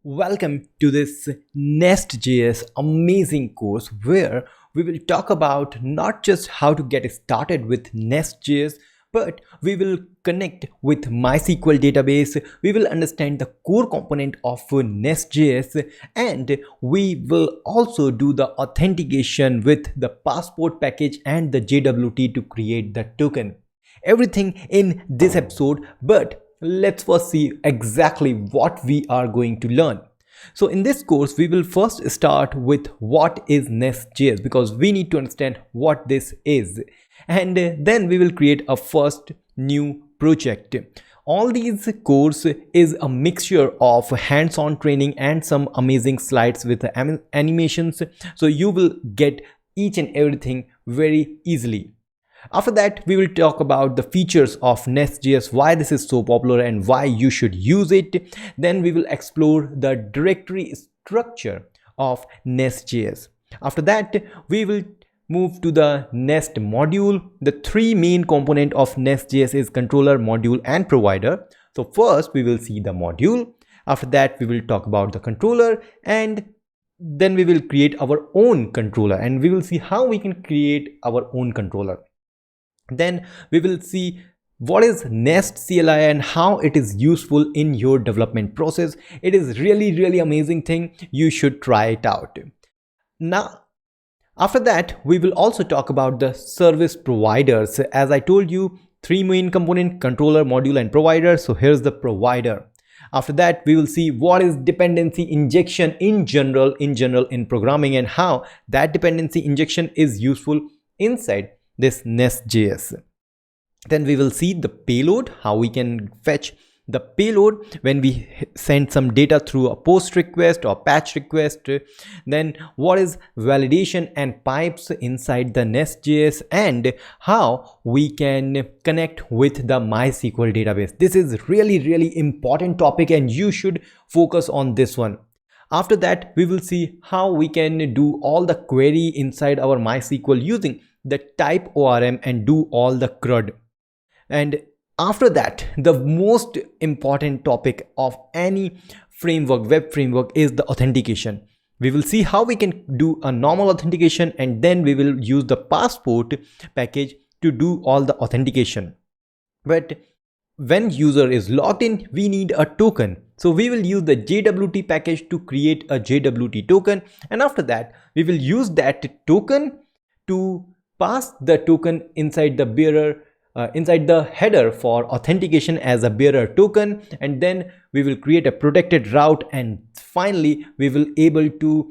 Welcome to this Nestjs amazing course where we will talk about not just how to get started with Nestjs, but we will connect with MySQL database. We will understand the core component of Nestjs, and we will also do the authentication with the passport package and the JWT to create the token. Everything in this episode, but let's first see exactly what we are going to learn. So in this course, we will first start with what is Nestjs because we need to understand what this is. And then we will create a first new project. All these course is a mixture of hands-on training and some amazing slides with animations. So you will get each and everything very easily. After that, we will talk about the features of Nestjs, why this is so popular and why you should use it. Then we will explore the directory structure of Nestjs. After that, we will move to the Nest module. The three main components of Nestjs is controller, module, and provider. So first, we will see the module. After that, we will talk about the controller, and then we will create our own controller, and we will see how we can create our own controller. Then we will see what is Nest CLI and how it is useful in your development process. It is really amazing thing. You should try it out. Now, after that, we will also talk about the service providers. As I told you, three main components: controller, module, and provider. So here's the provider. After that, we will see what is dependency injection in general in programming and how that dependency injection is useful inside this Nestjs. Then we will see the payload, how we can fetch the payload when we send some data through a post request or patch request. Then what is validation and pipes inside the Nestjs and how we can connect with the MySQL database. This is really important topic and you should focus on this one. After that, we will see how we can do all the query inside our MySQL using the typeORM and do all the Crud. And after that, the most important topic of any framework, web framework, is the authentication. We will see how we can do a normal authentication, and then we will use the passport package to do all the authentication. But when user is logged in, we need a token. So we will use the JWT package to create a JWT token, and after that we will use that token to pass the token inside the bearer, inside the header for authentication as a bearer token, and then we will create a protected route, and finally we will able to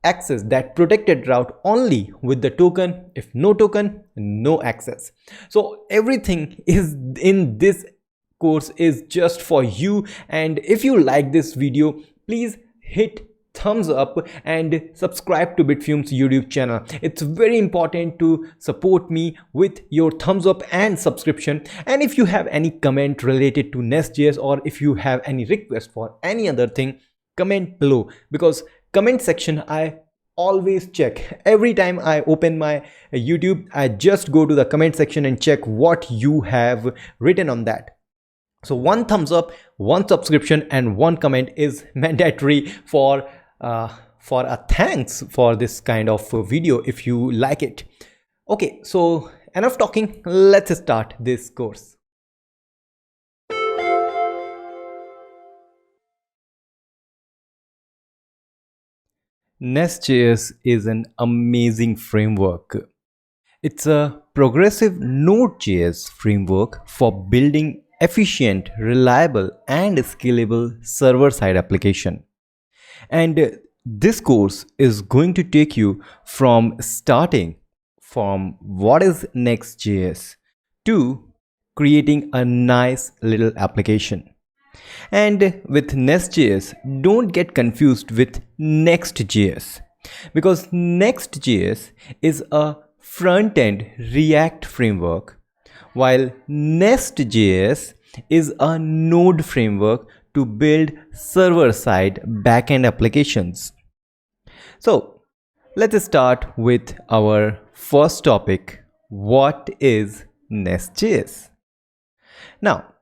access that protected route only with the token. If no token, no access. So everything is in this course is just for you, and if you like this video, please hit thumbs up and subscribe to Bitfume's YouTube channel. It's very important to support me with your thumbs up and subscription. And if you have any comment related to Nestjs, or if you have any request for any other thing, comment below, because comment section I always check. Every time I open my YouTube, I just go to the comment section and check what you have written on that. So one thumbs up, one subscription, and one comment is mandatory for a thanks for this kind of video if you like it. Okay, so enough talking, let's start this course. Nestjs is an amazing framework. It's a progressive Node.js framework for building efficient, reliable, and scalable server-side application. And this course is going to take you from starting from what is Nestjs to creating a nice little application. And with Nestjs, don't get confused with Next.js, because Next.js is a front-end React framework, while Nest.js is a Node framework to build server-side backend applications. So let's start with our first topic. What is Nestjs? Now,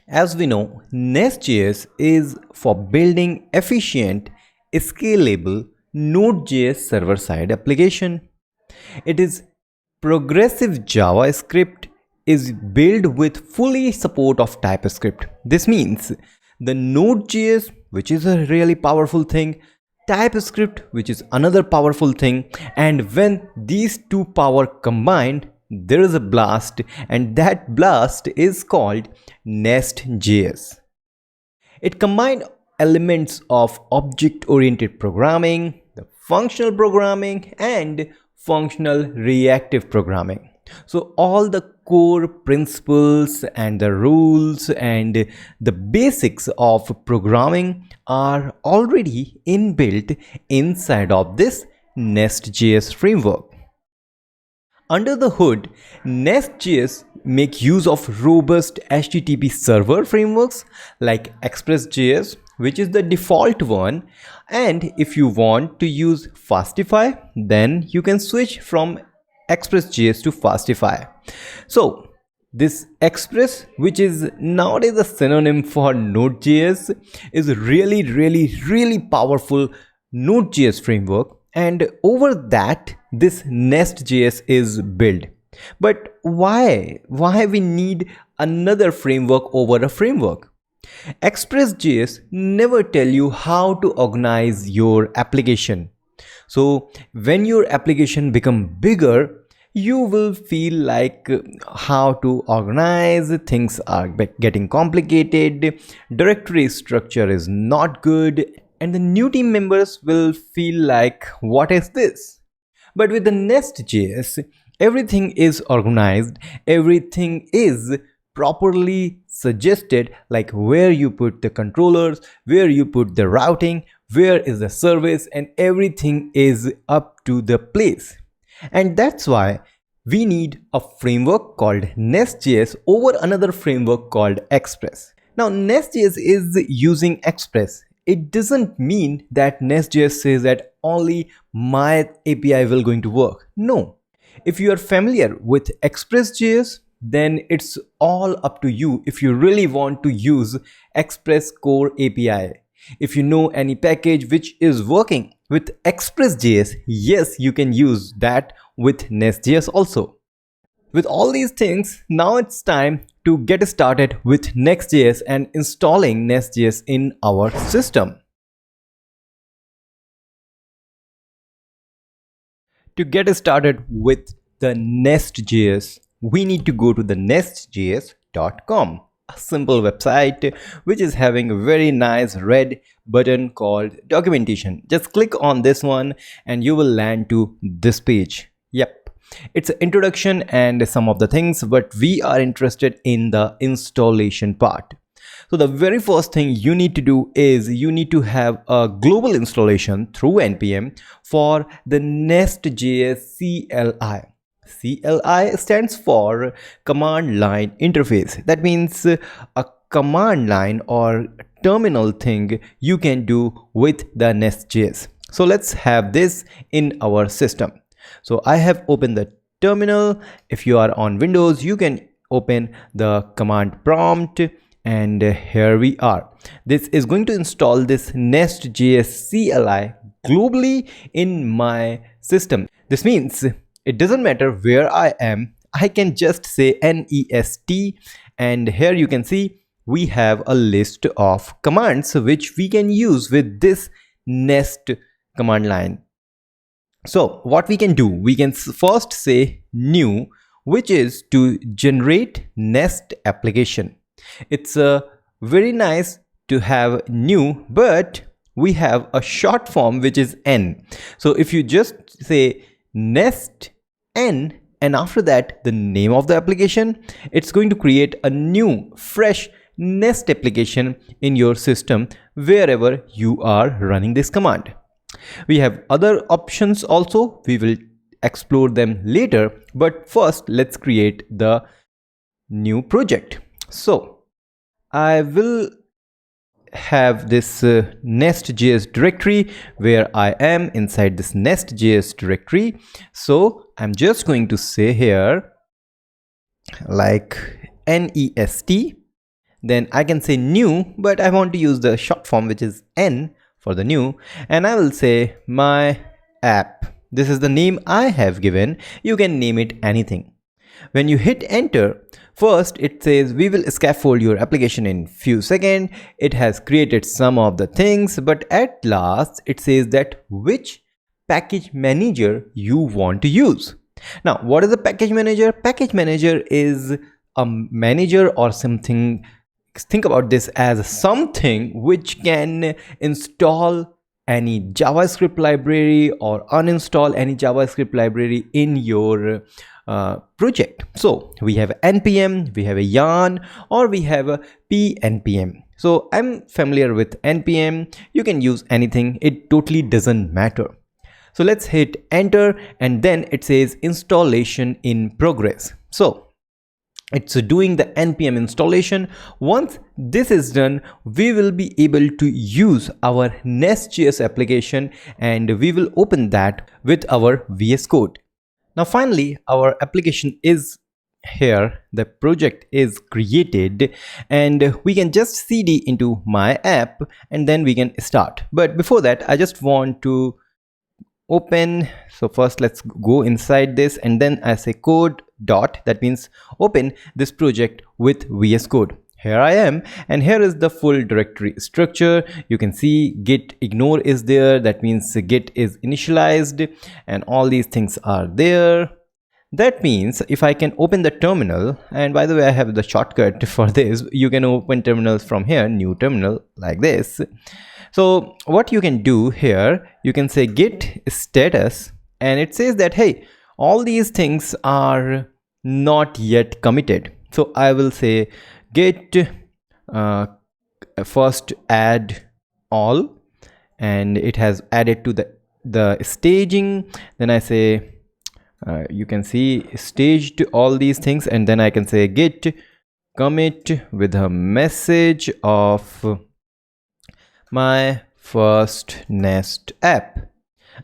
As we know, Nestjs is for building efficient, scalable Node.js server-side application. It is progressive JavaScript is built with fully support of TypeScript. This means the Node.js, which is a really powerful thing, TypeScript, which is another powerful thing, and when these two power combined, there is a blast, and that blast is called Nestjs. It combines elements of object-oriented programming, the functional programming, and functional reactive programming. So all the core principles and the rules and the basics of programming are already inbuilt inside of this Nestjs framework. Under the hood, Nestjs make use of robust HTTP server frameworks like Express.js, which is the default one, and if you want to use Fastify, then you can switch from Express.js to Fastify. So this Express, which is nowadays a synonym for Node.js, is really powerful Node.js framework, and over that this Nestjs is built. But why we need another framework over a framework? Express.js never tell you how to organize your application. So when your application become bigger, you will feel like how to organize, things are getting complicated, directory structure is not good, and the new team members will feel like, what is this? But with the Nestjs, everything is organized, everything is properly suggested, like where you put the controllers, where you put the routing, where is the service, and everything is up to the place. And that's why we need a framework called Nestjs over another framework called Express. Now Nestjs is using Express. It doesn't mean that Nestjs says that only my API will going to work. No. If you are familiar with Express.js, then it's all up to you if you really want to use Express Core API. If you know any package which is working with Express.js, yes, you can use that with Nestjs also. With all these things, now it's time to get started with Nestjs and installing Nestjs in our system. To get started with the Nestjs, we need to go to the nestjs.com, a simple website which is having a very nice red button called documentation. Just click on this one and you will land to this page. Yep, it's an introduction and some of the things, but we are interested in the installation part. So the very first thing you need to do is you need to have a global installation through npm for the Nestjs CLI. CLI stands for command line interface. That means a command line or terminal thing you can do with the Nestjs. So let's have this in our system. So I have opened the terminal. If you are on Windows, you can open the command prompt, and here we are. This is going to install this Nestjs CLI globally in my system. This means it doesn't matter where I am, I can just say nest, and here you can see we have a list of commands which we can use with this nest command line. So what we can do, we can first say new, which is to generate nest application. It's very nice to have new, but we have a short form which is n. So if you just say nest n and after that the name of the application, it's going to create a new fresh nest application in your system wherever you are running this command. We have other options also, we will explore them later, but first let's create the new project. So I will have this Nestjs directory where I am inside this Nestjs directory. So I'm just going to say here like nest, then I can say new, but I want to use the short form, which is N for the new, and I will say my app. This is the name I have given. You can name it anything. When you hit enter, first it says we will scaffold your application in few seconds. It has created some of the things, but at last it says that which package manager you want to use. Now, what is a package manager? Package manager is a manager or something. Think about this as something which can install any JavaScript library or uninstall any JavaScript library in your project. So we have npm, we have a yarn, or we have a pnpm. So I'm familiar with npm. You can use anything, it totally doesn't matter. So let's hit enter, and then it says installation in progress. So it's doing the npm installation. Once this is done, we will be able to use our Nestjs application, and we will open that with our VS Code. Now finally, our application is here, the project is created, and we can just cd into my app, and then we can start. But before that, I just want to open. So first let's go inside this, and then I say code dot, that means open this project with VS Code. Here I am, and here is the full directory structure. You can see git ignore is there, that means git is initialized, and all these things are there. That means if I can open the terminal, and by the way I have the shortcut for this, you can open terminals from here, new terminal, like this. So what you can do here, you can say git status, and it says that hey, all these things are not yet committed. So I will say git first add all, and it has added to the staging. Then I say you can see staged all these things, and then I can say git commit with a message of my first Nest app.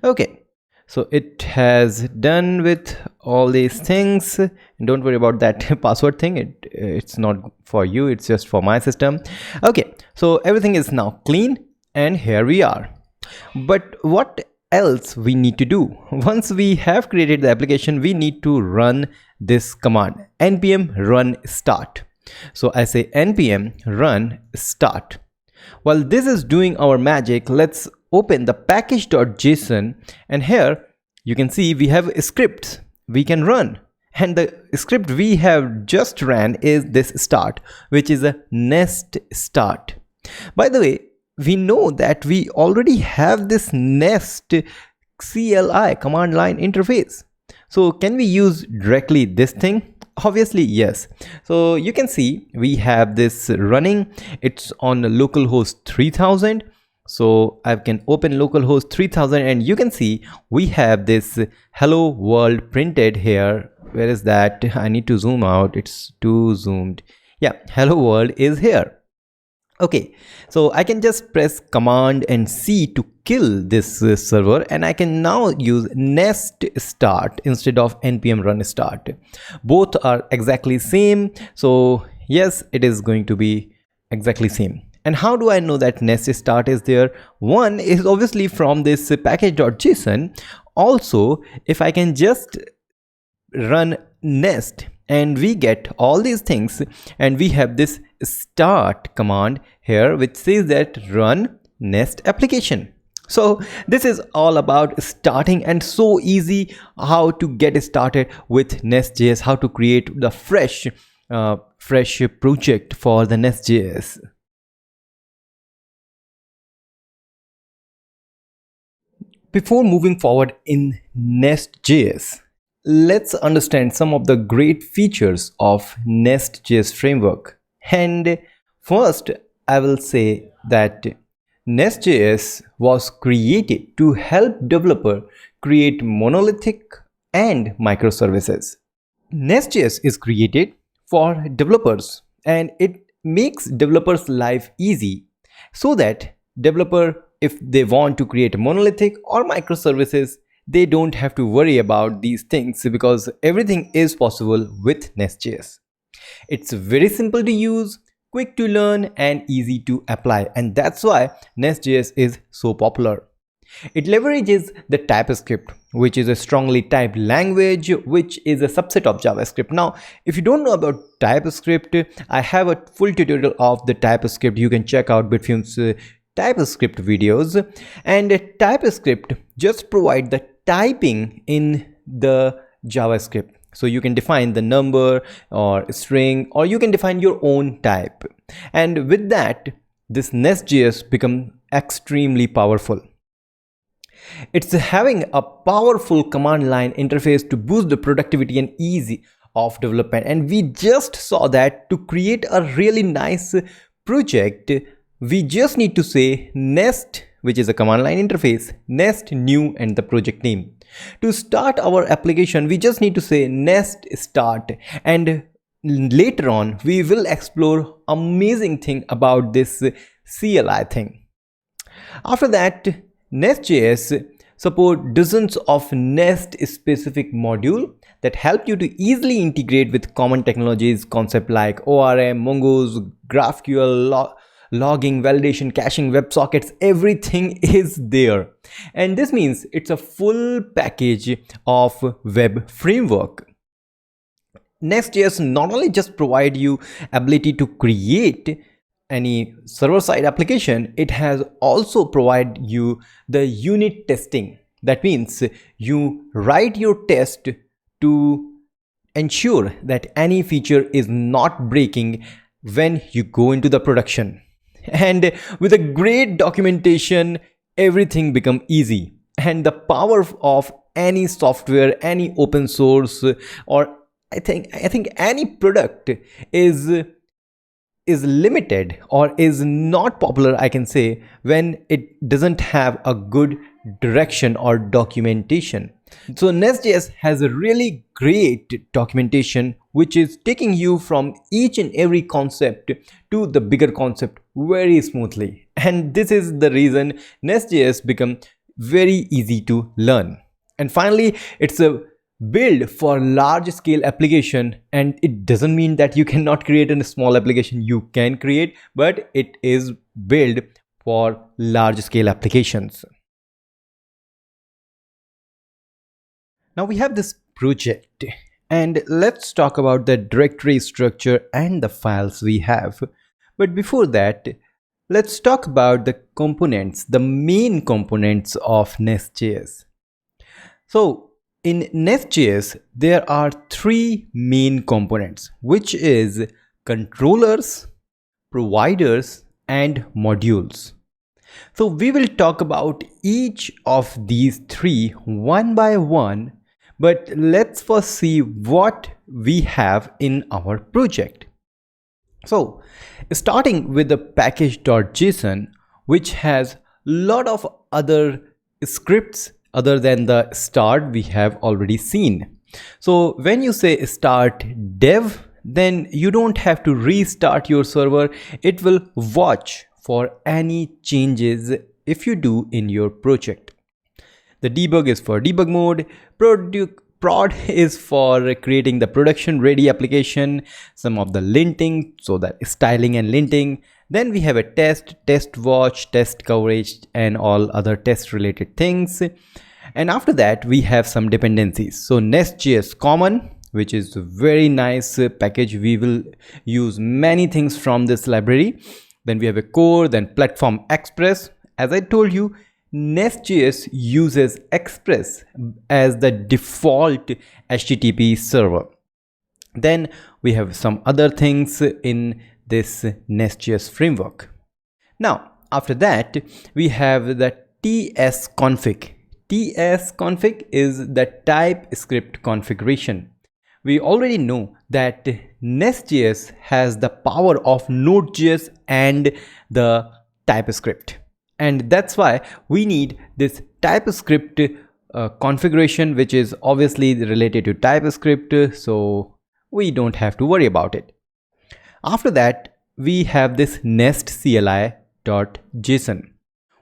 Okay, so it has done with all these things. Don't worry about that password thing, it's not for you, it's just for my system. Okay, so everything is now clean, and here we are. But what else we need to do? Once we have created the application, we need to run this command, npm run start. So I say npm run start. While this is doing our magic, let's open the package.json, and here you can see we have scripts we can run, and the script we have just ran is this start, which is a nest start. By the way, we know that we already have this nest CLI, command line interface. So can we use directly this thing? Obviously yes. So you can see we have this running, it's on localhost 3000. So I can open localhost 3000, and you can see we have this hello world printed here. Where is that? I need to zoom out, it's too zoomed. Yeah, hello world is here. Okay, so I can just press command and C to kill this server, and I can now use nest start instead of npm run start. Both are exactly same, so yes, it is going to be exactly same. And how do I know that nest start is there? One is obviously from this package.json. Also, if I can just run nest, and we get all these things, and we have this start command here which says that run nest application. So this is all about starting, and so easy how to get started with Nestjs, how to create the fresh project for the Nestjs. Before moving forward in Nestjs, let's understand some of the great features of Nestjs framework. And first, I will say that Nestjs was created to help developer create monolithic and microservices. Nestjs is created for developers, and it makes developers' life easy, so that developer, if they want to create monolithic or microservices, they don't have to worry about these things, because everything is possible with Nestjs. It's very simple to use, quick to learn and easy to apply, and that's why Nestjs is so popular. It leverages the TypeScript, which is a strongly typed language, which is a subset of JavaScript. Now, if you don't know about TypeScript, I have a full tutorial of the TypeScript. You can check out Bitfume's TypeScript videos. And TypeScript just provide the typing in the JavaScript. So you can define the number or string, or you can define your own type. And with that, this Nestjs become extremely powerful. It's having a powerful command line interface to boost the productivity and ease of development. And we just saw that to create a really nice project, we just need to say nest, which is a command line interface, nest new and the project name. To start our application, we just need to say nest start, and later on we will explore amazing thing about this CLI thing. After that, Nestjs support dozens of Nest specific modules that help you to easily integrate with common technologies, concepts like ORM, Mongoose, GraphQL, logging, validation, caching, WebSockets, everything is there. And this means it's a full package of web framework. Nestjs not only just provide you ability to create any server-side application, it has also provide you the unit testing. That means you write your test to ensure that any feature is not breaking when you go into the production. And with a great documentation, everything become easy. And the power of any software, any open source, or I think any product is limited or is not popular, I can say, when it doesn't have a good direction or documentation. So Nestjs has a really great documentation which is taking you from each and every concept to the bigger concept very smoothly. And this is the reason Nestjs become very easy to learn. And finally, it's a build for large scale application, and it doesn't mean that you cannot create a small application. You can create, but it is built for large scale applications. Now we have this project, and let's talk about the directory structure and the files we have. But before that, let's talk about the components, the main components of Nestjs. So in Nestjs, there are three main components, which is controllers, providers, and modules. So we will talk about each of these three one by one, but let's first see what we have in our project. So starting with the package.json, which has a lot of other scripts other than the start we have already seen. So when you say start dev, then you don't have to restart your server. It will watch for any changes if you do in your project. The debug is for debug mode. Prod is for creating the production ready application. Some of the linting, so that styling and linting. Then we have a test watch, test coverage, and all other test related things. And after that, we have some dependencies. So Nestjs common, which is a very nice package. We will use many things from this library. Then we have a core, then platform express. As I told you, Nestjs uses Express as the default HTTP server. Then we have some other things in this Nestjs framework. Now, after that, we have the tsconfig. Tsconfig is the TypeScript configuration. We already know that Nestjs has the power of Node.js and the TypeScript. And that's why we need this TypeScript configuration, which is obviously related to TypeScript, so we don't have to worry about it. After that, we have this nestcli.json,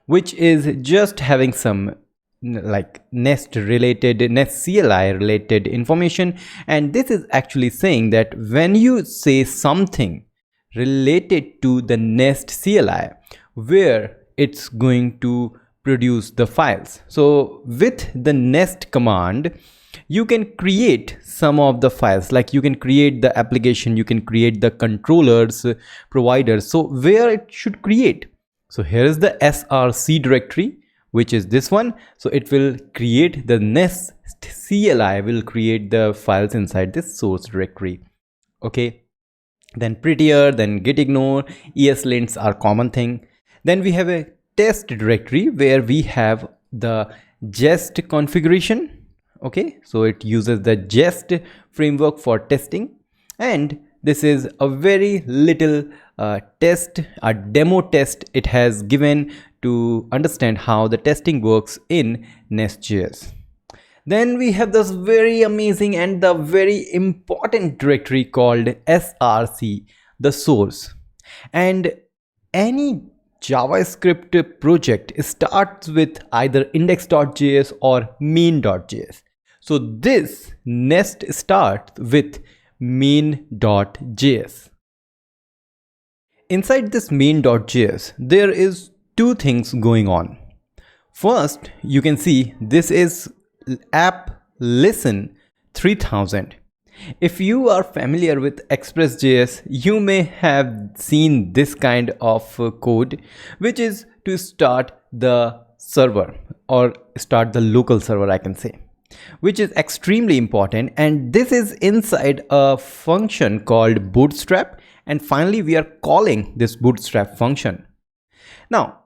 which is just having some like nest CLI related information. And this is actually saying that when you say something related to the Nest CLI, where it's going to produce the files. So with the Nest command, you can create some of the files, like you can create the application, you can create the controllers, providers. So where it should create? So here is the src directory, which is this one. So it will create the Nest CLI, will create the files inside this source directory. Okay, then prettier, then gitignore, eslints are common thing. Then we have a test directory where we have the jest configuration. Okay, so it uses the jest framework for testing, and this is a very little test, a demo test it has given to understand how the testing works in Nestjs. Then we have this very amazing and the very important directory called src, the source. And any JavaScript project starts with either index.js or main.js. So this Nest starts with main.js. Inside this main.js, there is two things going on. First, you can see this is app listen 3000. If you are familiar with Express.js, you may have seen this kind of code, which is to start the server or start the local server, I can say, which is extremely important. And this is inside a function called bootstrap. And finally, we are calling this bootstrap function. Now,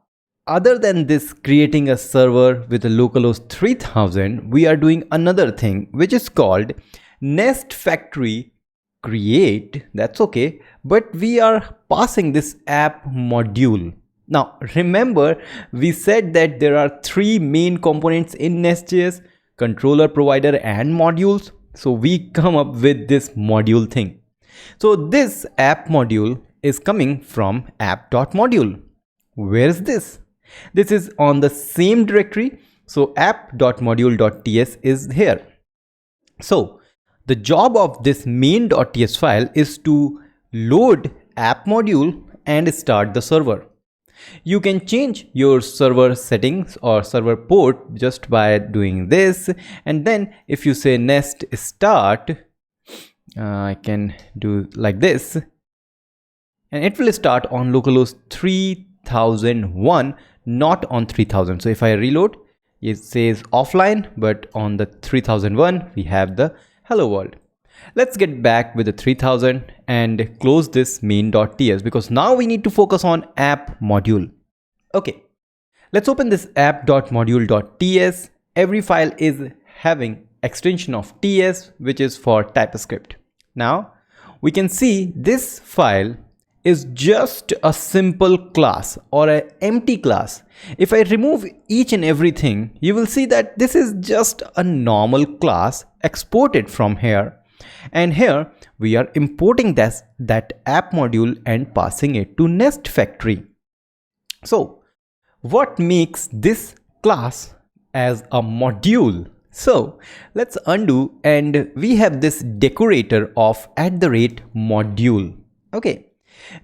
other than this creating a server with a localhost 3000, we are doing another thing, which is called Nest factory create. That's okay, but we are passing this app module. Now remember, we said that there are three main components in Nestjs: controller, provider, and modules. So we come up with this module thing. So this app module is coming from app.module. Where is this? This is on the same directory. So app.module.ts is here. So the job of this main.ts file is to load app module and start the server. You can change your server settings or server port just by doing this. And then if you say nest start, I can do like this, and it will start on localhost 3001, not on 3000. So if I reload, it says offline, but on the 3001 we have the hello world. Let's get back with the 3000 and close this main.ts, because now we need to focus on app module. Okay, let's open this app.module.ts. Every file is having extension of ts, which is for TypeScript. Now we can see this file is just a simple class or an empty class. If I remove each and everything, you will see that this is just a normal class exported from here. And here we are importing that app module and passing it to Nest factory. So what makes this class as a module? So let's undo, and we have this decorator of @module. Okay.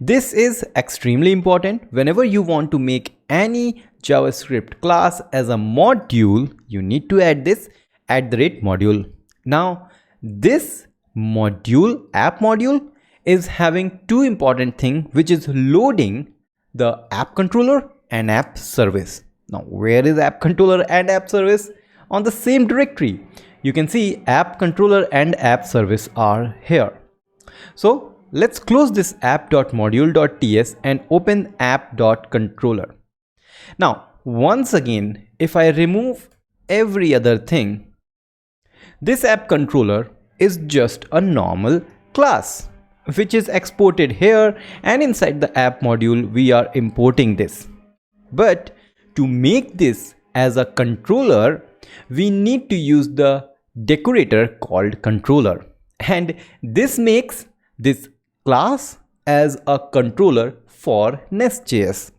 This is extremely important. Whenever you want to make any JavaScript class as a module, you need to add this @module. Now, this module, app module, is having two important things, which is loading the app controller and app service. Now, where is app controller and app service? On the same directory. You can see app controller and app service are here. So let's close this app.module.ts and open app.controller. Now, once again, if I remove every other thing, this app controller is just a normal class, which is exported here, and inside the app module, we are importing this. But to make this as a controller, we need to use the decorator called controller. And this makes this class as a controller for Nestjs.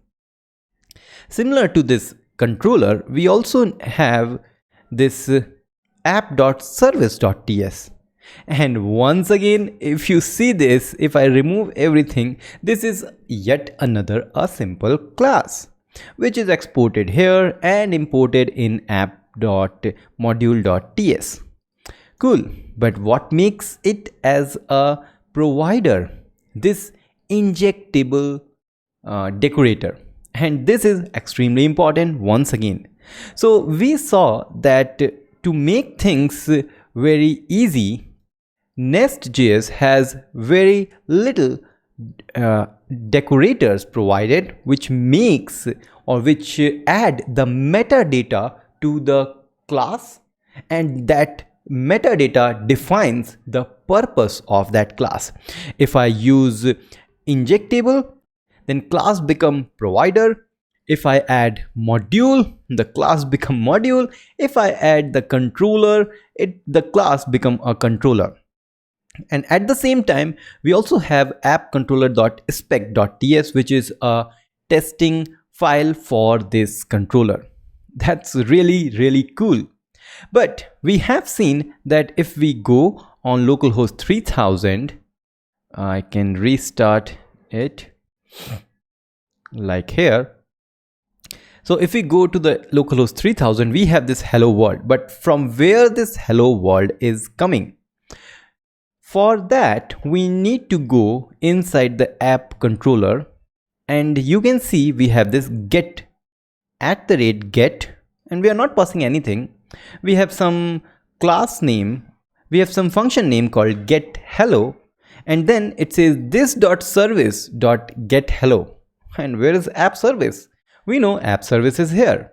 Similar to this controller, we also have this app.service.ts. And once again, if you see this, if I remove everything, this is yet another a simple class, which is exported here and imported in app.module.ts. Cool, but what makes it as a provider? This injectable decorator, and this is extremely important once again. So we saw that to make things very easy, Nestjs has very little decorators provided, which makes or which add the metadata to the class, and that metadata defines the purpose of that class. If I use injectable, then class become provider. If I add module, the class become module. If I add the controller, the class become a controller. And at the same time, we also have appcontroller.spec.ts, which is a testing file for this controller. That's really cool. But we have seen that if we go on localhost 3000, I can restart it like here. So if we go to the localhost 3000, we have this hello world, but from where this hello world is coming? For that, we need to go inside the app controller, and you can see we have this get @get, and we are not passing anything. We have some class name, we have some function name called get hello, and then it says this.service.getHello. And where is app service? We know app service is here,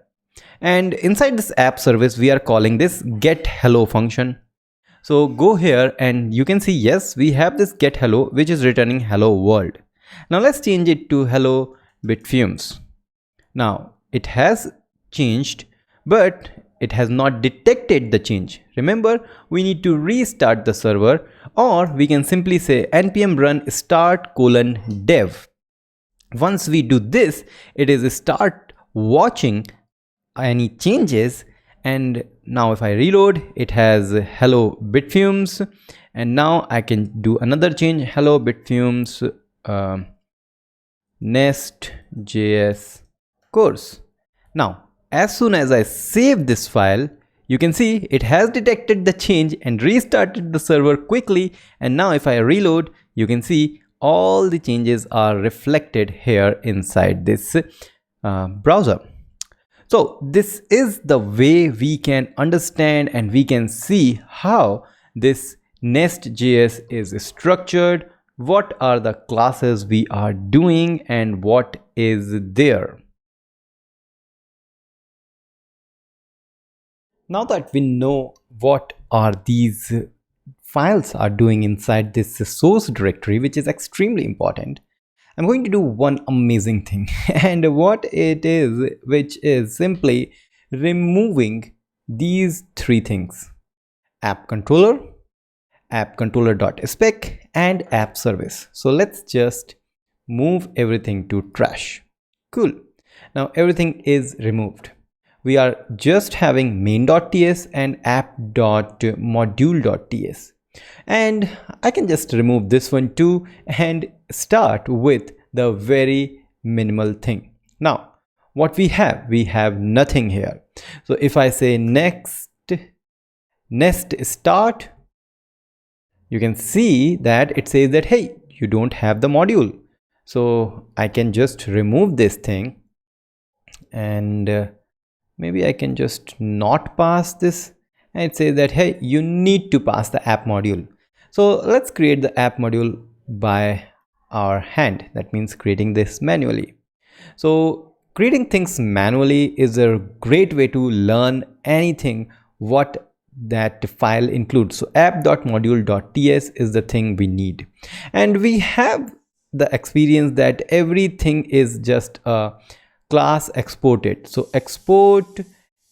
and inside this app service we are calling this get hello function. So go here and you can see, yes, we have this get hello, which is returning hello world. Now let's change it to hello bitfumes. Now it has changed, but it has not detected the change. Remember, we need to restart the server, or we can simply say npm run start:dev. Once we do this, it is start watching any changes, and now if I reload, it has hello bitfumes, and now I can do another change, hello bitfumes Nestjs course. Now as soon as I save this file, you can see it has detected the change and restarted the server quickly, and now if I reload, you can see all the changes are reflected here inside this browser. So this is the way we can understand and we can see how this Nestjs is structured, what are the classes we are doing, and what is there. Now that we know what are these files are doing inside this source directory, which is extremely important, I'm going to do one amazing thing, and what it is, which is simply removing these three things: app controller, appcontroller.spec, and app service. So let's just move everything to trash. Cool. Now everything is removed. We are just having main.ts and app.module.ts. And I can just remove this one too and start with the very minimal thing. Now what we have nothing here. So if I say next nest start, you can see that it says that, hey, you don't have the module. So I can just remove this thing, and maybe I can just not pass this, and it says that, hey, you need to pass the app module. So let's create the app module by our hand. That means creating this manually. So creating things manually is a great way to learn anything what that file includes. So app.module.ts is the thing we need, and we have the experience that everything is just a class exported. So export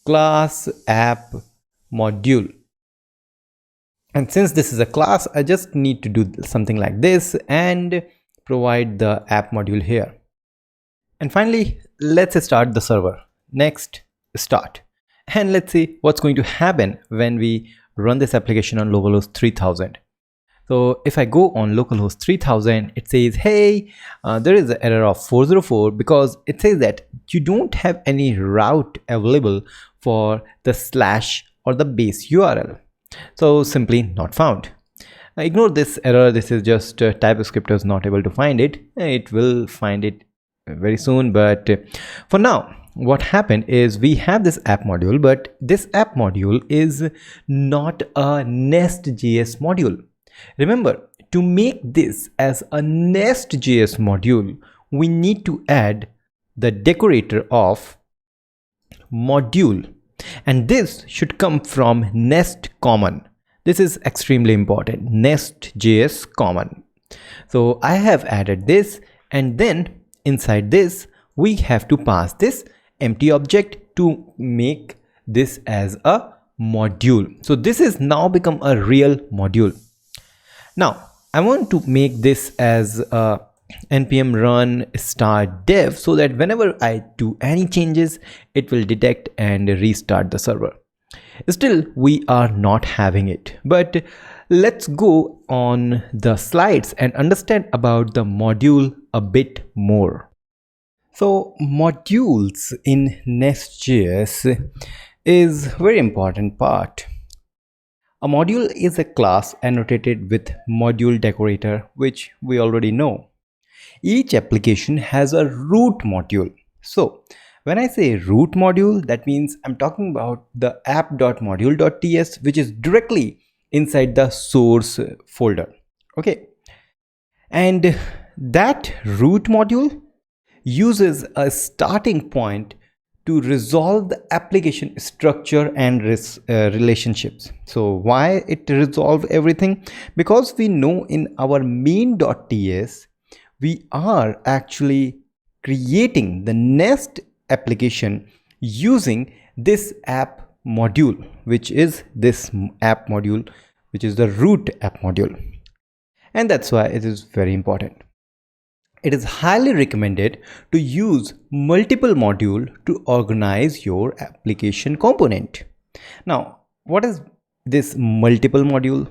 class app module, and since this is a class, I just need to do something like this and provide the app module here. And finally, let's start the server. Next, start, and let's see what's going to happen when we run this application on localhost 3000. So if I go on localhost 3000, it says, hey, there is an error of 404 because it says that you don't have any route available for the slash or the base URL. So simply not found. Ignore this error. This is just TypeScript is not able to find it. It will find it very soon, but for now, what happened is we have this app module, but this app module is not a Nestjs module. Remember, to make this as a Nestjs module, we need to add the decorator of module, and this should come from Nest common. This is extremely important, Nestjs common. So I have added this, and then inside this we have to pass this empty object to make this as a module. So this is now become a real module. Now I want to make this as a npm run start dev so that whenever I do any changes, it will detect and restart the server. Still, we are not having it, but let's go on the slides and understand about the module a bit more. So modules in Nestjs is very important part. A module is a class annotated with module decorator, which we already know. Each application has a root module. So when I say root module, that means I'm talking about the app.module.ts, which is directly inside the source folder. Okay. And that root module uses a starting point to resolve the application structure and relationships. So why it resolve everything? Because we know in our main.ts, we are actually creating the Nest application using this app module, which is this app module, which is the root app module. And that's why it is very important. It is highly recommended to use multiple modules to organize your application component. Now, what is this multiple module?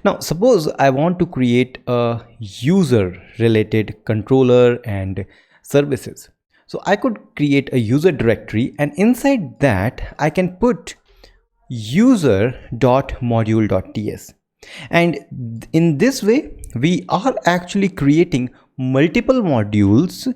Now, suppose I want to create a user related controller and services. So I could create a user directory, and inside that I can put user.module.ts. And in this way, we are actually creating multiple modules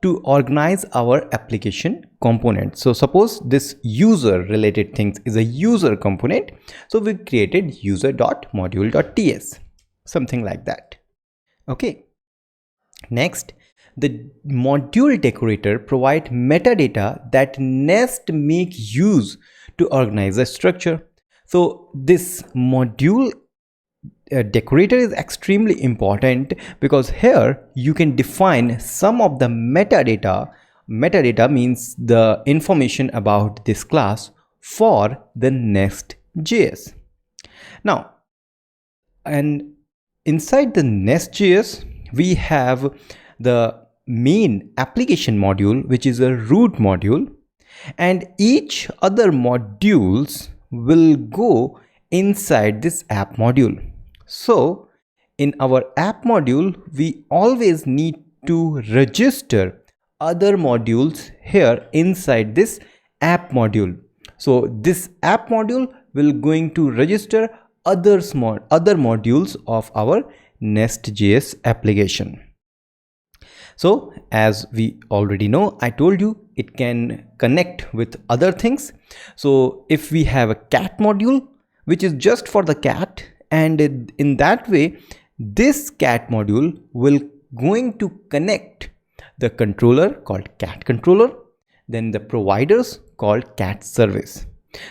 to organize our application component. So suppose this user related things is a user component. So we created user.module.ts, something like that. Okay. Next, the module decorator provide metadata that Nest make use to organize a structure. So this module decorator is extremely important because here you can define some of the metadata. Metadata means the information about this class for the Nest.js. Now, and inside the Nest.js, we have the main application module, which is a root module, and each other modules will go inside this app module. So in our app module, we always need to register other modules here inside this app module. So this app module will going to register other modules of our Nest.js application. So as we already know, I told you it can connect with other things. So if we have a cat module, which is just for the cat, and in that way, this cat module will going to connect the controller called cat controller, then the providers called cat service.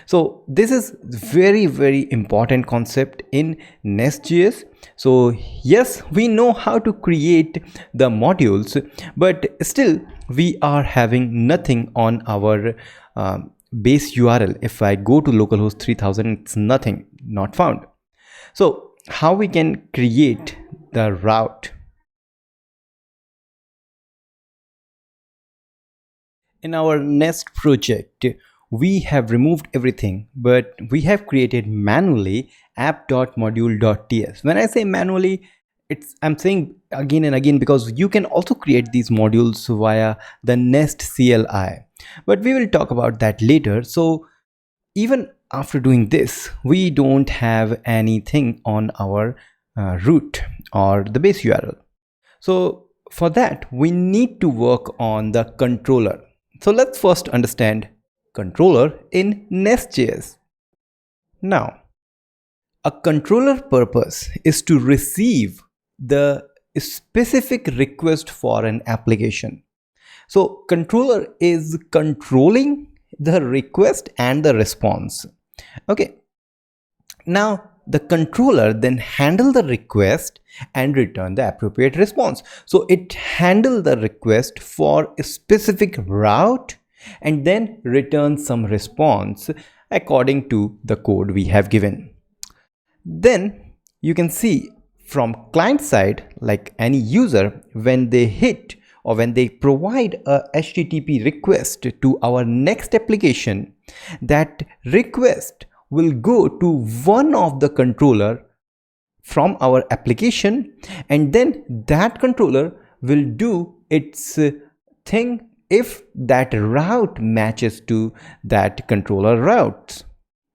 So this is very, very important concept in Nest.js. So yes, we know how to create the modules, but still we are having nothing on our base URL. If I go to localhost 3000, it's nothing, not found. So how we can create the route? In our Nest project, we have removed everything, but we have created manually app.module.ts. When I say manually, I'm saying again and again because you can also create these modules via the Nest CLI, but we will talk about that later. So even after doing this, we don't have anything on our root or the base URL. So for that, we need to work on the controller. So let's first understand controller in Nestjs. Now, a controller purpose is to receive the specific request for an application. So controller is controlling the request and the response. Okay. Now the controller then handle the request and return the appropriate response. So it handle the request for a specific route and then return some response according to the code we have given. Then you can see from client side, like any user, when they hit or when they provide a HTTP request to our next application, that request will go to one of the controller from our application, and then that controller will do its thing if that route matches to that controller routes.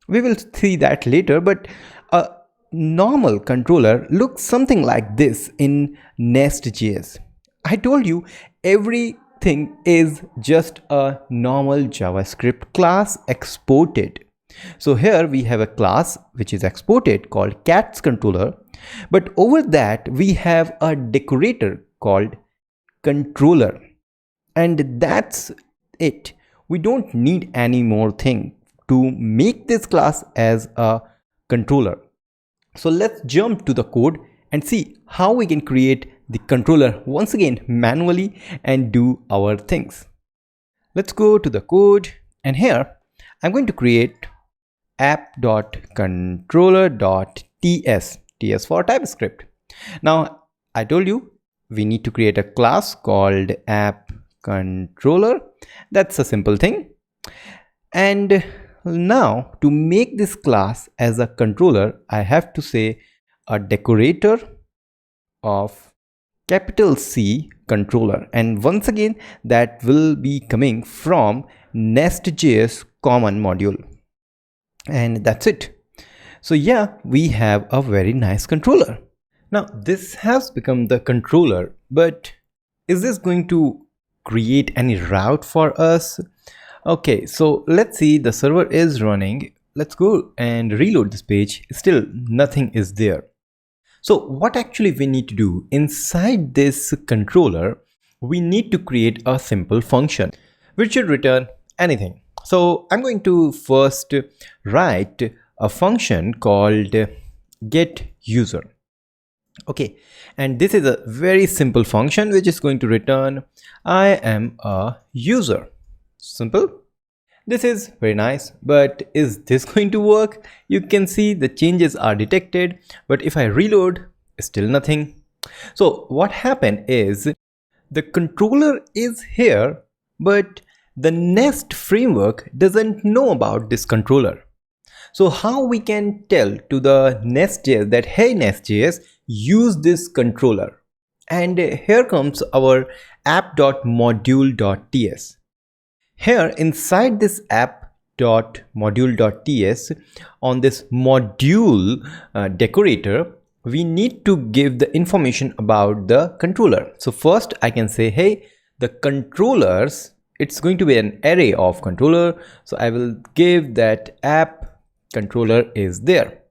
We will see that later, but a normal controller looks something like this in Nestjs. I told you everything is just a normal JavaScript class exported. So here we have a class which is exported called cats controller, but over that we have a decorator called controller, and that's it. We don't need any more thing to make this class as a controller. So let's jump to the code and see how we can create the controller once again manually and do our things. Let's go to the code, and here I'm going to create app.controller.ts, ts for TypeScript. Now I told you we need to create a class called app controller. That's a simple thing. And now to make this class as a controller, I have to say a decorator of capital C controller, and once again that will be coming from Nestjs common module, and that's it. So yeah, we have a very nice controller. Now this has become the controller, but is this going to create any route for us? Okay, so let's see, the server is running. Let's go and reload this page. Still nothing is there. So what actually we need to do inside this controller, we need to create a simple function which should return anything. So I'm going to first write a function called getUser. Okay, and this is a very simple function which is going to return I am a user. Simple. This is very nice, but is this going to work? You can see the changes are detected, but if I reload, still nothing. So what happened is the controller is here, but the Nest framework doesn't know about this controller. So how we can tell to the Nestjs that, hey Nestjs, use this controller? And here comes our app.module.ts. Here inside this app.module.ts, on this module decorator, we need to give the information about the controller. So first I can say, hey, the controllers, it's going to be an array of controller. So I will give that app controller is there.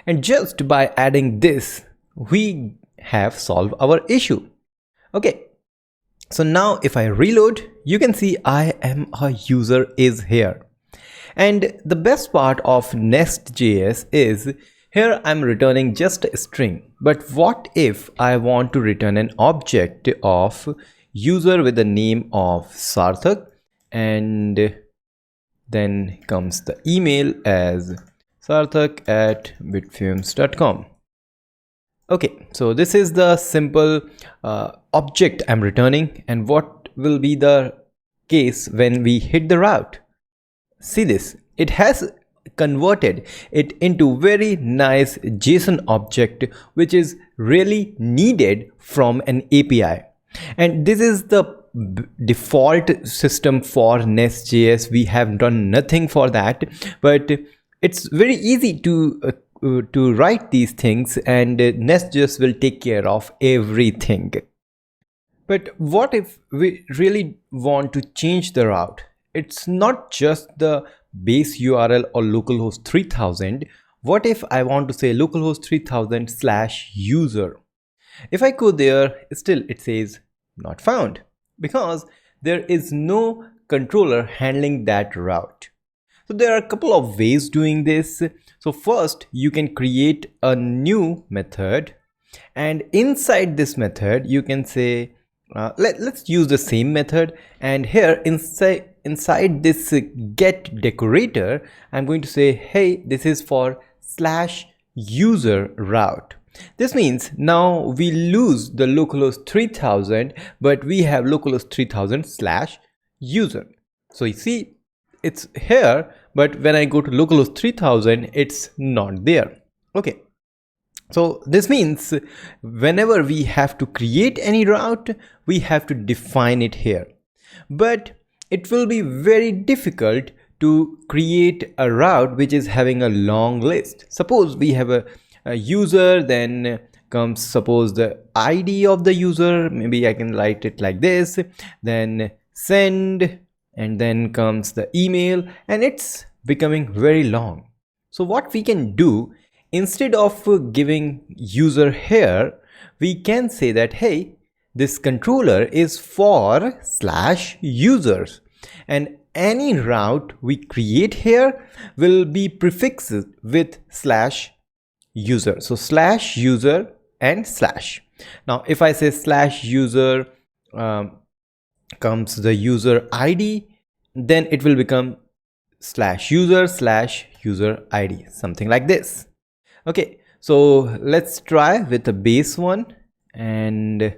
And just by adding this, we have solved our issue. Okay. So now if I reload, you can see I am a user is here. And the best part of Nestjs is here I'm returning just a string. But what if I want to return an object of user with the name of Sarthak, and then comes the email as sarthak@bitfumes.com. Okay, so this is the simple object I'm returning, and what will be the case when we hit the route? See this, it has converted it into very nice JSON object, which is really needed from an API. And this is the default system for Nestjs. We have done nothing for that, but it's very easy to write these things, and Nestjs will take care of everything. But what if we really want to change the route? It's not just the base URL or localhost 3000. What if I want to say localhost 3000/user? If I go there, still it says not found because there is no controller handling that route. So there are a couple of ways doing this. So first, you can create a new method, and inside this method you can say let's use the same method, and here inside this get decorator I'm going to say, hey, this is for /user route. This means now we lose the localhost 3000, but we have localhost 3000/user. So you see it's here, but when I go to localhost 3000 it's not there. Okay, so this means whenever we have to create any route, we have to define it here. But it will be very difficult to create a route which is having a long list. Suppose we have a user, then comes suppose the ID of the user, maybe I can write it like this, then send, and then comes the email, and it's becoming very long. So what we can do, instead of giving user here, we can say that, hey, this controller is for /users, and any route we create here will be prefixed with /user. So /user and /. Now if I say /user comes the user ID, then it will become /user/user ID, something like this. Okay, so let's try with the base one, and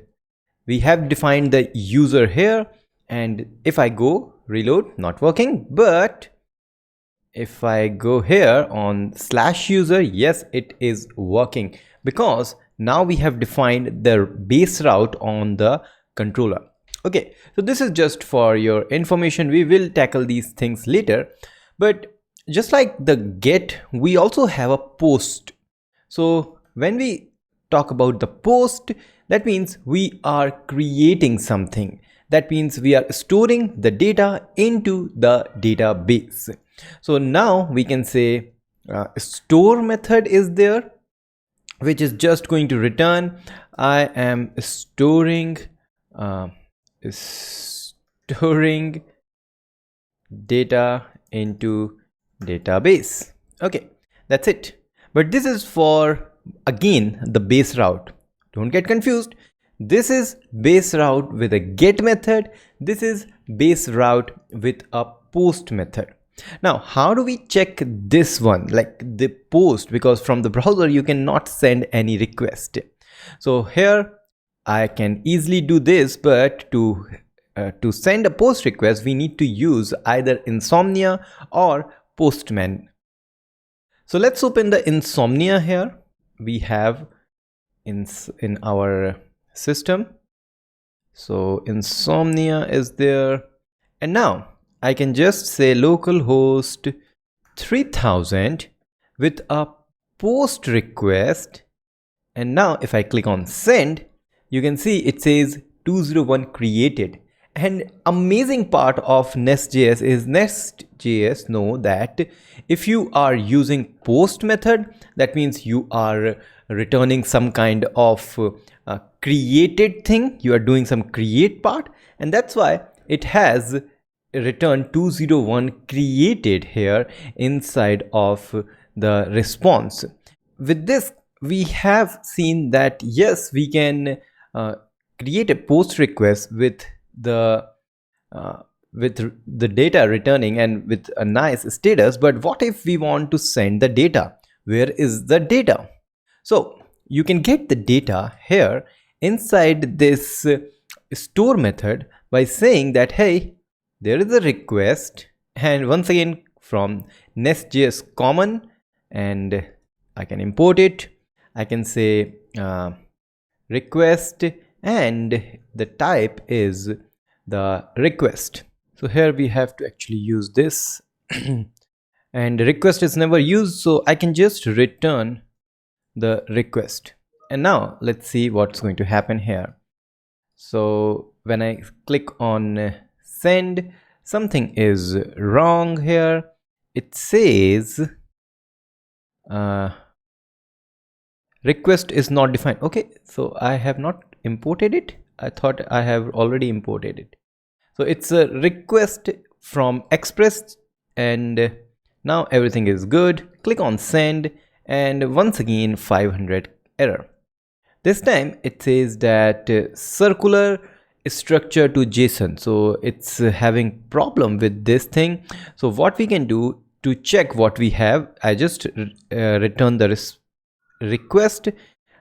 we have defined the user here, and if I go reload, not working. But if I go here on /user, yes, it is working, because now we have defined the base route on the controller. Okay, so this is just for your information. We will tackle these things later. But just like the get, we also have a post. So when we talk about the post, that means we are creating something. That means we are storing the data into the database. So now we can say store method is there, which is just going to return I am storing data into database. Okay, that's it. But this is for, again, the base route. Don't get confused. This is base route with a get method. This is base route with a post method. Now, how do we check this one, like the post? Because from the browser, you cannot send any request. So here I can easily do this, but to send a post request, we need to use either Insomnia or Postman. So let's open the Insomnia here. We have in our system. So Insomnia is there, and now I can just say localhost 3000 with a post request, and now if I click on send, you can see it says 201 created. And amazing part of Nestjs is Nestjs know that if you are using post method, that means you are returning some kind of created thing. You are doing some create part, and that's why it has returned 201 created here inside of the response. With this, we have seen that yes, we can create a post request with the data returning and with a nice status. But what if we want to send the data? Where is the data? So you can get the data here inside this store method by saying that, hey, there is a request, and once again from Nestjs common, and I can import it. I can say request, and the type is the request. So here we have to actually use this and request is never used, so I can just return the request. And now let's see what's going to happen here. So when I click on send, something is wrong here. It says request is not defined. Okay, so I have not imported it. I thought I have already imported it. So it's a request from Express, and now everything is good. Click on send, and once again 500 error. This time it says that circular structure to JSON, so it's having problem with this thing. So what we can do to check what we have, I just return the request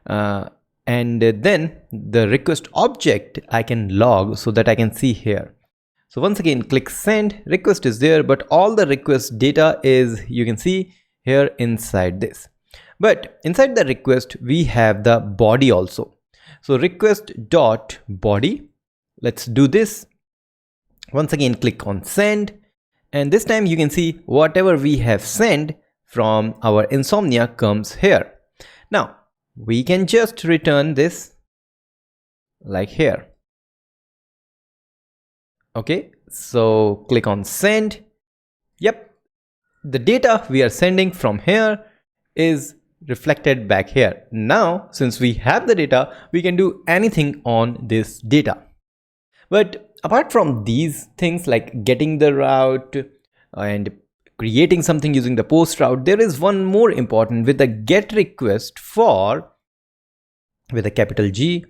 and then the request object I can log so that I can see here. So once again click send, request is there, but all the request data is, you can see here inside this. But inside the request we have the body also. So request dot body, let's do this. Once again click on send, and this time you can see whatever we have sent from our Insomnia comes here. Now we can just return this like here. Okay, so click on send. Yep, the data we are sending from here is reflected back here. Now since we have the data, we can do anything on this data. But apart from these things like getting the route and creating something using the post route, there is one more important with the get request for, with a capital G,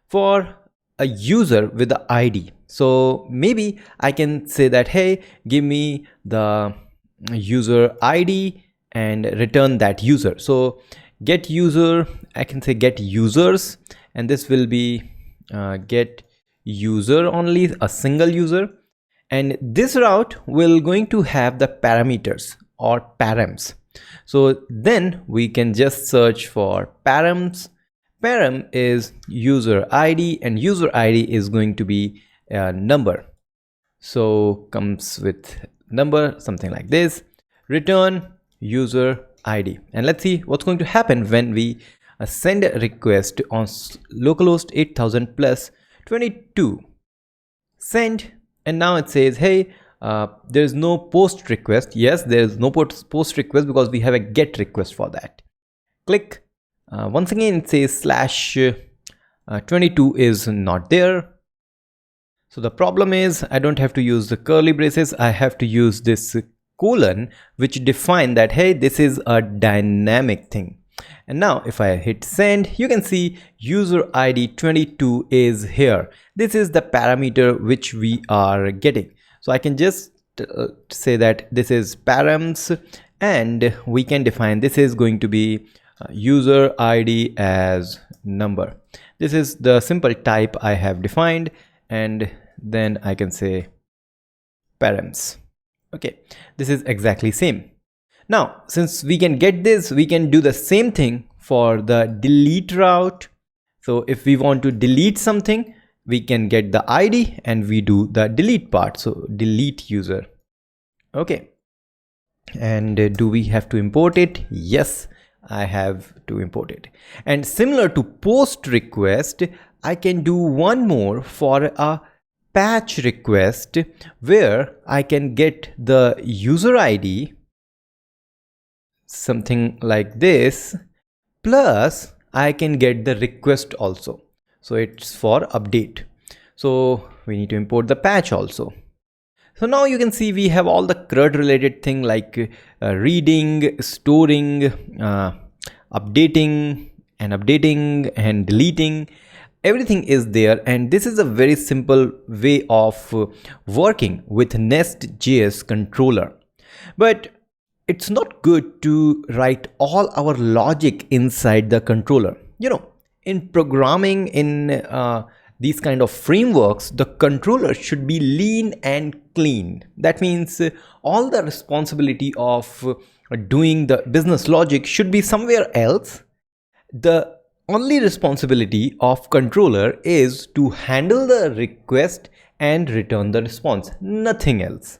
for a user with the ID. So maybe I can say that, hey, give me the user ID and return that user. So get user, I can say get users, and this will be get user only, a single user. And this route will going to have the parameters or params. So then we can just search for params. Param is user ID, and user ID is going to be a number. So comes with number, something like this. Return user ID, and let's see what's going to happen when we send a request on localhost 8000 plus 22. Send, and now it says, hey, there's no post request. Yes, there's no post request because we have a get request for that. Click. Once again it says slash 22 is not there. So the problem is I don't have to use the curly braces, I have to use this colon, which define that, hey, this is a dynamic thing. And now if I hit send, you can see user ID 22 is here. This is the parameter which we are getting. So I can just say that this is params, and we can define this is going to be user ID as number. This is the simple type I have defined, and then I can say params. Okay, this is exactly same. Now since we can get this, we can do the same thing for the delete route. So if we want to delete something, we can get the ID and we do the delete part. So delete user. Okay, and do we have to import it? Yes, I have to import it. And similar to post request, I can do one more for a patch request where I can get the user ID, something like this, plus I can get the request also. So it's for update. So we need to import the patch also. So now you can see we have all the CRUD related thing like reading, storing, updating and deleting. Everything is there, and this is a very simple way of working with Nestjs controller. But it's not good to write all our logic inside the controller. You know, in programming, in these kind of frameworks, the controller should be lean and clean. That means all the responsibility of doing the business logic should be somewhere else. The only responsibility of controller is to handle the request and return the response, nothing else.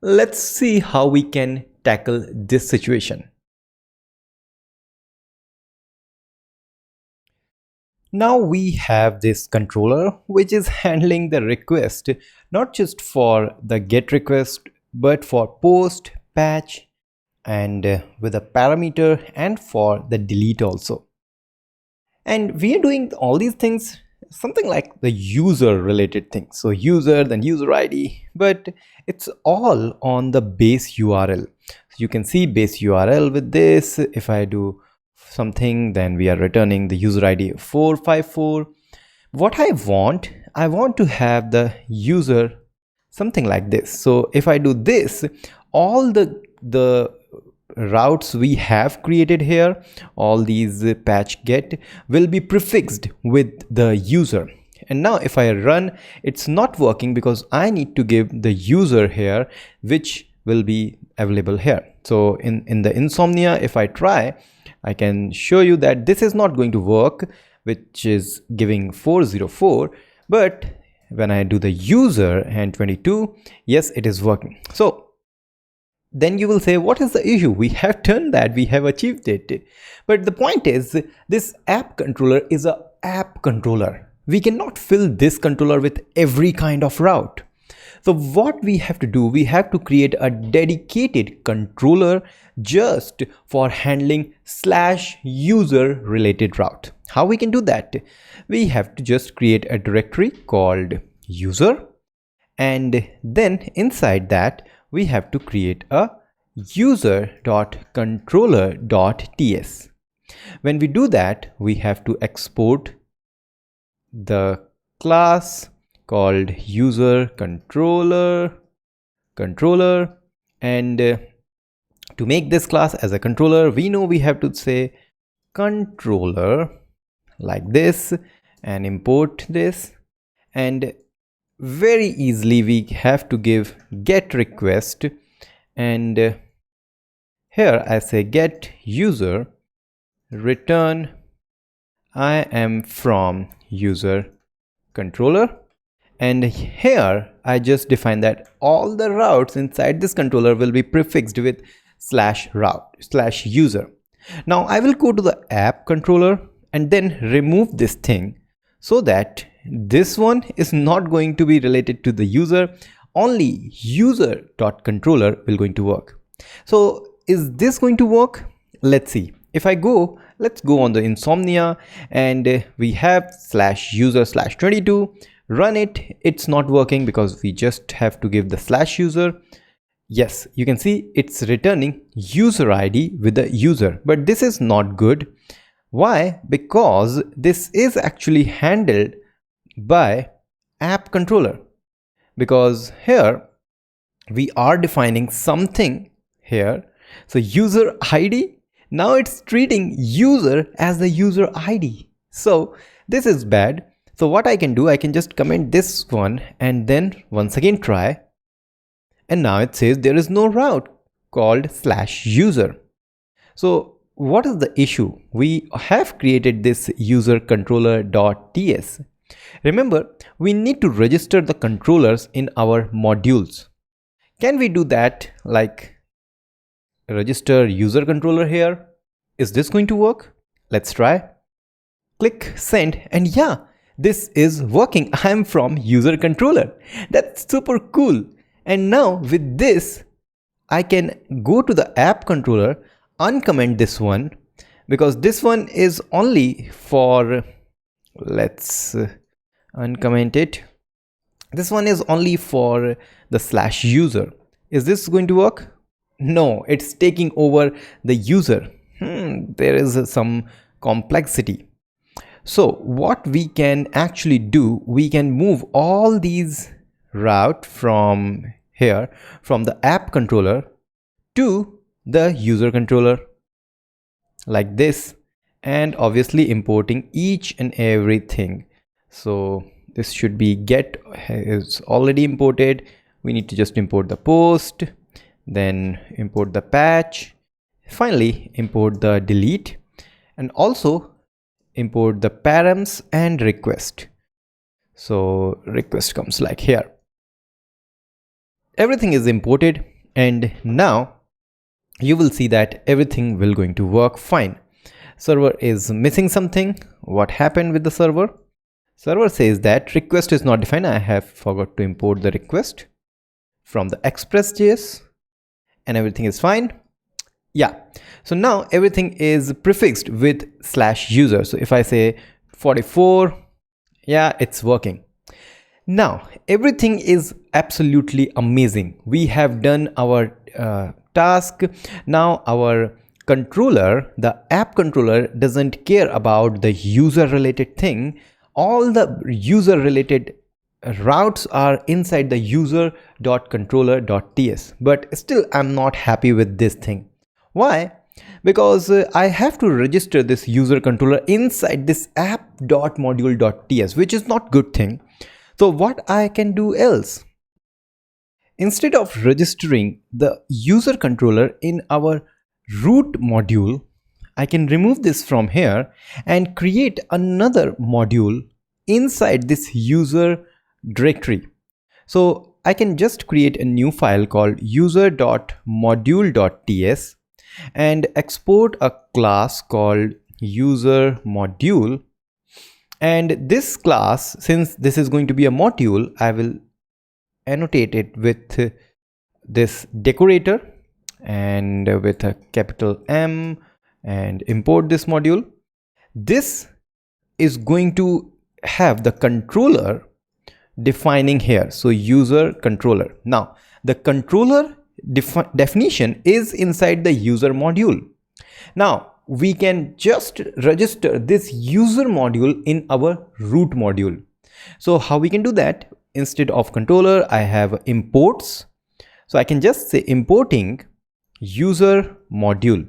Let's see how we can tackle this situation. Now we have this controller which is handling the request not just for the GET request but for post, patch, and with a parameter, and for the delete also. And we are doing all these things something like the user related things. So user, then user ID, but it's all on the base URL. So you can see base URL with this. If I do something, then we are returning the user ID 454. What I want to have the user something like this. So if I do this, all the routes we have created here, all these patch get will be prefixed with the user. And now if I run, it's not working because I need to give the user here, which will be available here. So in the Insomnia, if I try, I can show you that this is not going to work, which is giving 404. But when I do the user and 22, yes, it is working. So then you will say, what is the issue? We have done that, we have achieved it. But the point is, this app controller is an app controller. We cannot fill this controller with every kind of route. So what we have to do, we have to create a dedicated controller just for handling /user related route. How we can do that? We have to just create a directory called user, and then inside that we have to create a user.controller.ts. When we do that, we have to export the class called user controller, and to make this class as a controller, we know we have to say controller like this and import this, and very easily we have to give get request, and here I say get user return I am from user controller, and here I just define that all the routes inside this controller will be prefixed with /route/user. Now I will go to the app controller and then remove this thing so that this one is not going to be related to the user. Only user.controller will going to work. So is this going to work? Let's see. If I go, let's go on the Insomnia, and we have /user/22. Run it. It's not working because we just have to give the /user. Yes, you can see it's returning user ID with the user, but this is not good. Why? Because this is actually handled by app controller, because here we are defining something here. So user ID, now it's treating user as the user ID. So this is bad. So what I can do, I can just comment this one and then once again try, and now it says there is no route called /user. So what is the issue? We have created this user controller.ts. Remember, we need to register the controllers in our modules. Can we do that like register user controller here? Is this going to work? Let's try. Click send, and yeah, this is working. I am from user controller. That's super cool. And now with this, I can go to the app controller, uncomment this one, because this one is only for, let's uncomment it. This one is only for the /user. Is this going to work? No, it's taking over the user. There is some complexity. So what we can actually do, we can move all these route from here, from the app controller to the user controller like this, and obviously importing each and everything. So this should be get is already imported. We need to just import the post, then import the patch, finally import the delete, and also import the params and request. So request comes like here. Everything is imported, and now you will see that everything will going to work fine. Server is missing something. What happened with the server? Server says that request is not defined. I have forgot to import the request from the express.js, and everything is fine. Yeah, so now everything is prefixed with /user. So if I say 44, yeah, it's working. Now everything is absolutely amazing. We have done our task. Now our controller, the app controller, doesn't care about the user related thing. All the user related routes are inside the user.controller.ts, but still I'm not happy with this thing. Why? Because I have to register this user controller inside this app.module.ts, which is not good thing. So what I can do else? Instead of registering the user controller in our root module, I can remove this from here and create another module inside this user directory. So I can just create a new file called user.module.ts and export a class called user module. And this class, since this is going to be a module, I will annotate it with this decorator and with a capital M and import this module. This is going to have the controller defining here. So user controller. Now the controller definition is inside the user module. Now we can just register this user module in our root module. So how we can do that? Instead of controller, I have imports. So I can just say importing user module.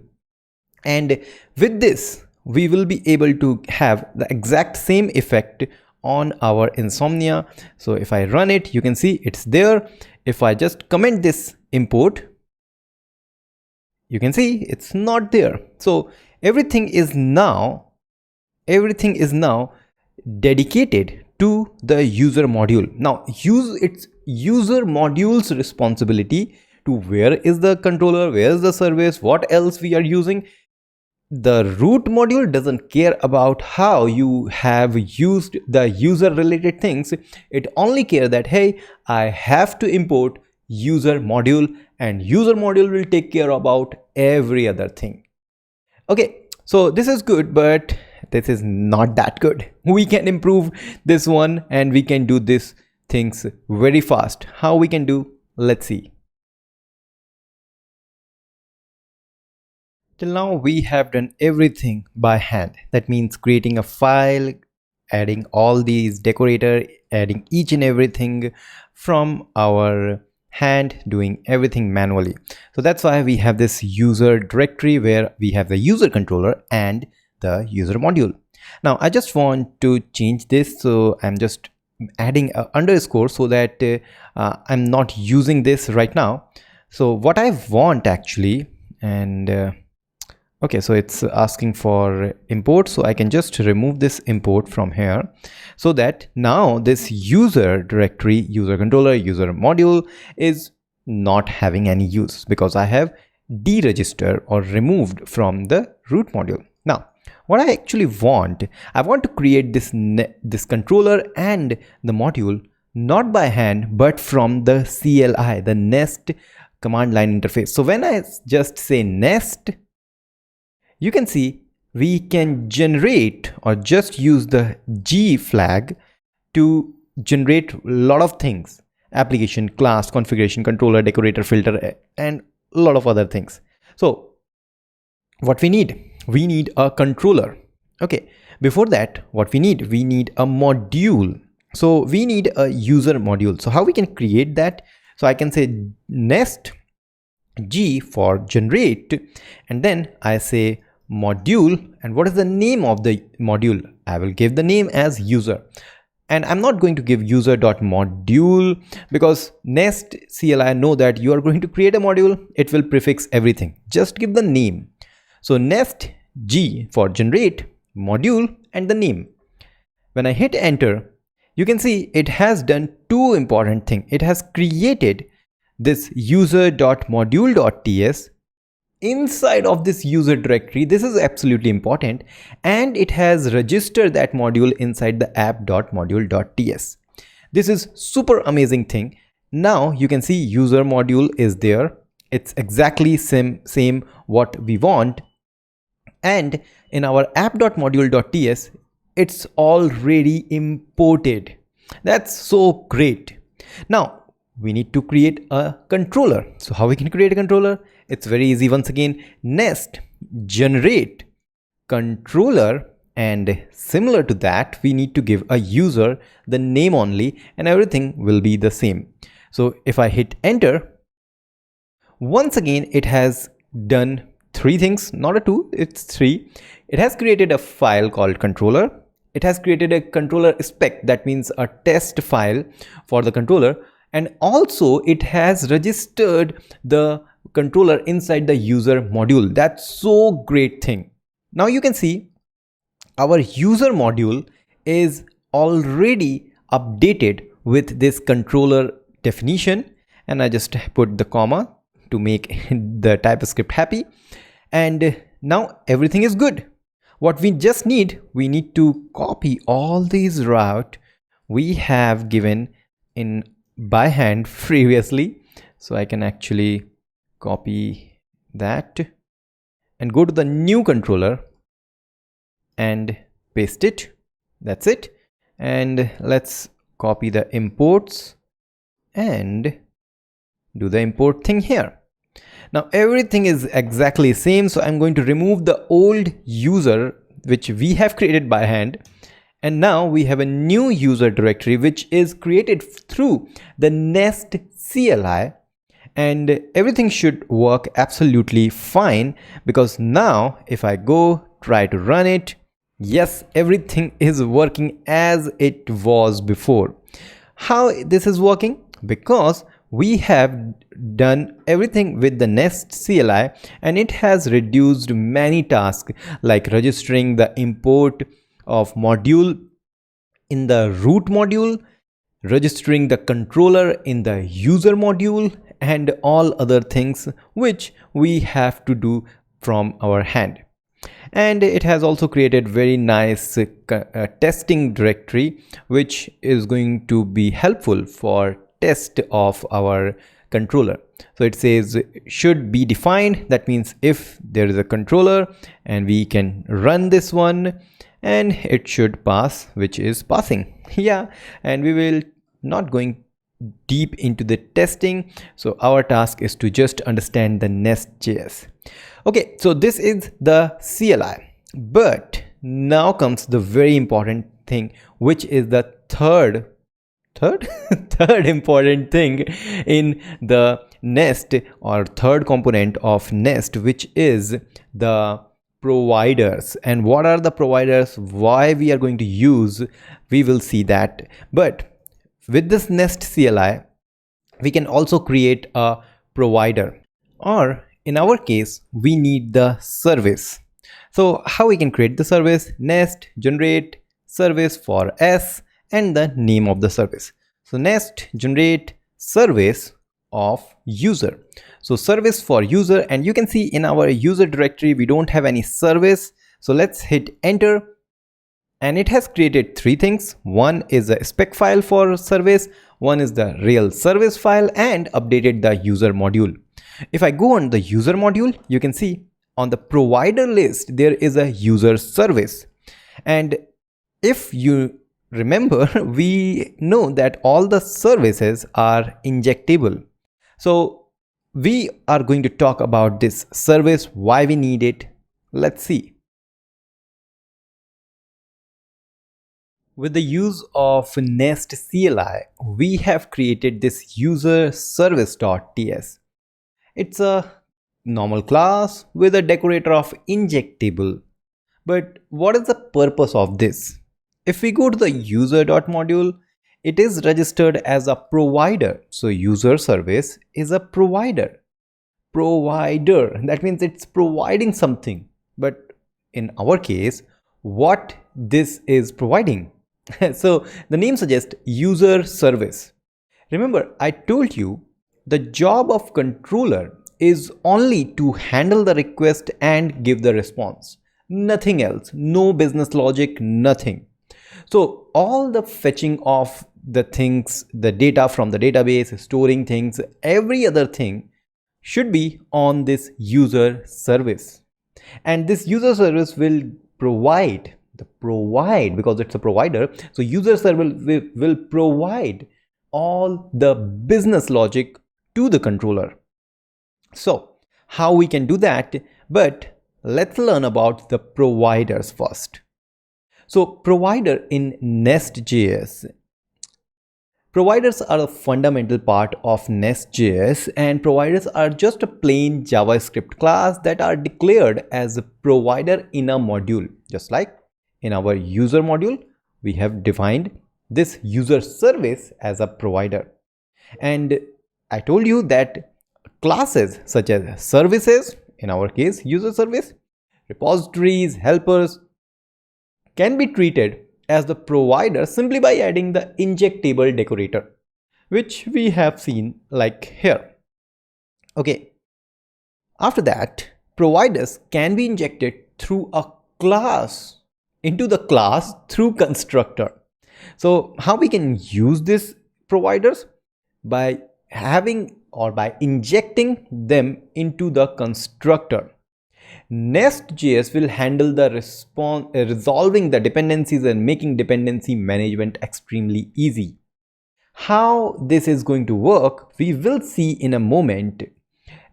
And with this, we will be able to have the exact same effect on our Insomnia. So if I run it, you can see it's there. If I just comment this import, you can see it's not there. So everything is now dedicated to the user module. Now it's user module's responsibility to where is the controller, where is the service, what else we are using. The root module doesn't care about how you have used the user related things. It only cares that, hey, I have to import user module, and user module will take care about every other thing. Okay, so this is good, but this is not that good. We can improve this one and we can do these things very fast. How we can do? Let's see. Till now we have done everything by hand. That means creating a file, adding all these decorator, adding each and everything from our hand, doing everything manually. So that's why we have this user directory where we have the user controller and the user module. Now I just want to change this, so I'm just adding an underscore so that I'm not using this right now. So what I want actually, and okay, so it's asking for import, so I can just remove this import from here, so that now this user directory, user controller, user module is not having any use because I have deregistered or removed from the root module. Now what I actually want, I want to create this controller and the module not by hand but from the CLI, the Nest command line interface. So when I just say Nest, you can see we can generate or just use the G flag to generate a lot of things: application, class, configuration, controller, decorator, filter, and a lot of other things. So what we need a controller. Okay, before that, what we need a module. So we need a user module. So how we can create that? So I can say Nest G for generate, and then I say module. And what is the name of the module? I will give the name as user. And I'm not going to give user.module because Nest CLI know that you are going to create a module. It will prefix everything. Just give the name. So Nest G for generate, module, and the name. When I hit enter, you can see it has done two important things. It has created this user.module.ts inside of this user directory. This is absolutely important, and it has registered that module inside the app.module.ts. This is super amazing thing. Now you can see user module is there. It's exactly same what we want, and in our app.module.ts it's already imported. That's so great. Now we need to create a controller. So how we can create a controller? It's very easy. Once again, Nest generate controller, and similar to that we need to give a user the name only, and everything will be the same. So if I hit enter, once again it has done three things, not a two, it's three. It has created a file called controller. It has created a controller spec, that means a test file for the controller, and also it has registered the controller inside the user module. That's so great thing. Now you can see our user module is already updated with this controller definition, and I just put the comma to make the TypeScript happy, and now everything is good. What we just need, we need to copy all these route we have given in by hand previously. So I can actually copy that and go to the new controller and paste it. That's it. And let's copy the imports and do the import thing here. Now everything is exactly same, so I'm going to remove the old user which we have created by hand, and now we have a new user directory which is created through the Nest CLI, and everything should work absolutely fine, because now if I go try to run it, yes, everything is working as it was before. How this is working? Because we have done everything with the Nest CLI, and it has reduced many tasks like registering the import of module in the root module, registering the controller in the user module, and all other things which we have to do from our hand. And it has also created very nice testing directory which is going to be helpful for test of our controller. So it says should be defined. That means if there is a controller and we can run this one, and it should pass, which is passing. Yeah, and we will not going deep into the testing. So our task is to just understand the Nestjs. Okay, so this is the CLI, but now comes the very important thing, which is the third important thing in the Nest, or third component of Nest, which is the providers. And what are the providers, why we are going to use, we will see that. But with this Nest CLI we can also create a provider, or in our case we need the service. So how we can create the service? Nest generate service for S and the name of the service. So Nest generate service of user. So service for user, and you can see in our user directory we don't have any service. So let's hit enter, and it has created three things. One is a spec file for service, one is the real service file, and updated the user module. If I go on the user module, you can see on the provider list there is a user service, and if you remember, we know that all the services are injectable. So we are going to talk about this service, why we need it. Let's see. With the use of Nest CLI, we have created this user service.ts. It's a normal class with a decorator of injectable. But what is the purpose of this? If we go to the user.module, it is registered as a provider. So user service is a provider. Provider, that means it's providing something. But in our case, what this is providing? So the name suggests user service. Remember, I told you the job of controller is only to handle the request and give the response. Nothing else, no business logic, nothing. So all the fetching of the things, the data from the database, storing things, every other thing should be on this user service. And this user service will provide because it's a provider. So user service will provide all the business logic to the controller. So how we can do that? But let's learn about the providers first. So provider in Nestjs. Providers are a fundamental part of Nestjs, and providers are just a plain JavaScript class that are declared as a provider in a module. Just like in our user module, we have defined this user service as a provider. And I told you that classes such as services, in our case user service, repositories, helpers, can be treated as the provider simply by adding the injectable decorator, which we have seen like here. Okay. After that, providers can be injected through a class into the class through constructor. So how we can use these providers? By having or by injecting them into the constructor. Nestjs will handle the resolving the dependencies and making dependency management extremely easy. How this is going to work, we will see in a moment.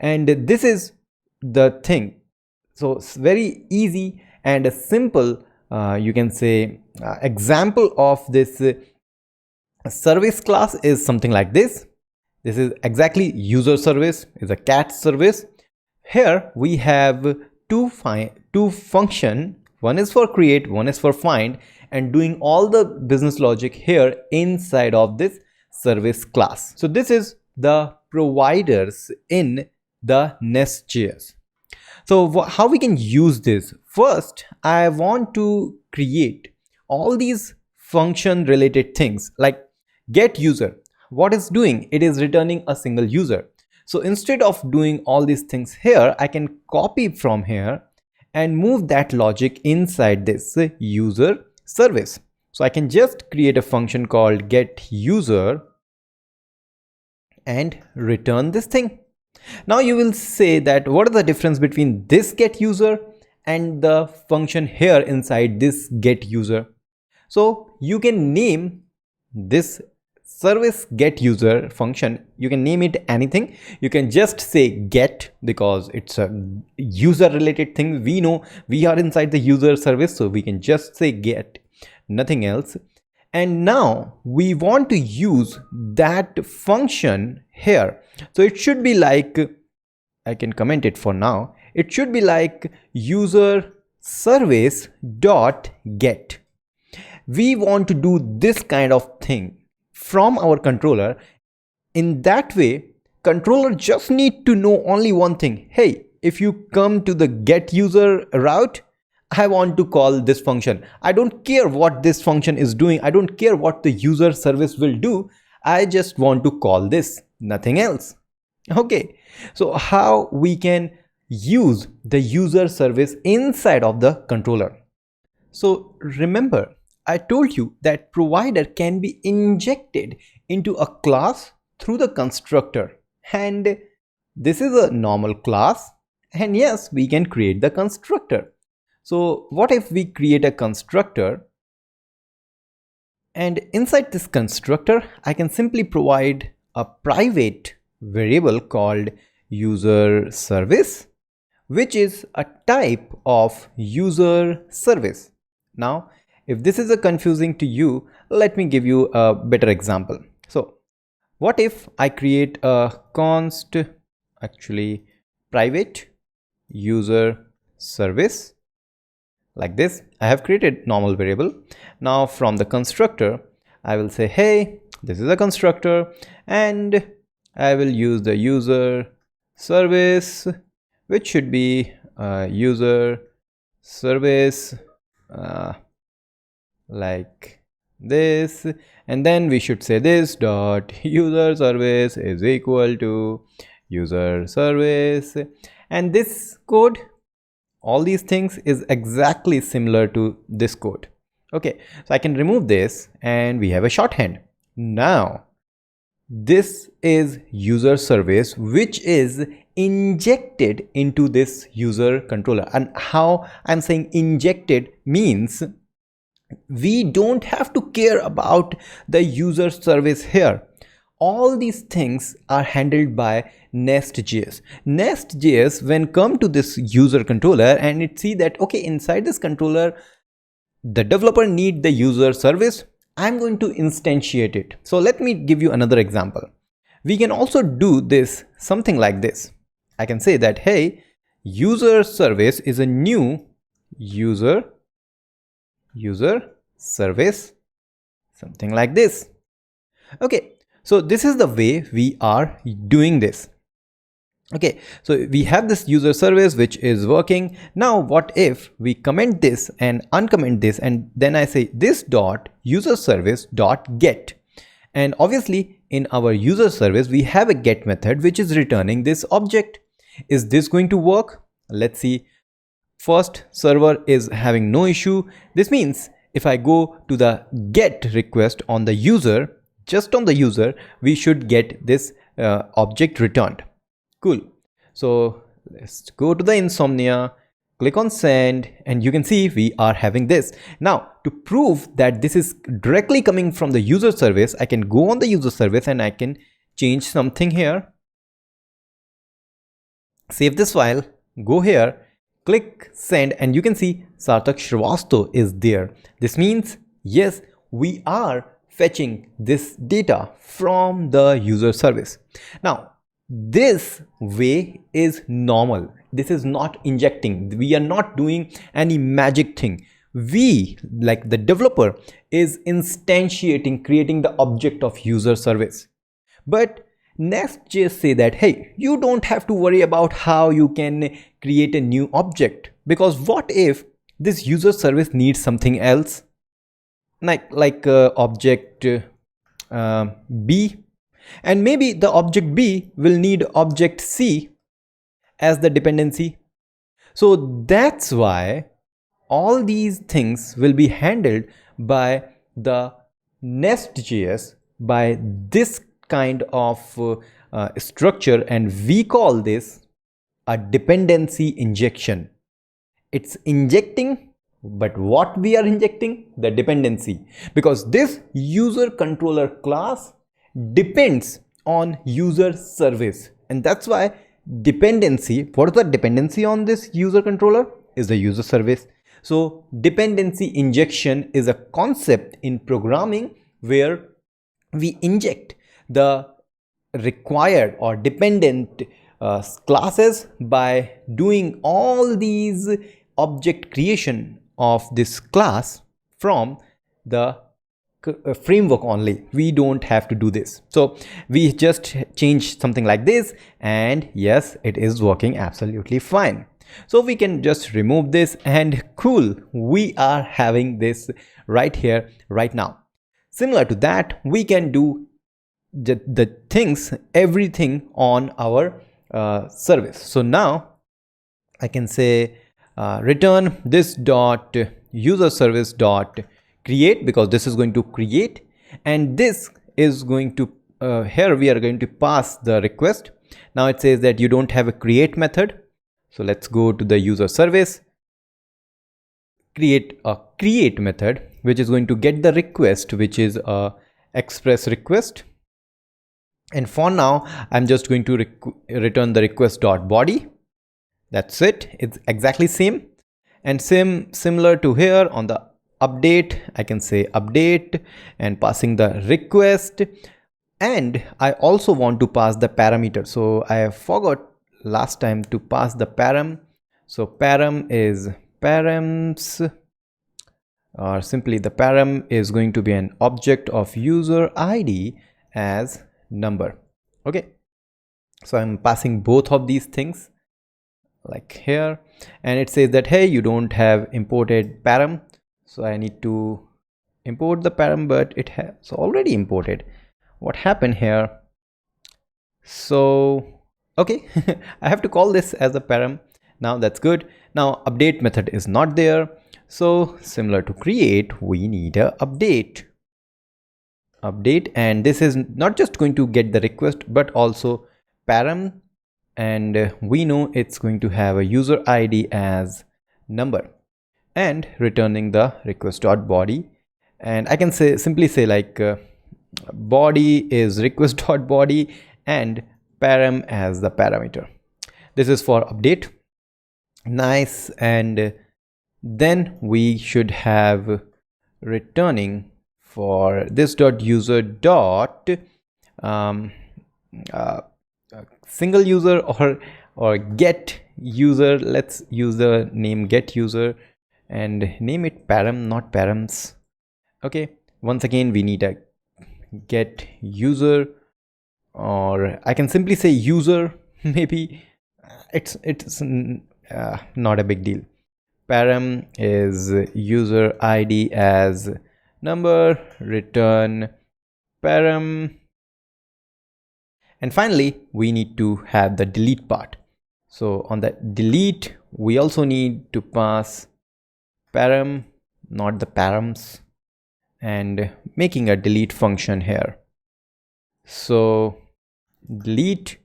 And this is the thing. So it's very easy and a simple, you can say, example of this service class is something like this. This is exactly user service, is a cat service. Here we have two function. One is for create, one is for find, and doing all the business logic here inside of this service class. So this is the providers in the Nestjs. So how we can use this? First, I want to create all these function related things like get user. What it's doing? It is returning a single user. So instead of doing all these things here, I can copy from here and move that logic inside this user service. So I can just create a function called get user and return this thing. Now you will say that what is the difference between this get user and the function here inside this get user? So you can name this service get user function, you can name it anything. You can just say get because it's a user related thing. We know we are inside the user service, so we can just say get, nothing else. And now we want to use that function here. So it should be like, I can comment it for now. It should be like user service dot get. We want to do this kind of thing from our controller. In that way, controller just need to know only one thing. Hey, if you come to the get user route, I want to call this function. I don't care what this function is doing. I don't care what the user service will do. I just want to call this, nothing else. Okay, so how we can use the user service inside of the controller? So remember, I told you that provider can be injected into a class through the constructor, and this is a normal class, and yes, we can create the constructor. So what if we create a constructor, and inside this constructor I can simply provide a private variable called user service, which is a type of user service. Now if this is a confusing to you, let me give you a better example. So what if I create a const, actually private user service like this. I have created normal variable. Now from the constructor, I will say, hey, this is a constructor, and I will use the user service, which should be user service like this, and then we should say this dot user service is equal to user service, and this code, all these things is exactly similar to this code. Okay, so I can remove this and we have a shorthand. Now this is user service which is injected into this user controller. And how I'm saying injected means we don't have to care about the user service here. All these things are handled by Nestjs. Nestjs, when come to this user controller and it see that, okay, inside this controller, the developer need the user service, I'm going to instantiate it. So let me give you another example. We can also do this something like this. I can say that, hey, user service is a new user service, something like this. Okay, so this is the way we are doing this. Okay, so we have this user service which is working. Now what if we comment this and uncomment this, and then I say this dot user service dot get, and obviously in our user service we have a get method which is returning this object. Is this going to work? Let's see. First, server is having no issue. This means if I go to the get request on the user, just on the user, we should get this object returned. Cool. So let's go to the Insomnia, click on send, and you can see we are having this. Now to prove that this is directly coming from the user service, I can go on the user service and I can change something here. Save this file, go here, click send, and you can see Sarthak Shrivastava is there. This means, yes, we are fetching this data from the user service. Now, this way is normal. This is not injecting. We are not doing any magic thing. We, like the developer, is instantiating, creating the object of user service. But Nestjs say that, hey, you don't have to worry about how you can create a new object, because what if this user service needs something else, like object B, and maybe the object B will need object C as the dependency. So that's why all these things will be handled by the Nestjs, by this kind of structure, and we call this a dependency injection. It's injecting, but what we are injecting? The dependency, because this user controller class depends on user service, and that's why dependency, what is the dependency on this user controller? Is the user service. So dependency injection is a concept in programming where we inject the required or dependent classes by doing all these object creation of this class from the framework only. We don't have to do this. So we just change something like this, and yes, it is working absolutely fine. So we can just remove this, and cool, we are having this right here right now. Similar to that, we can do the things, everything on our service. So now I can say return this dot user service dot create, because this is going to create, and this is going to here we are going to pass the request. Now it says that you don't have a create method, so let's go to the user service, create a create method which is going to get the request, which is a express request. And for now, I'm just going to return the request.body. That's it. It's exactly same. And similar to here on the update, I can say update and passing the request. And I also want to pass the parameter. So I forgot last time to pass the param. So param is params, or simply the param is going to be an object of user ID as number. Okay, so I'm passing both of these things like here, and it says that, hey, you don't have imported param, so I need to import the param, but it has already imported. What happened here? So okay, I have to call this as a param. Now that's good. Now update method is not there, so similar to create, we need a update, and this is not just going to get the request but also param, and we know it's going to have a user ID as number, and returning the request.body. And I can simply say like body is request.body and param as the parameter. This is for update. Nice. And then we should have returning for this dot user dot single user or get user. Let's use the name get user and name it param, not params. Okay, once again we need a get user, or I can simply say user. Maybe it's not a big deal. Param is user ID as number, return param. And finally we need to have the delete part. So on that delete we also need to pass param, not the params, and making a delete function here. So delete,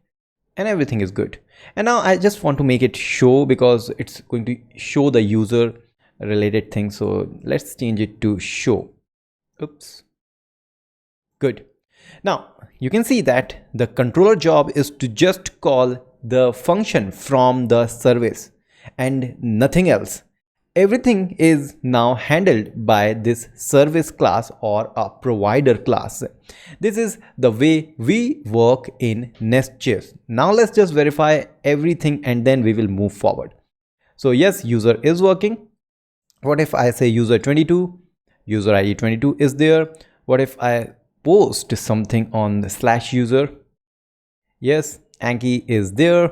and everything is good. And now I just want to make it show, because it's going to show the user related thing. So let's change it to show. Oops. Good. Now you can see that the controller job is to just call the function from the service and nothing else. Everything is now handled by this service class or a provider class. This is the way we work in Nestjs. Now let's just verify everything and then we will move forward. So yes, user is working. What if I say user 22? User ID 22 is there. What if I post something on the /user? Yes, Anki is there.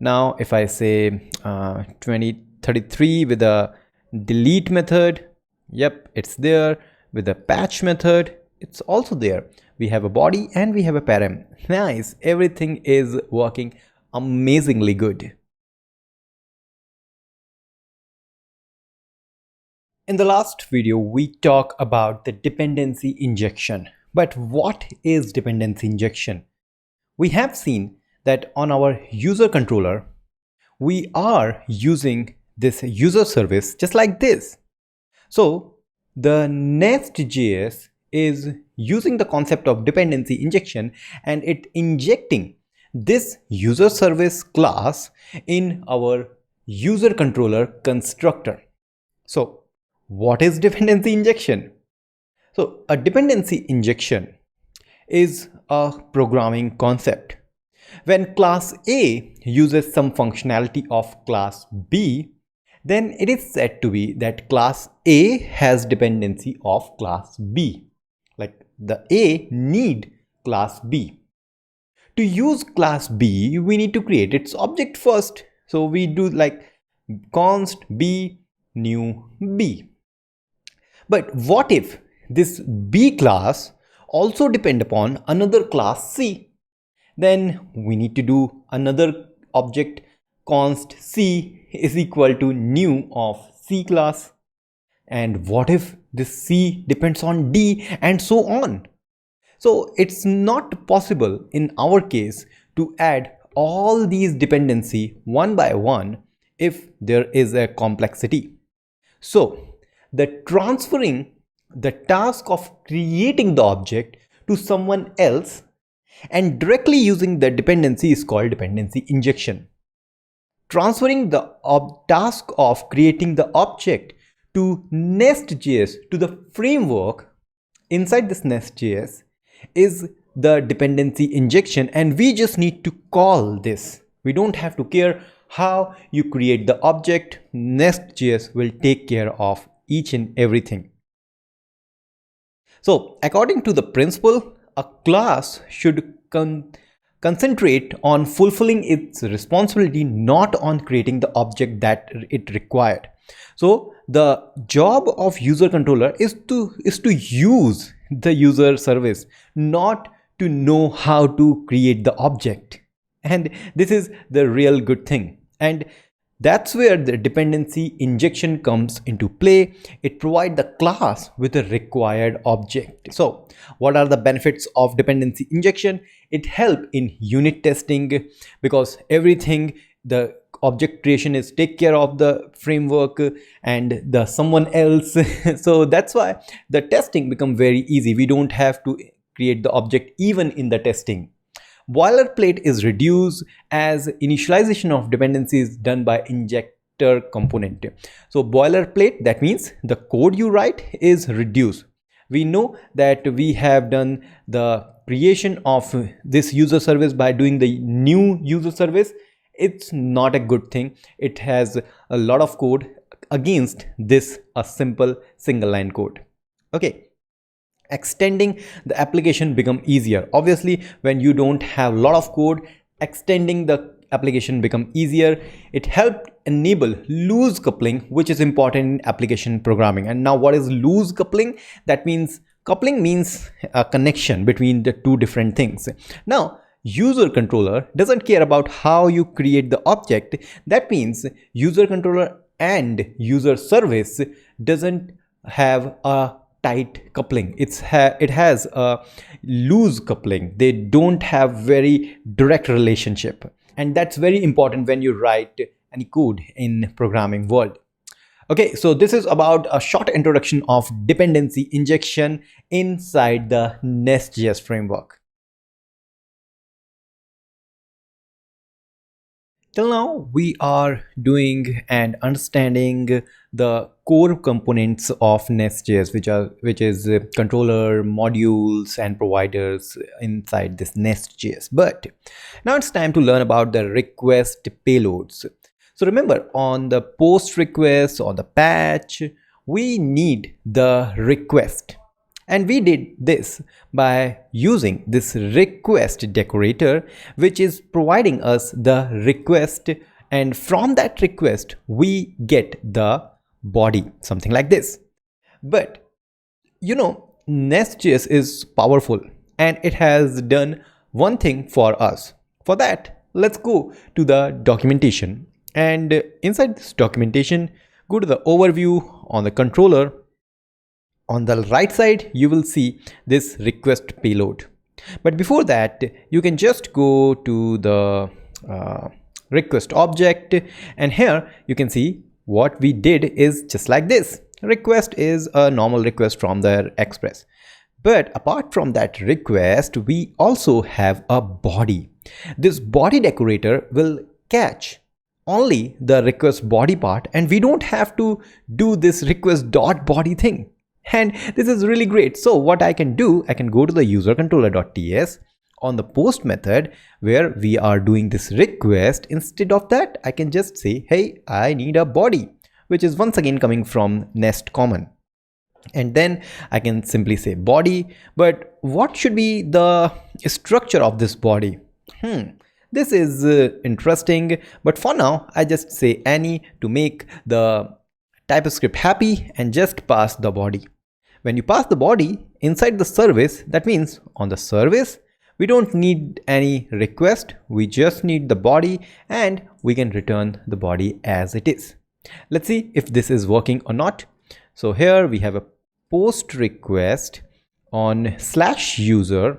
Now if I say 2033 with a delete method, yep, it's there. With the patch method, it's also there. We have a body and we have a param. Nice, everything is working amazingly good. In the last video we talked about the dependency injection. But what is dependency injection? We have seen that on our user controller we are using this user service just like this. So the Nestjs is using the concept of dependency injection, and it injecting this user service class in our user controller constructor. So what is dependency injection? So a dependency injection is a programming concept. When class A uses some functionality of class B, then it is said to be that class A has dependency of class B. Like the A need class B. To use class B, we need to create its object first. So we do like const B new B. But what if this B class also depend upon another class C? Then we need to do another object const C is equal to new of C class. And what if this C depends on D, and so on? So it's not possible in our case to add all these dependency one by one if there is a complexity. So the transferring the task of creating the object to someone else and directly using the dependency is called dependency injection. Transferring the task of creating the object to Nestjs, to the framework inside this Nestjs, is the dependency injection, and we just need to call this. We don't have to care how you create the object. Nestjs will take care of each and everything. So according to the principle, a class should concentrate on fulfilling its responsibility, not on creating the object that it required. So the job of user controller is to use the user service, not to know how to create the object. And this is the real good thing. And that's where the dependency injection comes into play. It provides the class with a required object. So what are the benefits of dependency injection? It helps in unit testing, because everything, the object creation is take care of the framework and the someone else. So that's why the testing become very easy. We don't have to create the object even in the testing. Boilerplate is reduced as initialization of dependency is done by injector component. So boilerplate, that means the code you write is reduced. We know that we have done the creation of this user service by doing the new user service. It's not a good thing. It has a lot of code against this, a simple single line code. Okay. Extending the application become easier. Obviously, when you don't have a lot of code, extending the application become easier. It helped enable loose coupling, which is important in application programming. And now what is loose coupling? That means coupling means a connection between the two different things. Now user controller doesn't care about how you create the object. That means user controller and user service doesn't have a tight coupling. It has a loose coupling. They don't have very direct relationship, and that's very important when you write any code in programming world. Okay, so this is about a short introduction of dependency injection inside the Nestjs framework. Till now, we are doing and understanding the core components of Nestjs, which is controller, modules, and providers inside this Nestjs. But now it's time to learn about the request payloads. So remember, on the post request or the patch, we need the request. And we did this by using this request decorator, which is providing us the request, and from that request we get the body, something like this. But you know, Nestjs is powerful and it has done one thing for us. For that, let's go to the documentation, and inside this documentation, go to the overview on the controller. On the right side, you will see this request payload. But before that, you can just go to the request object, and here you can see what we did is just like this. Request is a normal request from the Express. But apart from that request, we also have a body. This body decorator will catch only the request body part, and we don't have to do this request dot body thing. And this is really great. So what I can do, I can go to the user controller.ts on the post method where we are doing this request. Instead of that, I can just say, hey, I need a body, which is once again coming from Nest common. And then I can simply say body. But what should be the structure of this body? This is interesting. But for now, I just say any to make the TypeScript happy and just pass the body. When you pass the body inside the service, that means on the service, we don't need any request. We just need the body, and we can return the body as it is. Let's see if this is working or not. So here we have a post request on /user.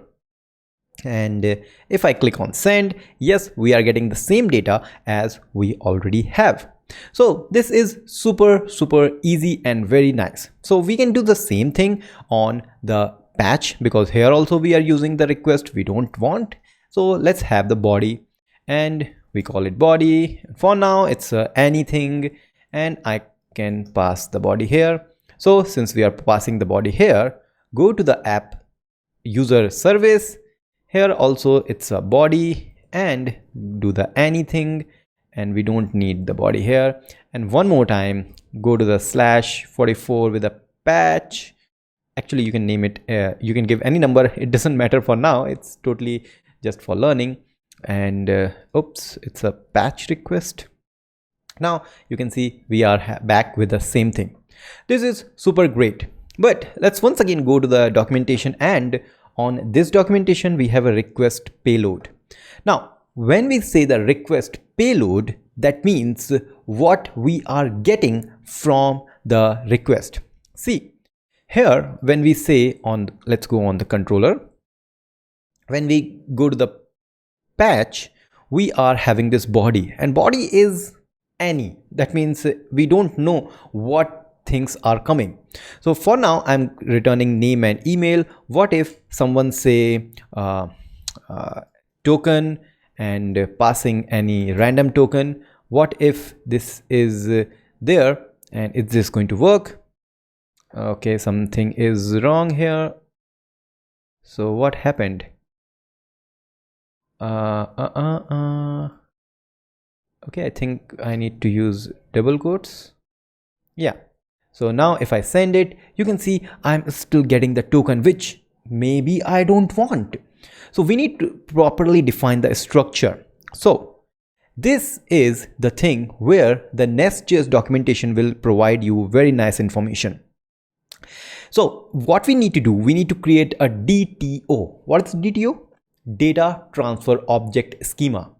And if I click on send, yes, we are getting the same data as we already have. So this is super easy and very nice. So we can do the same thing on the patch, because here also we are using the request we don't want. So let's have the body, and we call it body. For now it's anything, and I can pass the body here. So since we are passing the body here, go to the app user service. Here also it's a body, and do the anything, and we don't need the body here. And one more time, go to the /44 with a patch. Actually, you can name it, you can give any number, it doesn't matter for now, it's totally just for learning. And oops, it's a patch request. Now you can see we are back with the same thing. This is super great. But let's once again go to the documentation, and on this documentation we have a request payload. Now when we say the request payload, that means what we are getting from the request. See here, when we say on, let's go on the controller, when we go to the patch, we are having this body, and body is any. That means we don't know what things are coming. So for now I'm returning name and email. What if someone say token and passing any random token? What if this is there, and is this going to work? Okay, something is wrong here. So what happened? Okay, I think I need to use double quotes. Yeah, so now if I send it, you can see I'm still getting the token, which maybe I don't want. So we need to properly define the structure. So this is the thing where the Nestjs documentation will provide you very nice information. So what we need to do, we need to create a DTO. What's DTO? Data Transfer Object Schema.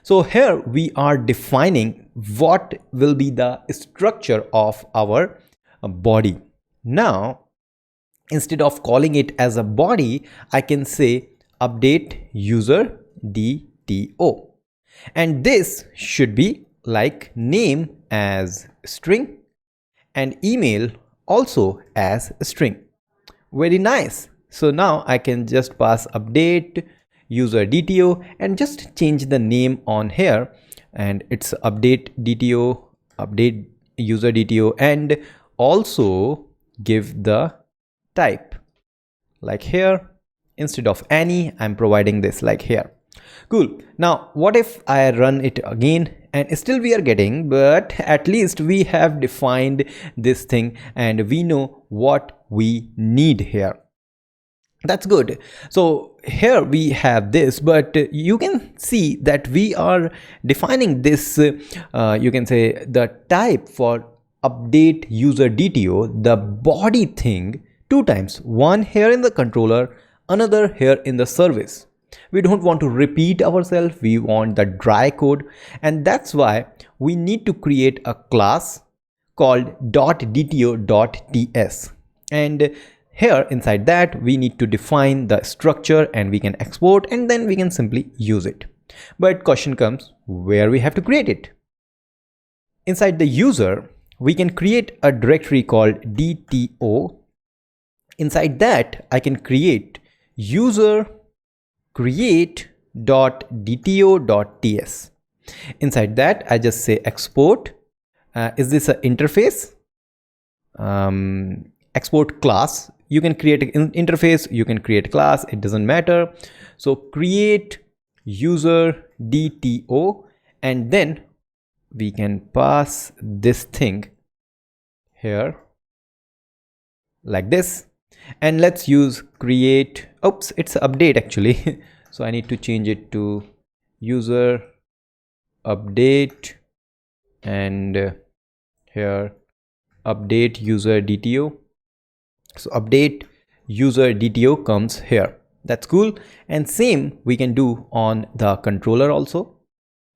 So here we are defining what will be the structure of our body. Now instead of calling it as a body, I can say update user DTO, and this should be like name as string and email also as string. Very nice. So now I can just pass update user DTO and just change the name on here, and it's update DTO, update user DTO, and also give the type like here. Instead of any, I'm providing this like here. Cool. Now what if I run it again and still we are getting, but at least we have defined this thing and we know what we need here. That's good. So here we have this, but you can see that we are defining this, you can say the type for update user DTO, the body thing, two times, one here in the controller, another here in the service. We don't want to repeat ourselves, we want the dry code, and that's why we need to create a class called .dto.ts, and here inside that we need to define the structure, and we can export and then we can simply use it. But question comes, where we have to create it? Inside the user we can create a directory called DTO. Inside that I can create user create.dto.ts. Inside that I just say export. Is this an interface? Export class. You can create an interface, you can create a class, it doesn't matter. So create user DTO, and then we can pass this thing here like this, and let's use create, oops, it's update actually. So I need to change it to user update, and here update user DTO. So update user DTO comes here. That's cool. And same we can do on the controller also.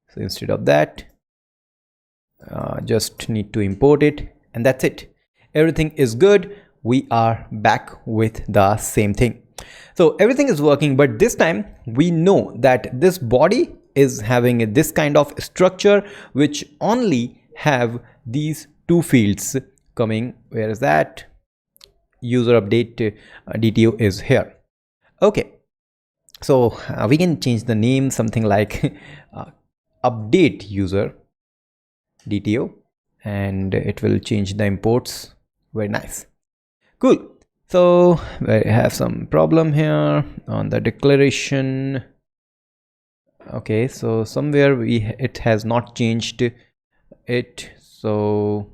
So instead of that, just need to import it, and that's it. Everything is good. We are back with the same thing. So everything is working, but this time we know that this body is having this kind of structure which only have these two fields coming. Where is that? User update DTO is here. Okay, so we can change the name something like update user DTO, and it will change the imports. Very nice. Cool. So I have some problem here on the declaration. Okay, so somewhere it has not changed it. So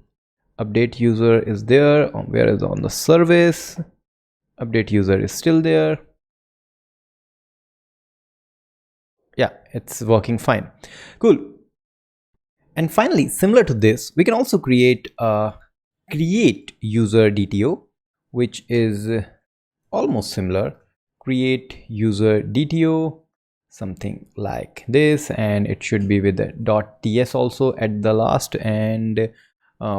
update user is there, whereas on the service update user is still there. Yeah, it's working fine. Cool. And finally, similar to this, we can also create a create user DTO, which is almost similar. Create user DTO, something like this, and it should be with the .ts also at the last, and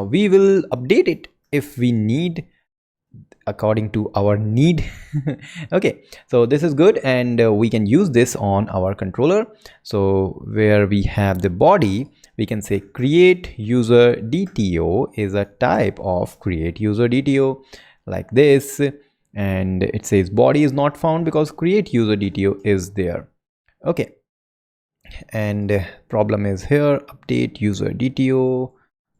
we will update it if we need, according to our need. Okay, so this is good, and we can use this on our controller. So where we have the body, we can say create user DTO is a type of create user DTO, like this, and it says body is not found because create user DTO is there. Okay, and problem is here, update user DTO,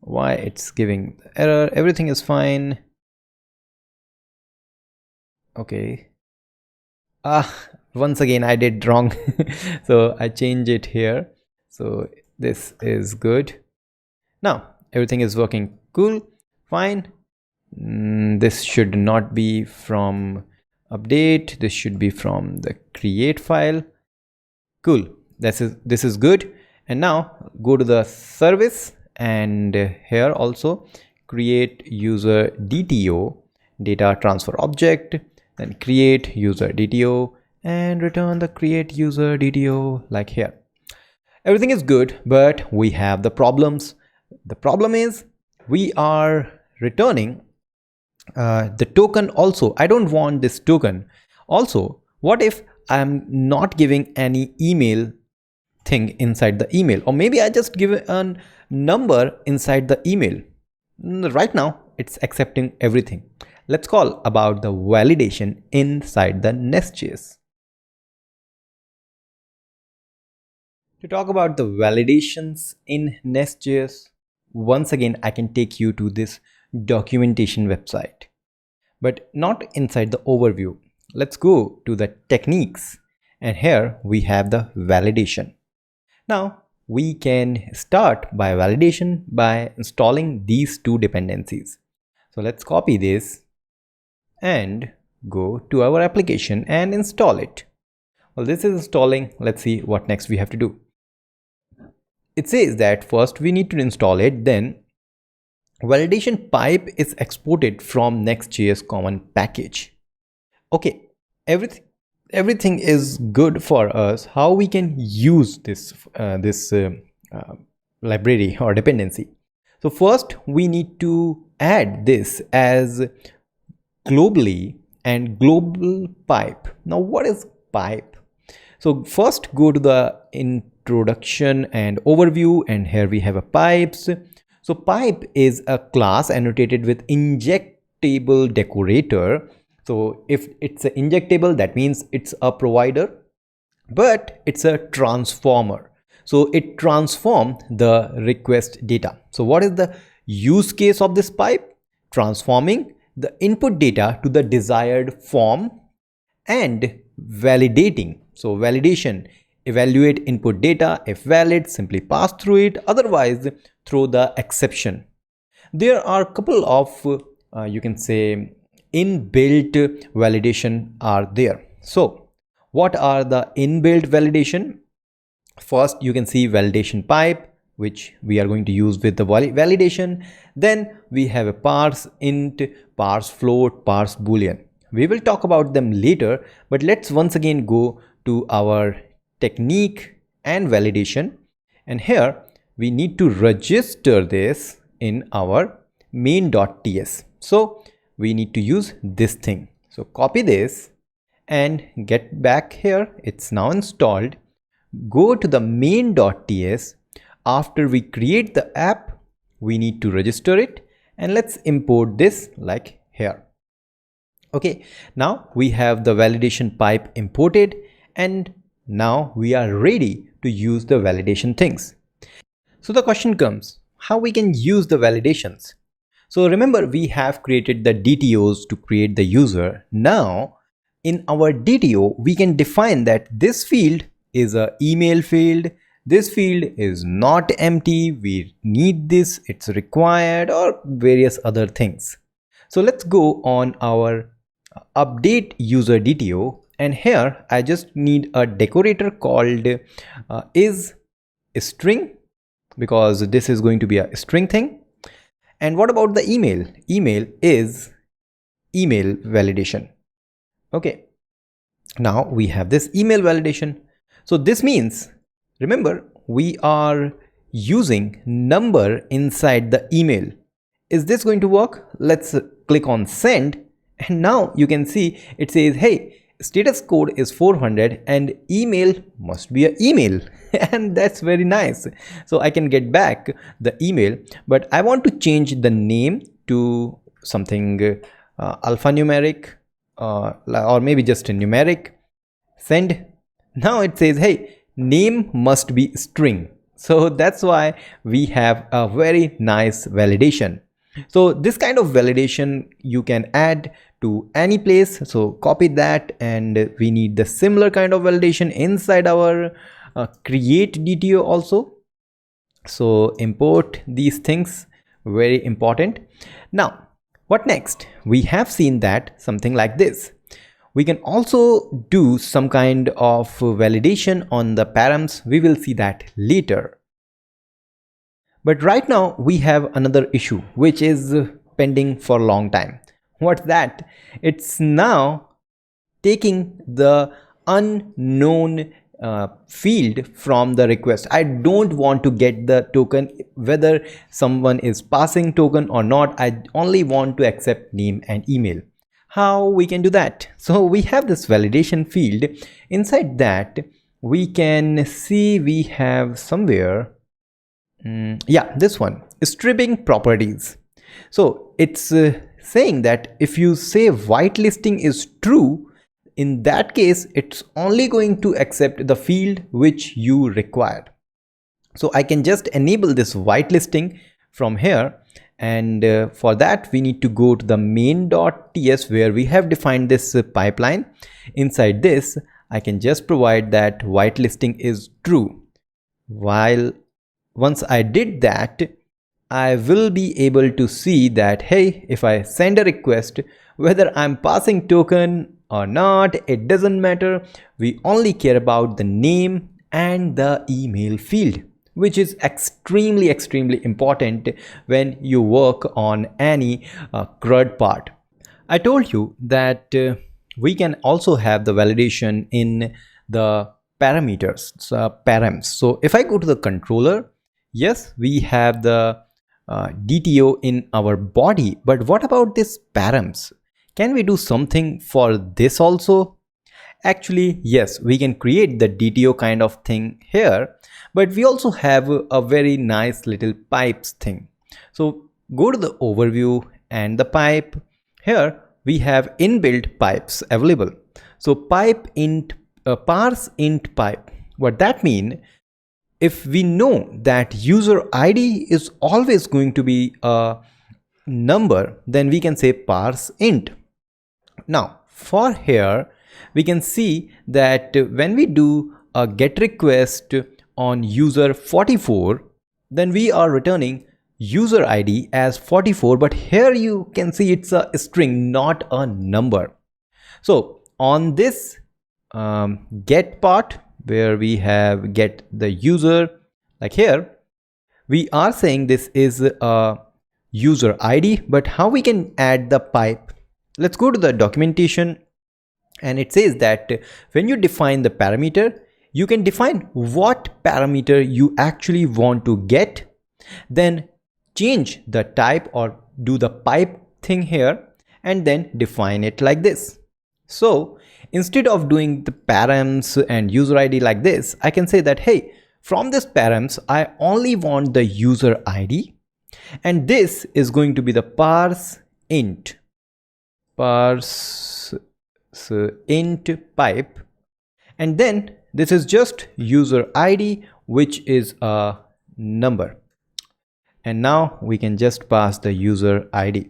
why it's giving error? Everything is fine. Okay, once again I did wrong. So I change it here, so this is good. Now everything is working cool, fine. This should not be from update, this should be from the create file. Cool, this is good. And now go to the service, and here also create user DTO, data transfer object, then create user DTO, and return the create user DTO, like here. Everything is good, but we have the problems. The problem is we are returning the token also. I don't want this token. Also, what if I'm not giving any email thing inside the email, or maybe I just give a number inside the email? Right now it's accepting everything. Let's call about the validation inside the Nestjs. To talk about the validations in Nestjs, once again I can take you to this documentation website, but not inside the overview. Let's go to the techniques, and here we have the validation. Now we can start by validation by installing these two dependencies. So let's copy this and go to our application and install it. Well, this is installing. Let's see what next we have to do. It says that first we need to install it, then validation pipe is exported from Nestjs common package. Okay, everything is good for us. How we can use this library or dependency? So first we need to add this as globally and global pipe. Now what is pipe? So first go to the introduction and overview, and here we have a pipes. So pipe is a class annotated with injectable decorator. So if it's an injectable, that means it's a provider, but it's a transformer. So it transforms the request data. So what is the use case of this pipe? Transforming the input data to the desired form and validating. So validation, evaluate input data. If valid, simply pass through it. Otherwise, throw the exception. There are a couple of you can say inbuilt validation are there. So what are the inbuilt validation? First, you can see validation pipe, which we are going to use with the validation. Then we have a parse int, parse float, parse boolean. We will talk about them later, but let's once again go to our technique and validation. And here we need to register this in our main.ts. So we need to use this thing. So copy this and get back here. It's now installed. Go to the main.ts. After we create the app, we need to register it, and let's import this like here. Okay, now we have the validation pipe imported, and now we are ready to use the validation things. So the question comes, how we can use the validations? So remember, we have created the DTOs to create the user. Now in our DTO, we can define that this field is a email field. This field is not empty. We need this. It's required, or various other things. So let's go on our update user DTO, and here I just need a decorator called is string, because this is going to be a string thing. And what about the email? Email is email validation. Okay, now we have this email validation. So this means, remember, we are using number inside the email. Is this going to work? Let's click on send, and now you can see it says, hey, status code is 400 and email must be an email. And that's very nice. So I can get back the email, but I want to change the name to something alphanumeric, or maybe just a numeric. Send. Now it says, hey, name must be string. So that's why we have a very nice validation. So this kind of validation you can add to any place. So copy that, and we need the similar kind of validation inside our create DTO also. So import these things, very important. Now what next? We have seen that something like this. We can also do some kind of validation on the params. We will see that later. But right now we have another issue which is pending for a long time. What's that? It's now taking the unknown field from the request. I don't want to get the token whether someone is passing token or not. I only want to accept name and email. How we can do that? So we have this validation field. Inside that we can see we have somewhere yeah, this one, stripping properties. So it's saying that if you say whitelisting is true, in that case it's only going to accept the field which you required. So I can just enable this whitelisting from here, and for that we need to go to the main.ts where we have defined this pipeline. Inside this I can just provide that whitelisting is true. While once I did that, I will be able to see that, hey, if I send a request, whether I'm passing token or not, it doesn't matter. We only care about the name and the email field, which is extremely important when you work on any Crud part. I told you that we can also have the validation in the parameters, params. So if I go to the controller, yes, we have the DTO in our body, but what about this params? Can we do something for this also? Actually, yes, we can create the DTO kind of thing here, but we also have a very nice little pipes thing. So go to the overview and the pipe. Here we have inbuilt pipes available. So pipe int parse int pipe. What that mean? If we know that user ID is always going to be a number, then we can say parse int. Now for here we can see that when we do a get request on user 44, then we are returning user ID as 44, but here you can see it's a string, not a number. So on this get part where we have get the user, like here we are saying this is a user ID, but how we can add the pipe? Let's go to the documentation, and it says that when you define the parameter, you can define what parameter you actually want to get, then change the type or do the pipe thing here, and then define it like this. So instead of doing the params and user ID like this, I can say that, hey, from this params I only want the user ID, and this is going to be the parse int pipe, and then this is just user ID, which is a number, and now we can just pass the user ID.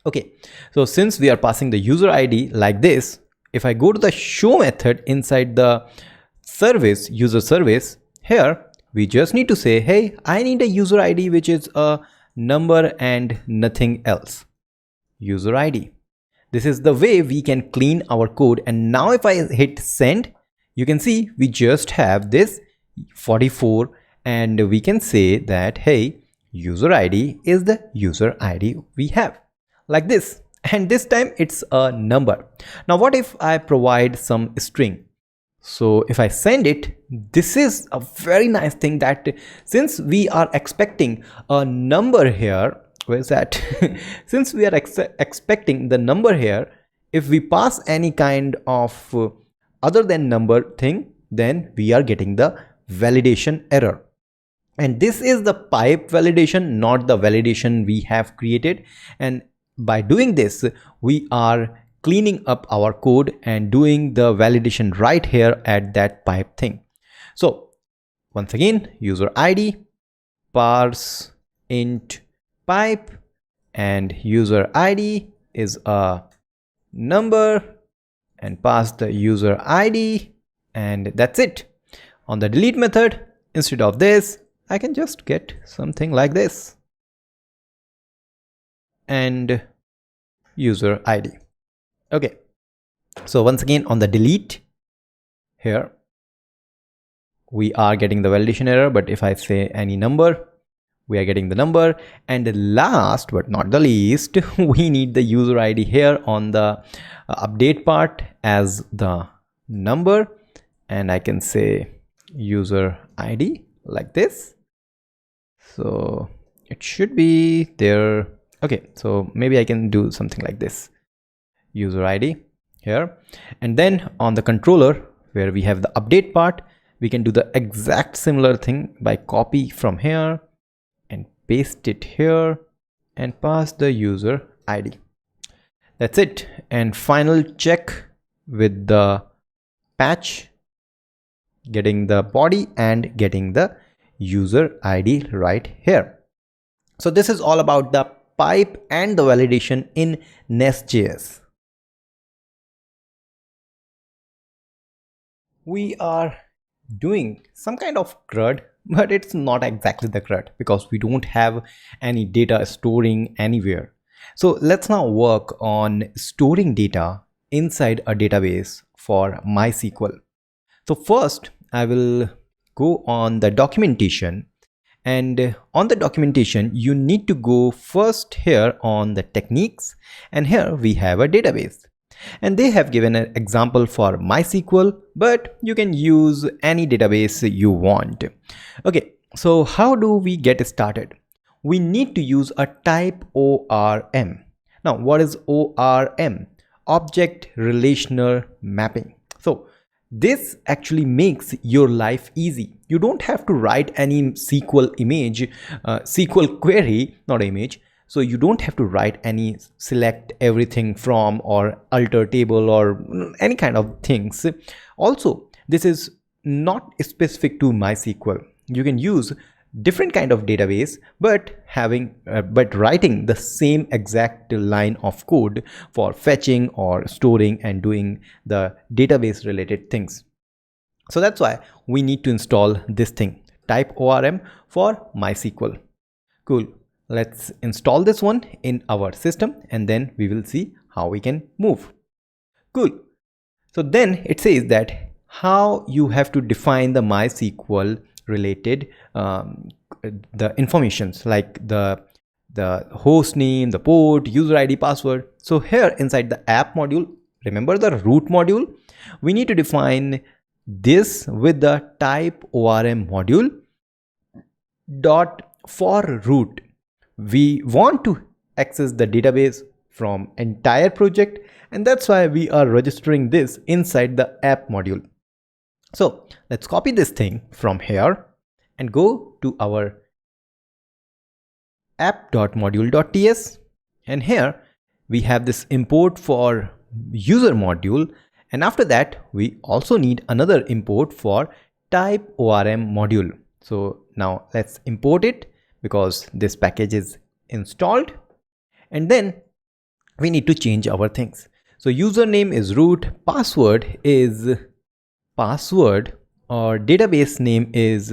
Okay, so since we are passing the user ID like this, if I go to the show method inside the service, user service, here we just need to say, hey, I need a user ID which is a number and nothing else. User ID. This is the way we can clean our code. And now if I hit send, you can see we just have this 44, and we can say that, hey, user ID is the user ID we have, like this. And this time it's a number. Now what if I provide some string? So if I send it, this is a very nice thing that since we are expecting a number here, where is that? Since we are expecting the number here, if we pass any kind of other than number thing, then we are getting the validation error. And this is the pipe validation, not the validation we have created. And by doing this, we are cleaning up our code and doing the validation right here at that pipe thing. So once again, user ID, parse int pipe, and user ID is a number, and pass the user ID, and that's it. On the delete method, instead of this, I can just get something like this, and user ID. Okay, so once again on the delete, here we are getting the validation error, but if I say any number, we are getting the number. And last but not the least, we need the user ID here on the update part as the number, and I can say user ID like this. So it should be there. Okay, so maybe I can do something like this, user ID here. And then on the controller where we have the update part, we can do the exact similar thing by copy from here and paste it here and pass the user ID. That's it. And final check with the patch, getting the body and getting the user ID right here. So this is all about the pipe and the validation in Nestjs. We are doing some kind of Crud, but it's not exactly the Crud because we don't have any data storing anywhere. So let's now work on storing data inside a database for MySQL. So first I will go on the documentation, and on the documentation you need to go first here on the techniques, and here we have a database. And they have given an example for MySQL, but you can use any database you want. Okay, so how do we get started? We need to use a typeORM. Now, what is ORM? Object Relational Mapping. So this actually makes your life easy. You don't have to write any SQL query, not image. So you don't have to write any select everything from or alter table or any kind of things. Also, this is not specific to MySQL. You can use different kind of database, but writing the same exact line of code for fetching or storing and doing the database related things. So that's why we need to install this thing, typeORM for MySQL. Cool. Let's install this one in our system and then we will see how we can move. Cool. So then it says that how you have to define the MySQL related the informations like the host name, the port, user ID, password. So here inside the app module, remember the root module, we need to define this with the typeORM module dot for root. We want to access the database from entire project, and that's why we are registering this inside the app module. So let's copy this thing from here and go to our app.module.ts, and here we have this import for user module, and after that we also need another import for typeORM module. So now let's import it because this package is installed, and then we need to change our things. So username is root, password is password our database name is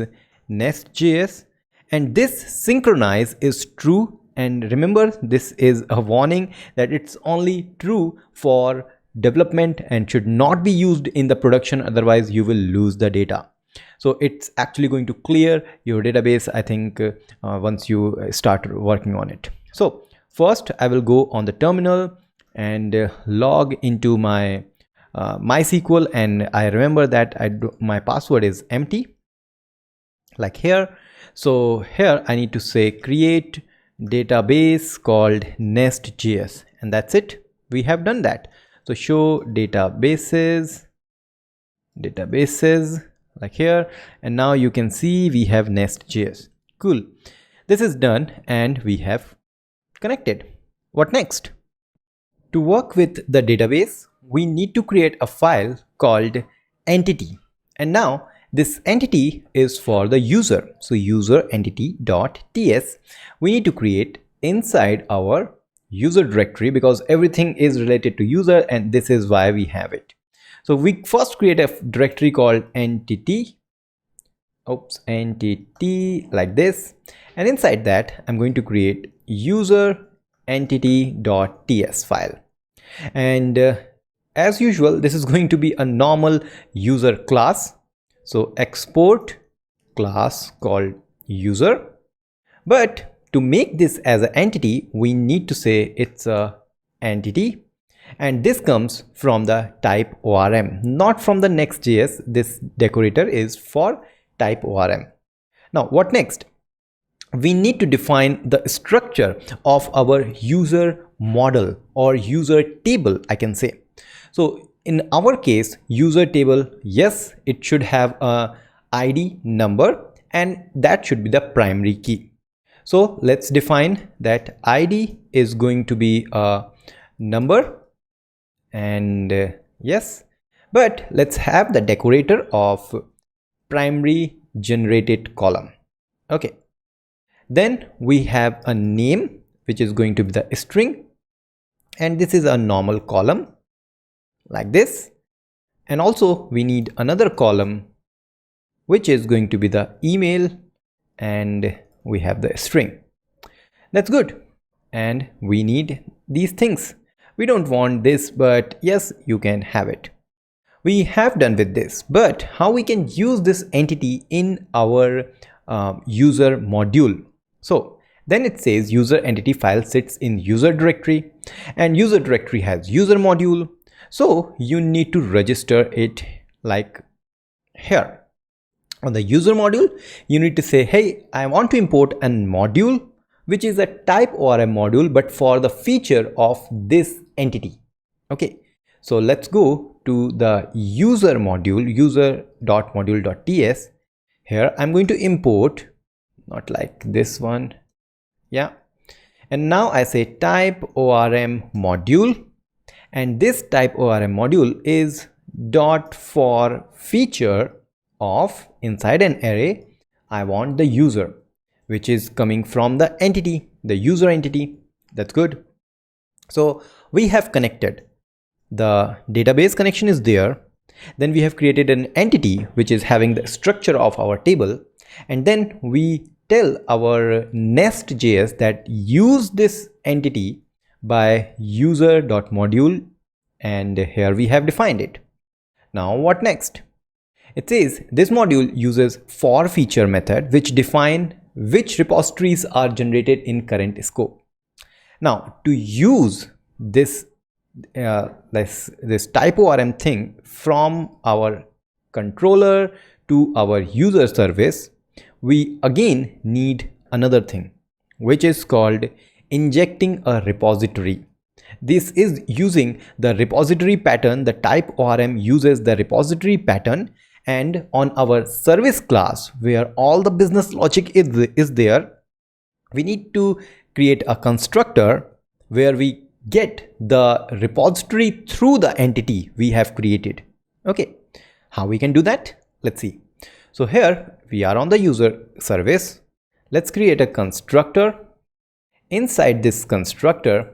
Nestjs, and this synchronize is true. And remember, this is a warning that it's only true for development and should not be used in the production, otherwise you will lose the data. So it's actually going to clear your database, I think, once you start working on it. So first I will go on the terminal and log into my mysql, and I remember that my password is empty, like here. So here I need to say create database called Nestjs, and that's it. We have done that. So show databases like here, and now you can see we have Nestjs. Cool. This is done and we have connected. What next? To work with the database, we need to create a file called entity, and now this entity is for the user. So user entity.ts we need to create inside our user directory, because everything is related to user, and this is why we have it. So we first create a directory called entity like this, and inside that I'm going to create user entity.ts file. And as usual, this is going to be a normal user class. So export class called user, but to make this as an entity, we need to say it's a entity, and this comes from the typeORM, not from the Nestjs. This decorator is for typeORM. Now what next? We need to define the structure of our user model or user table, I can say. So in our case, user table, yes, it should have a ID number, and that should be the primary key. So let's define that ID is going to be a number, and yes, but let's have the decorator of primary generated column. Okay, then we have a name which is going to be the string, and this is a normal column like this, and also we need another column which is going to be the email, and we have the string. That's good, and we need these things. We don't want this, but yes, you can have it. We have done with this, but how we can use this entity in our user module? So then it says user entity file sits in user directory, and user directory has user module. So you need to register it like here. On the user module, you need to say, hey, I want to import a module which is a typeORM module, but for the feature of this entity. Okay, so let's go to the user module, user.module.ts. Here I'm going to import, not like this one, yeah, and now I say typeORM module, and this typeORM module is dot for feature of inside an array. I want the user, which is coming from the entity, the user entity. That's good. So we have connected. The database connection is there. Then we have created an entity which is having the structure of our table, and then we tell our Nestjs that use this entity by user.module, and here we have defined it. Now what next? It says this module uses for feature method which define which repositories are generated in current scope. Now to use this this typeORM thing from our controller to our user service, we again need another thing which is called injecting a repository. This is using the repository pattern. The typeORM uses the repository pattern, and on our service class where all the business logic is there, we need to create a constructor where we get the repository through the entity we have created. Okay, how we can do that? Let's see. So here we are on the user service. Let's create a constructor. Inside this constructor,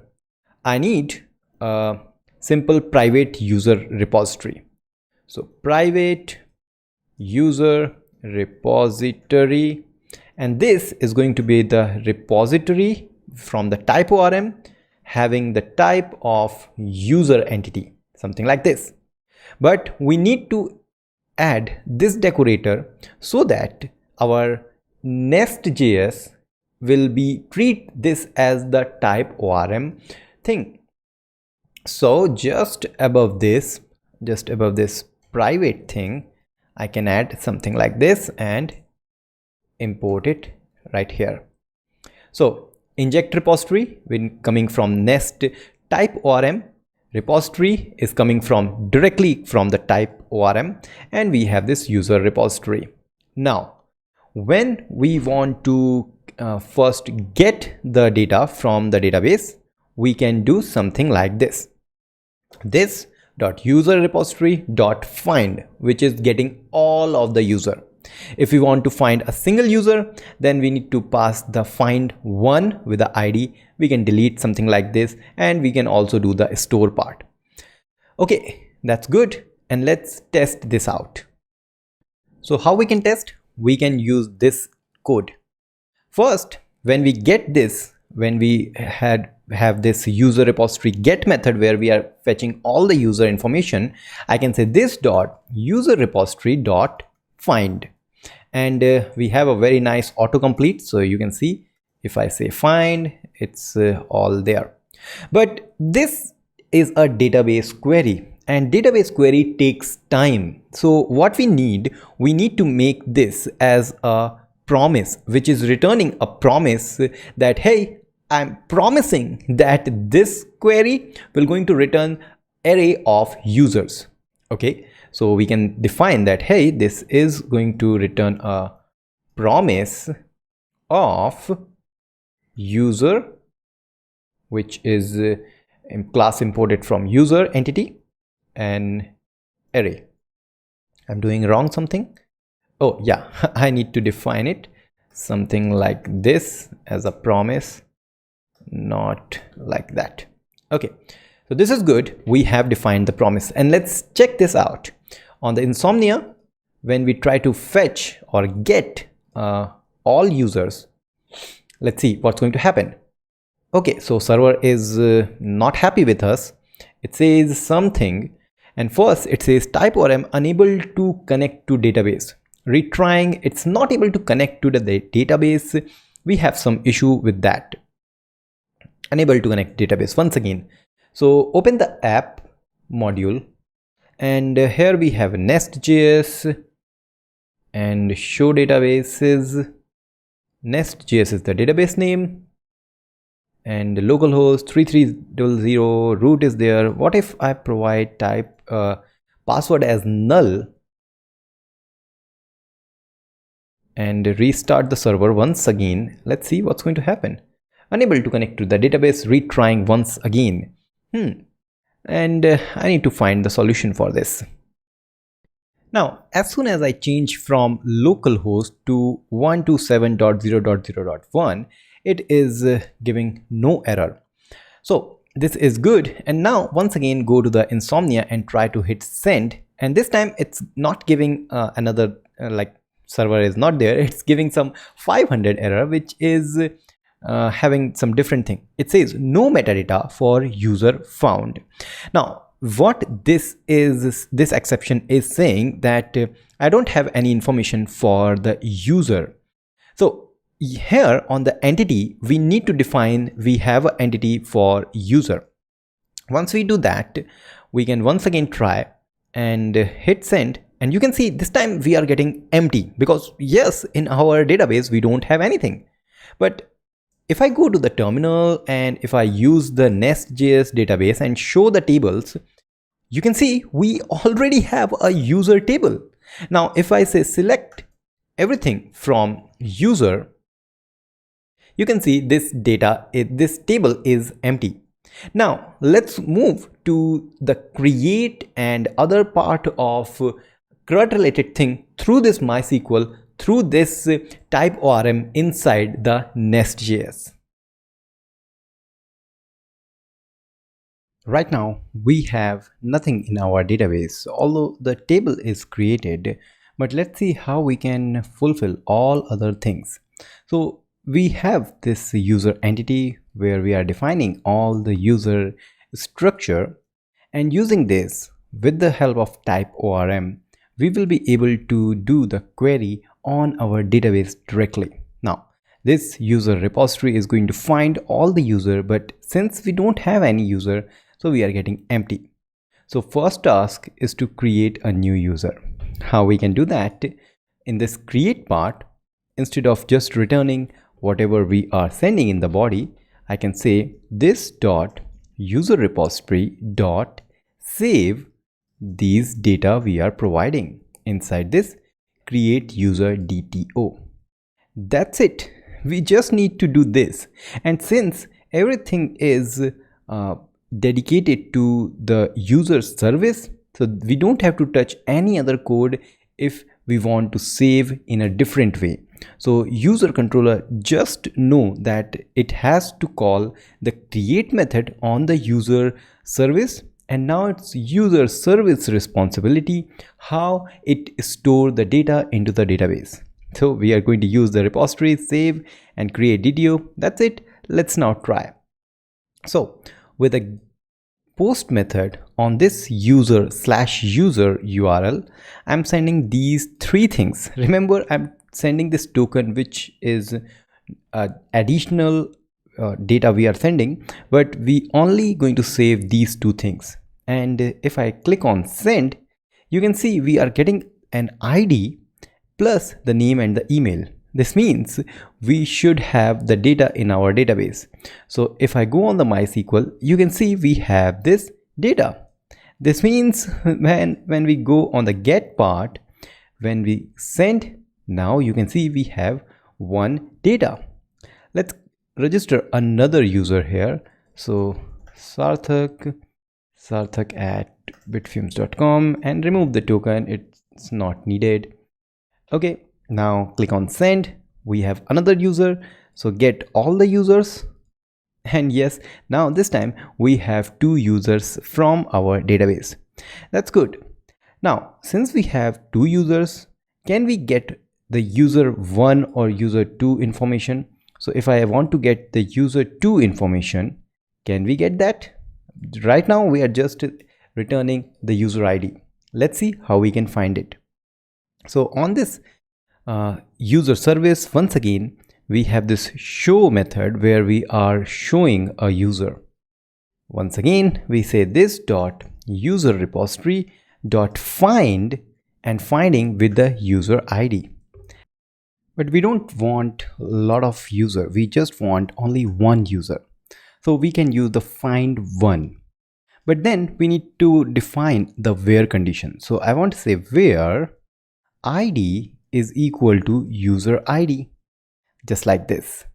I need a simple private user repository. So private user repository, and this is going to be the repository from the typeORM having the type of user entity, something like this. But we need to add this decorator so that our Nestjs will be treat this as the typeORM thing. So just above this private thing, I can add something like this and import it right here. So inject repository when coming from Nest typeORM, repository is coming from directly from the typeORM, and we have this user repository. Now when we want to first get the data from the database, we can do something like this user repository find, which is getting all of the user. If we want to find a single user, then we need to pass the find one with the ID. We can delete something like this, and we can also do the store part. Okay, that's good, and let's test this out. So how we can test? We can use this code. First, when we get this, when we have this user repository get method where we are fetching all the user information, I can say this dot user repository dot find, and we have a very nice autocomplete. So you can see if I say find, it's all there. But this is a database query, and database query takes time. So what we need to make this as a promise, which is returning a promise that, hey, I'm promising that this query will going to return array of users. Okay, so we can define that, hey, this is going to return a promise of user, which is class imported from user entity and array. I'm doing wrong something. Oh yeah, I need to define it something like this as a promise, not like that. Okay, so this is good. We have defined the promise, and let's check this out. On the Insomnia, when we try to fetch or get all users, let's see what's going to happen. Okay, so server is not happy with us. It says something, and first it says typeORM unable to connect to database. Retrying, it's not able to connect to the database. We have some issue with that. Unable to connect database once again. So open the app module, and here we have Nestjs and show databases. Nestjs is the database name, and localhost 3300, root is there. What if I provide type password as null and restart the server once again? Let's see what's going to happen. Unable to connect to the database, retrying once again. And I need to find the solution for this. Now, as soon as I change from localhost to 127.0.0.1, it is giving no error. So this is good. And now once again go to the Insomnia and try to hit send, and this time it's not giving another like server is not there. It's giving some 500 error, which is having some different thing. It says no metadata for user found. Now what this exception is saying that I don't have any information for the user. So here on the entity, we need to define we have an entity for user. Once we do that, we can once again try and hit send, and you can see this time we are getting empty because yes, in our database we don't have anything. But if I go to the terminal and if I use the Nestjs database and show the tables, you can see we already have a user table. Now if I say select everything from user, you can see this table is empty. Now let's move to the create and other part of Crud related thing through this MySQL, through this typeORM inside the Nestjs. Right now we have nothing in our database, although the table is created, But let's see how we can fulfill all other things. So we have this user entity where we are defining all the user structure, and using this with the help of typeORM, we will be able to do the query on our database directly. Now, this user repository is going to find all the user, but since we don't have any user, so we are getting empty. So first task is to create a new user. How we can do that? In this create part, instead of just returning whatever we are sending in the body, I can say this dot user repository dot save these data we are providing inside this create user DTO. That's it. We just need to do this. And since everything is dedicated to the user service, so we don't have to touch any other code if we want to save in a different way. So user controller just know that it has to call the create method on the user service, and now it's user service responsibility how it store the data into the database. So we are going to use the repository, save and create DTO. That's it. Let's now try. So with a post method on this user/user URL, I'm sending these three things. Remember, I'm sending this token, which is additional data we are sending, but we only going to save these two things. And if I click on send, you can see we are getting an ID plus the name and the email. This means we should have the data in our database. So if I go on the MySQL, you can see we have this data. This means when we go on the get part, when we send, now you can see we have one data. Let's register another user here. So Sarthak at bitfumes.com and remove the token. It's not needed. Okay, now click on send. We have another user, so get all the users, and yes, now this time we have two users from our database. That's good. Now since we have two users, can we get the user 1 or user 2 information? So if I want to get the user 2 information, can we get that? Right now we are just returning the user ID. Let's see how we can find it. So on this user service, once again we have this show method where we are showing a user. Once again we say this dot user repository dot find, and finding with the user ID. But we don't want a lot of user, we just want only one user. So we can use the find one, but then we need to define the where condition. So I want to say where ID is equal to user ID, just like this.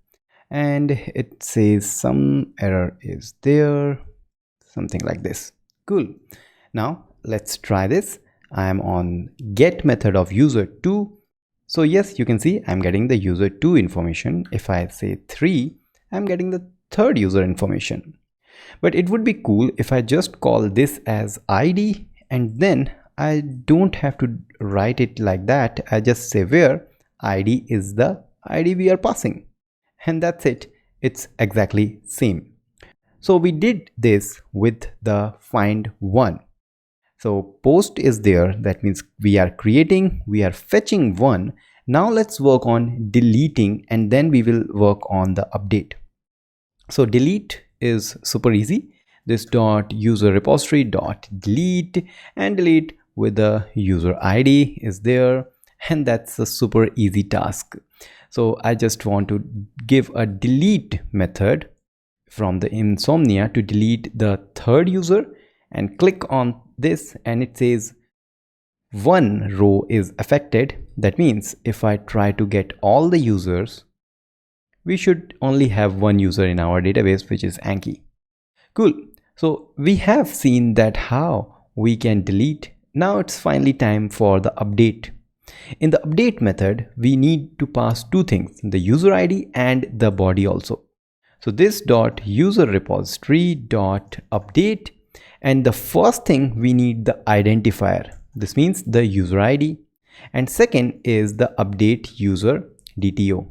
And it says some error is there, something like this. Cool. Now let's try this. I am on get method of user 2. So yes, you can see I'm getting the user 2 information. If I say 3, I'm getting the third user information. But it would be cool if I just call this as ID, and then I don't have to write it like that. I just say where ID is the ID we are passing, and that's it. It's exactly same. So we did this with the find one. So post is there, that means we are creating, we are fetching one. Now let's work on deleting, and then we will work on the update. So delete is super easy. This dot user repository dot delete, and delete with the user ID is there, and that's a super easy task. So I just want to give a delete method from the insomnia to delete the third user, and click on this, and it says one row is affected. That means if I try to get all the users, we should only have one user in our database, which is Anki. Cool. So we have seen that how we can delete. Now it's finally time for the update. In the update method, we need to pass two things, the user ID and the body also. So this dot user repository dot update, and the first thing we need the identifier. This means the user ID. And second is the update user DTO.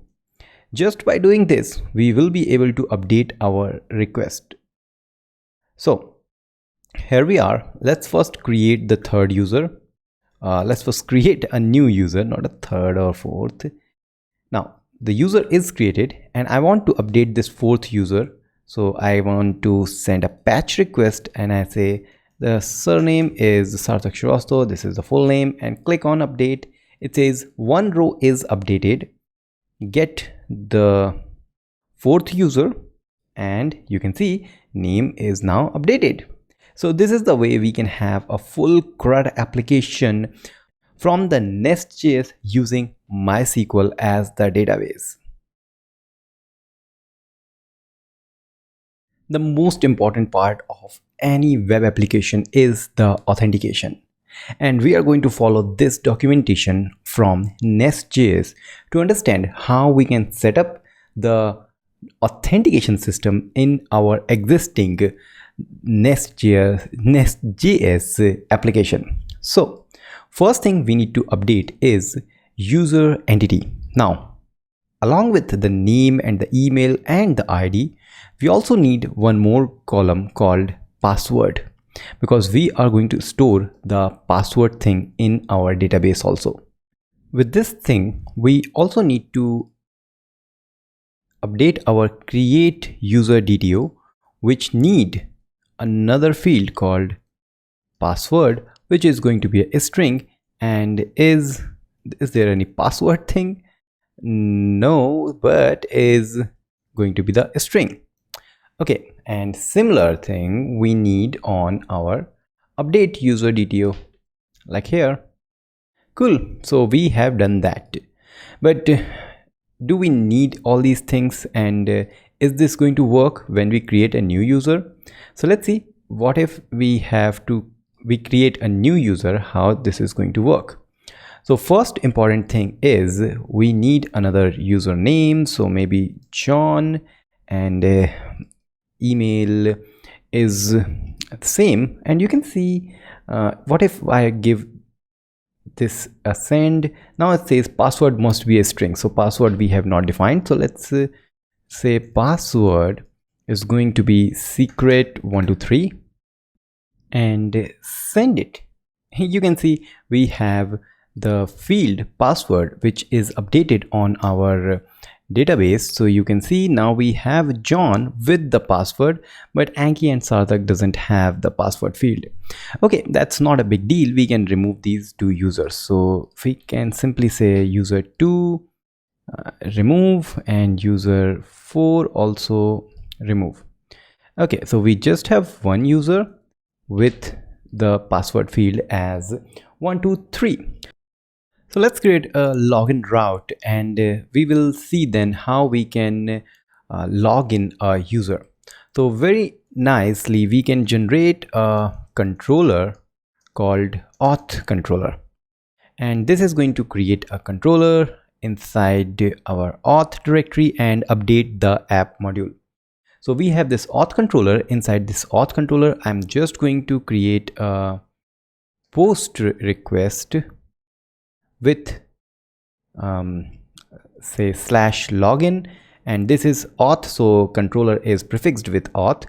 Just by doing this, we will be able to update our request. So here we are. Let's first create the third user. Let's first create a new user, not a third or fourth. Now the user is created and I want to update this fourth user. So I want to send a patch request and I say the surname is Sarthak Shrivastava, this is the full name, and click on update. It says one row is updated. Get the fourth user and you can see name is now updated. So this is the way we can have a full CRUD application from the Nestjs using MySQL as the database. The most important part of any web application is the authentication. And we are going to follow this documentation from Nestjs to understand how we can set up the authentication system in our existing Nestjs application. So first thing we need to update is user entity. Now, along with the name and the email and the ID, we also need one more column called password, because we are going to store the password thing in our database also. With this thing, we also need to update our create user DTO, which need another field called password, which is going to be a string. And is there any password thing? No, but is going to be the string. Okay, and similar thing we need on our update user DTO, like here. Cool, so we have done that. But do we need all these things, and is this going to work when we create a new user? So let's see, what if we create a new user, how this is going to work. So first important thing is we need another username, so maybe John, and email is the same. And you can see what if I give this a send. Now it says password must be a string, so password we have not defined. So let's say password is going to be secret123 and send it. You can see we have the field password which is updated on our database. So you can see now we have John with the password, but Anki and Sarthak doesn't have the password field. Okay, that's not a big deal. We can remove these two users. So we can simply say user2 remove and user4 also remove. Okay, so we just have one user with the password field as 123. So let's create a login route, and we will see then how we can log in a user. So very nicely we can generate a controller called auth controller, and this is going to create a controller inside our auth directory and update the app module. So we have this auth controller. Inside this auth controller, I'm just going to create a post request with say /login, and this is auth, so controller is prefixed with auth.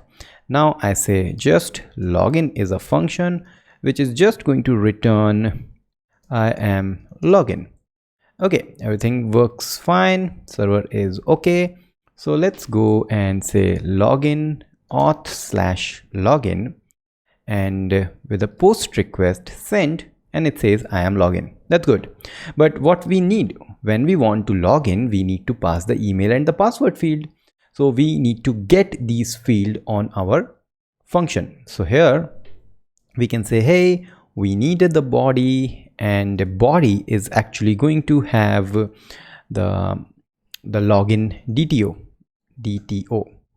Now I say just login is a function which is just going to return I am login. Okay, everything works fine, server is okay. So let's go and say login auth /login, and with a post request send, and it says I am login. That's good. But what we need when we want to log in, we need to pass the email and the password field. So we need to get these field on our function. So here we can say, hey, we needed the body, and the body is actually going to have the login DTO,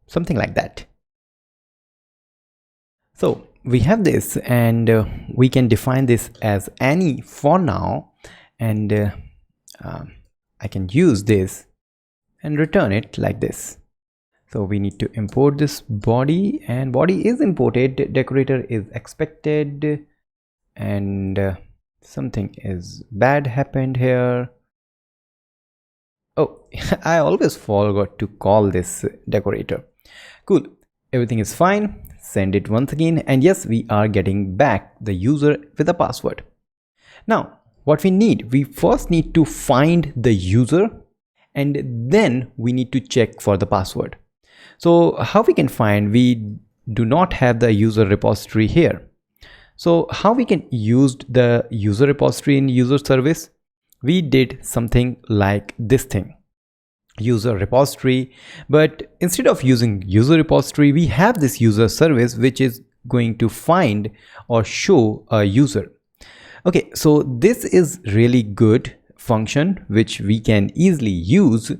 something like that. So we have this, and we can define this as any for now, and I can use this and return it like this. So we need to import this body, and body is imported, decorator is expected, and Something is bad happened here. Oh, I always forgot to call this decorator. Cool, everything is fine. Send it once again, and yes, we are getting back the user with a password. Now, what we first need to find the user, and then we need to check for the password. So how we can find? We do not have the user repository here. So how we can use the user repository in user service? We did something like this thing, user repository, but instead of using user repository, we have this user service which is going to find or show a user. Okay, so this is really good function which we can easily use,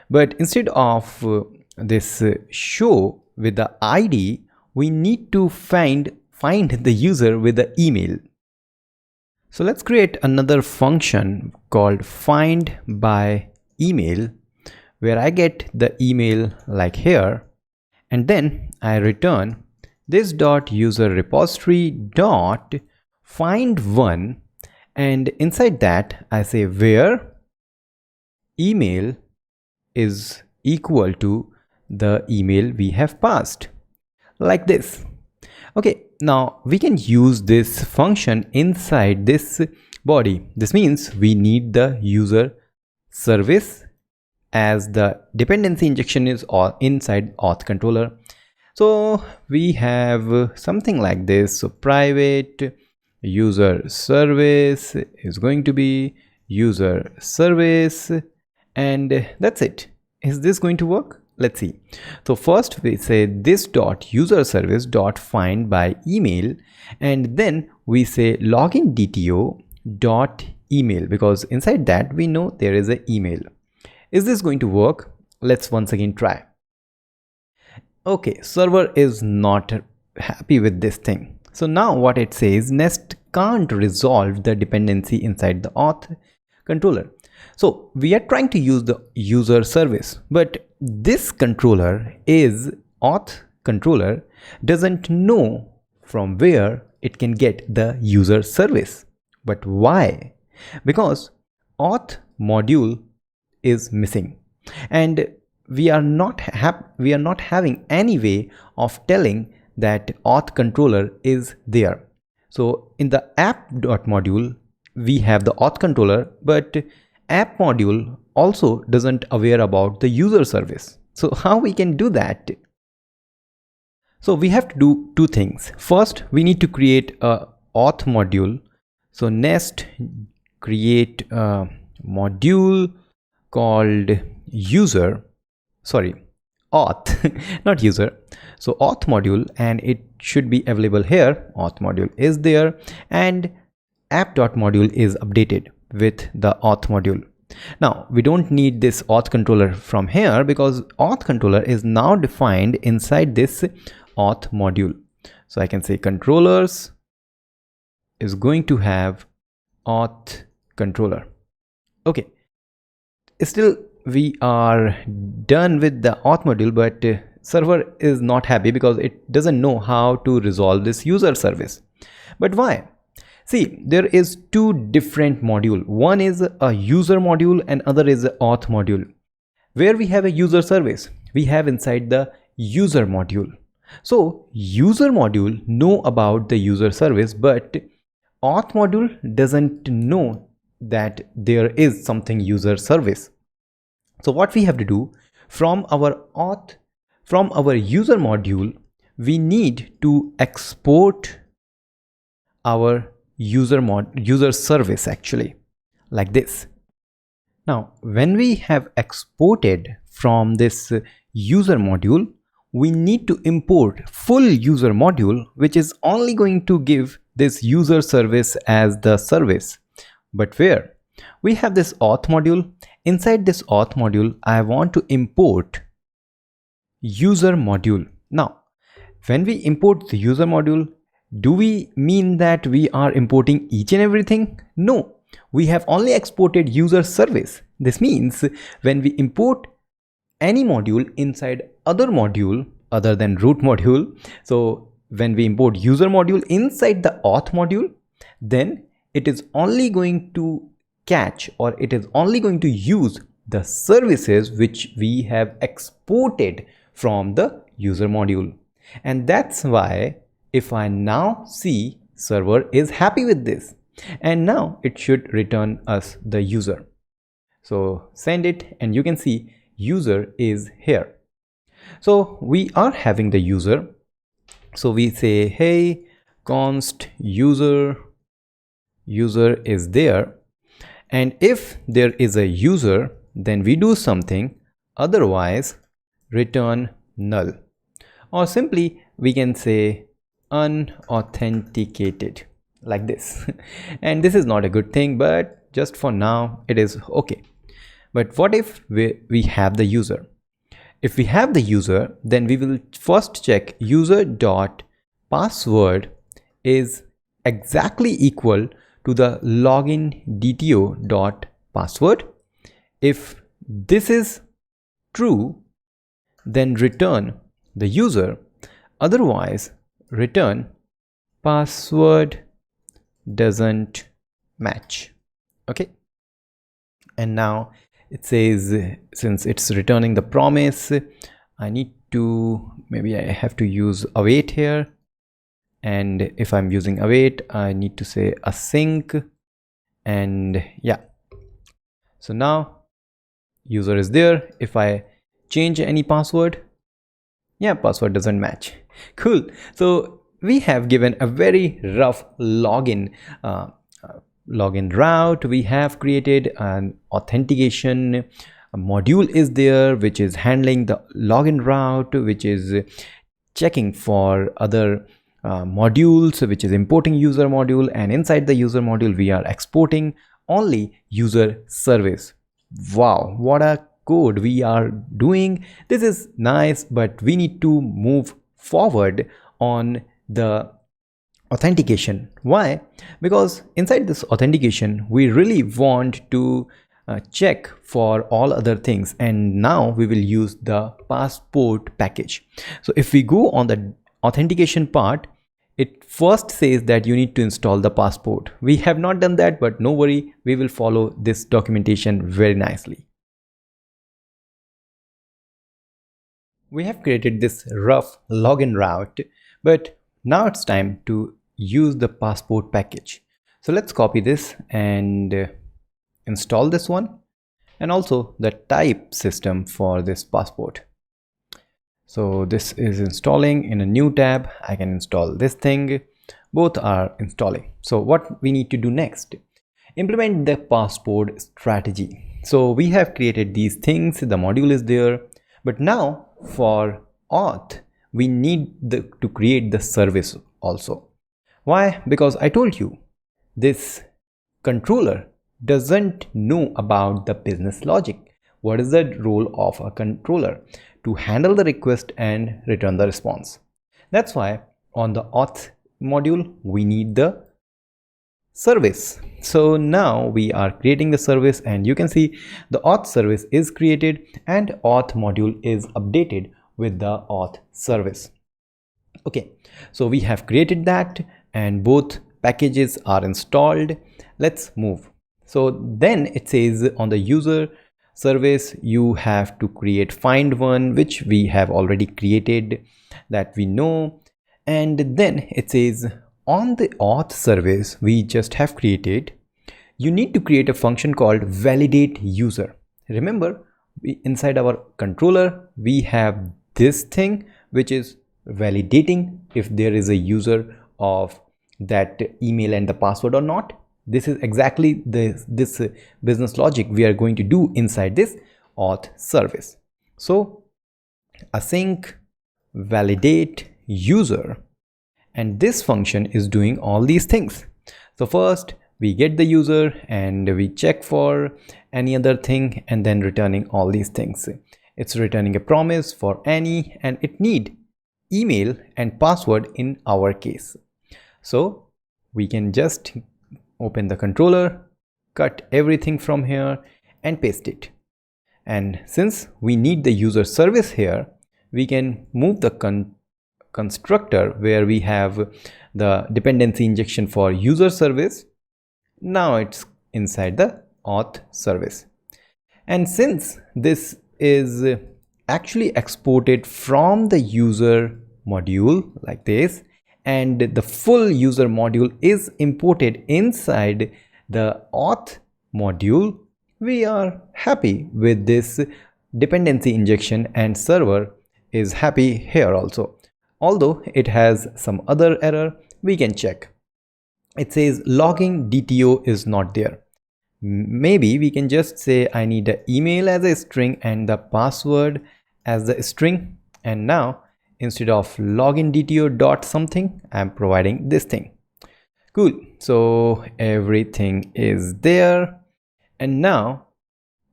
but instead of this show with the ID, we need to find the user with the email. So let's create another function called find by email, where I get the email like here, and then I return this dot user repository dot find one, and inside that I say where email is equal to the email we have passed, like this. Okay, now we can use this function inside this body. This means we need the user service as the dependency injection is all inside auth controller. So we have something like this. So private user service is going to be user service, and that's it. Is this going to work? Let's see. So first we say this dot user service dot find by email, and then we say login DTO dot email, because inside that we know there is an email. Is this going to work? Let's once again try. Okay, server is not happy with this thing. So now what it says, Nest can't resolve the dependency inside the auth controller. So we are trying to use the user service, but this controller is auth controller doesn't know from where it can get the user service. But why? Because auth module is missing, and we are not having any way of telling that auth controller is there. So in the app.module we have the auth controller, but app module also doesn't aware about the user service. So how we can do that? So we have to do two things. First, we need to create a auth module. So Nest create a module called auth not user. So auth module, and it should be available here. Auth module is there, and app.module is updated with the auth module. Now we don't need this auth controller from here, because auth controller is now defined inside this auth module. So I can say controllers is going to have auth controller. Okay, still we are done with the auth module, but server is not happy because it doesn't know how to resolve this user service. But why? See, there is two different module. One is a user module and other is a auth module. Where we have a user service, we have inside the user module. So user module know about the user service, but auth module doesn't know that there is something user service. So what we have to do, from our user module, we need to export our user service actually, like this. Now when we have exported from this user module, we need to import full user module, which is only going to give this user service as the service. But where? We have this auth module. Inside this auth module, I want to import user module. Now when we import the user module, do we mean that we are importing each and everything? No, we have only exported user service. This means when we import any module inside other module other than root module, so when we import user module inside the auth module, then it is only going to catch, or it is only going to use the services which we have exported from the user module. And that's why if I now see server is happy with this, and now it should return us the user. So send it, and you can see user is here. So we are having the user. So we say, hey, const user is there. And if there is a user, then we do something, otherwise return null. Or simply we can say unauthenticated, like this. And this is not a good thing, but just for now it is okay. But what if we have the user? If we have the user, then we will first check user.password is exactly equal to the login dto.password. If this is true, then return the user, otherwise return password doesn't match. Okay, and now it says, since it's returning the promise, I need to, maybe I have to use await here. And if I'm using await, I need to say async. And yeah, so now user is there. If I change any password, yeah, password doesn't match. Cool. So we have given a very rough login route. We have created an authentication module is there, which is handling the login route, which is checking for other modules, which is importing user module, and inside the user module we are exporting only user service. Wow, what a code we are doing. This is nice, but we need to move forward on the authentication. Why? Because inside this authentication we really want to check for all other things, and now we will use the passport package. So if we go on the authentication part, it first says that you need to install the passport. We have not done that, but no worry, we will follow this documentation very nicely. We have created this rough login route, but now it's time to use the passport package. So let's copy this and install this one, and also the type system for this passport. So this is installing in a new tab. I can install this thing. Both are installing. So what we need to do next? Implement the passport strategy. So we have created these things. The module is there, but now for auth, we need to create the service also. Why? Because I told you this controller doesn't know about the business logic. What is the role of a controller? To handle the request and return the response. That's why on the auth module we need the service. So now we are creating the service, and you can see the auth service is created and auth module is updated with the auth service. Okay, so we have created that and both packages are installed. Let's move. So then it says on the user service you have to create find one, which we have already created, that we know. And then it says on the auth service we just have created, you need to create a function called validate user. Remember, inside our controller we have this thing which is validating if there is a user of that email and the password or not. This is exactly this business logic we are going to do inside this auth service. So async validate user, and this function is doing all these things. So first we get the user and we check for any other thing, and then returning all these things. It's returning a promise for any, and it need email and password in our case. So we can just open the controller, cut everything from here and paste it. And since we need the user service here, we can move the constructor where we have the dependency injection for user service, Now it's inside the auth service. And since this is actually exported from the user module like this, and the full user module is imported inside the auth module, we are happy with this dependency injection, and server is happy here also. Although it has some other error, we can check. It says login DTO is not there. Maybe we can just say I need an email as a string and the password as the string, and now instead of login DTO dot something, I'm providing this thing. Cool. So everything is there, and now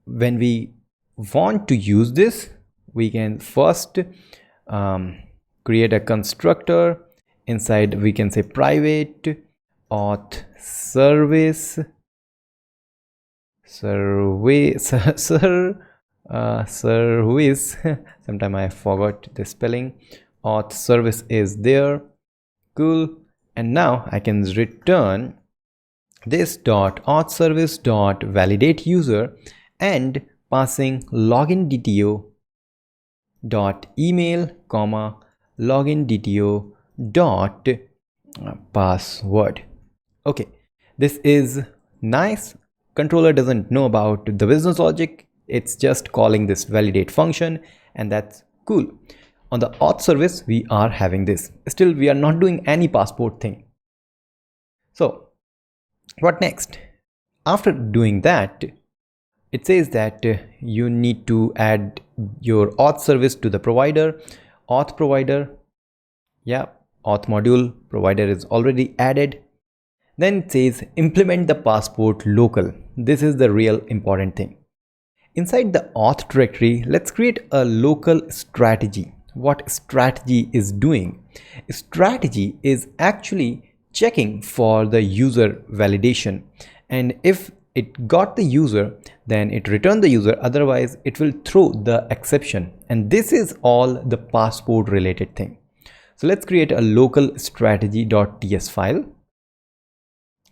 when we want to use this, we can first create a constructor. Inside we can say private auth service service sometime I forgot the spelling. Auth service is there. Cool. And now I can return this dot auth service dot validate user and passing login DTO dot email comma login DTO dot password. Okay, this is nice. Controller doesn't know about the business logic. It's just calling this validate function, and that's cool. On the auth service, we are having this. Still, we are not doing any passport thing. So what next? After doing that, it says that you need to add your auth service to the provider. Auth provider, yeah, auth module provider is already added. Then it says implement the passport local. This is the real important thing. Inside the auth directory, let's create a local strategy. What strategy is doing? Strategy is actually checking for the user validation, and if it got the user, then it returned the user, otherwise it will throw the exception. And this is all the passport related thing. So let's create a local strategy.ts file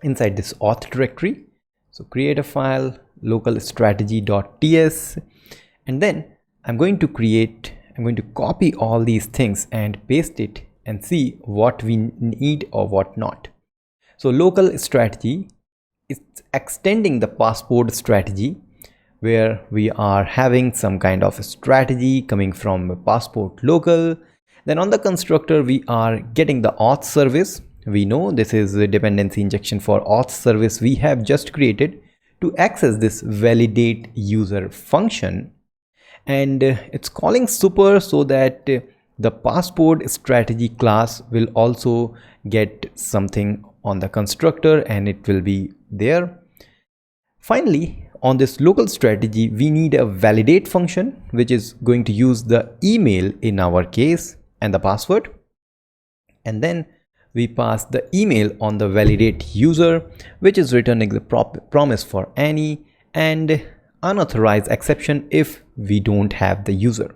inside this auth directory. So create a file local strategy.ts, and then I'm going to copy all these things and paste it and see what we need or what not. So local strategy is extending the passport strategy, where we are having some kind of a strategy coming from passport local. Then on the constructor, we are getting the auth service. We know this is a dependency injection for auth service we have just created to access this validate user function, and it's calling super so that the passport strategy class will also get something on the constructor and it will be there. Finally, on this local strategy, we need a validate function which is going to use the email in our case and the password, and then we pass the email on the validate user, which is returning the promise for any and unauthorized exception if we don't have the user.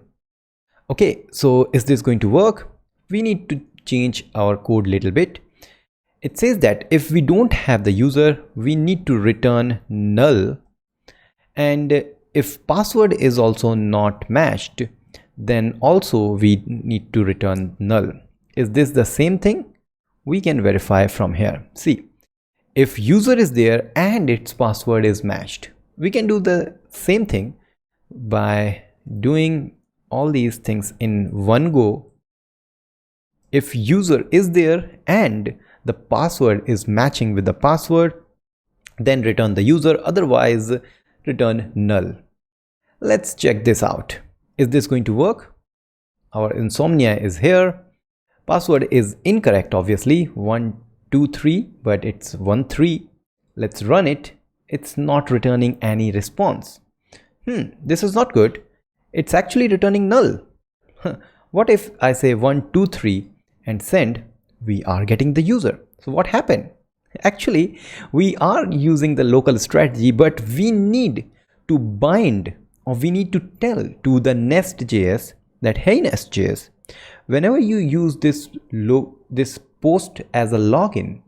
Okay, so is this going to work? We need to change our code a little bit. It says that if we don't have the user, we need to return null, and if password is also not matched, then also we need to return null. Is this the same thing? We can verify from here. See, if user is there and its password is matched, we can do the same thing by doing all these things in one go. If user is there and the password is matching with the password, then return the user, otherwise return null. Let's check this out. Is this going to work? Our insomnia is here. Password is incorrect, obviously 123, but it's 13. Let's run it. It's not returning any response. This is not good. It's actually returning null. What if I say 123 and send? We are getting the user. So what happened? Actually, we are using the local strategy, but we need to bind, or we need to tell to the Nestjs that, hey Nestjs, whenever you use this post as a login,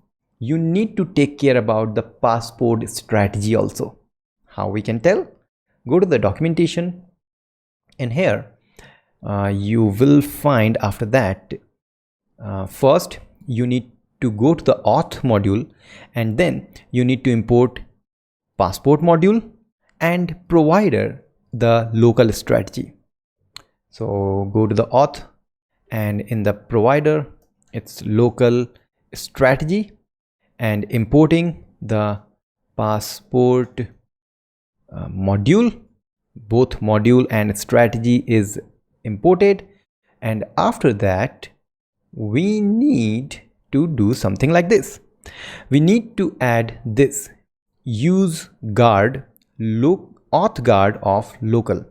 you need to take care about the passport strategy also. How we can tell? Go to the documentation, and here you will find after that first you need to go to the auth module, and then you need to import passport module and provider the local strategy. So go to the auth, and in the provider it's local strategy, and importing the passport module. Both module and strategy is imported, and after that we need to do something like this. We need to add this use guard auth guard of local.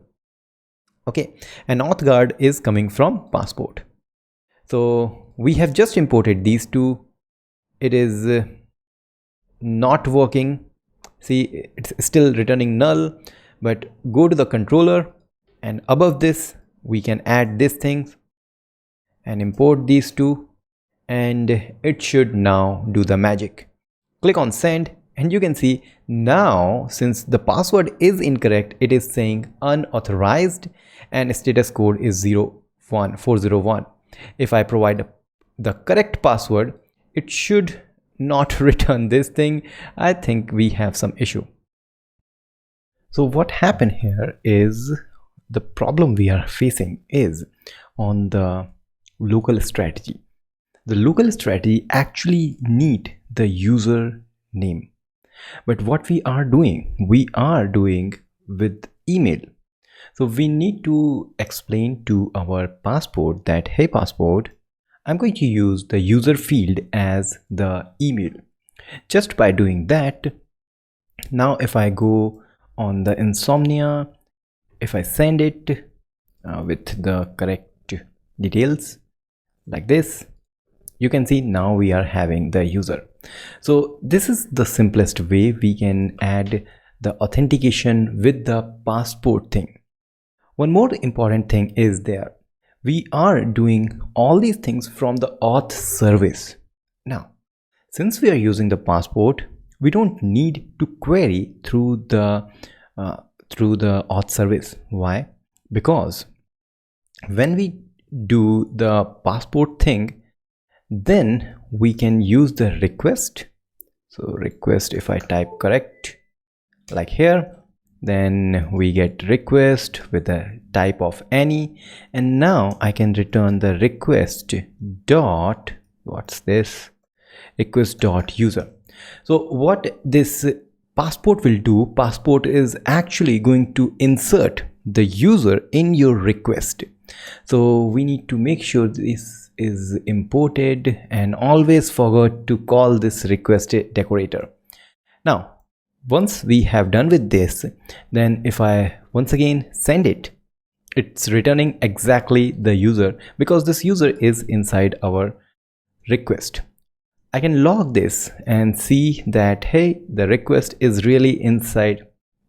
Okay, and auth guard is coming from passport. So we have just imported these two. It is not working. See, it's still returning null. But go to the controller, and above this we can add these things and import these two, and it should now do the magic. Click on send, and you can see now, since the password is incorrect, it is saying unauthorized and status code is 01401. If I provide the correct password, it should not return this thing. I think we have some issue. So what happened here is, the problem we are facing is on the local strategy. The local strategy actually need the user name. But what we are doing with email. So we need to explain to our passport that, hey passport, I'm going to use the user field as the email. Just by doing that, now if I go on the Insomnia, if I send it with the correct details like this, you can see now we are having the user. So this is the simplest way we can add the authentication with the passport thing. One more important thing is there, we are doing all these things from the auth service. Now, since we are using the passport, we don't need to query through the auth service. Why? Because when we do the passport thing, then we can use the request. So request, if I type correct like here, then we get request with a type of any, and now I can return the request dot, what's this, request dot user. So what this passport will do, passport is actually going to insert the user in your request. So we need to make sure this is imported, and always forget to call this request decorator. Now once we have done with this, then if I once again send it, it's returning exactly the user, because this user is inside our request. I can log this and see that, hey, the request is really inside,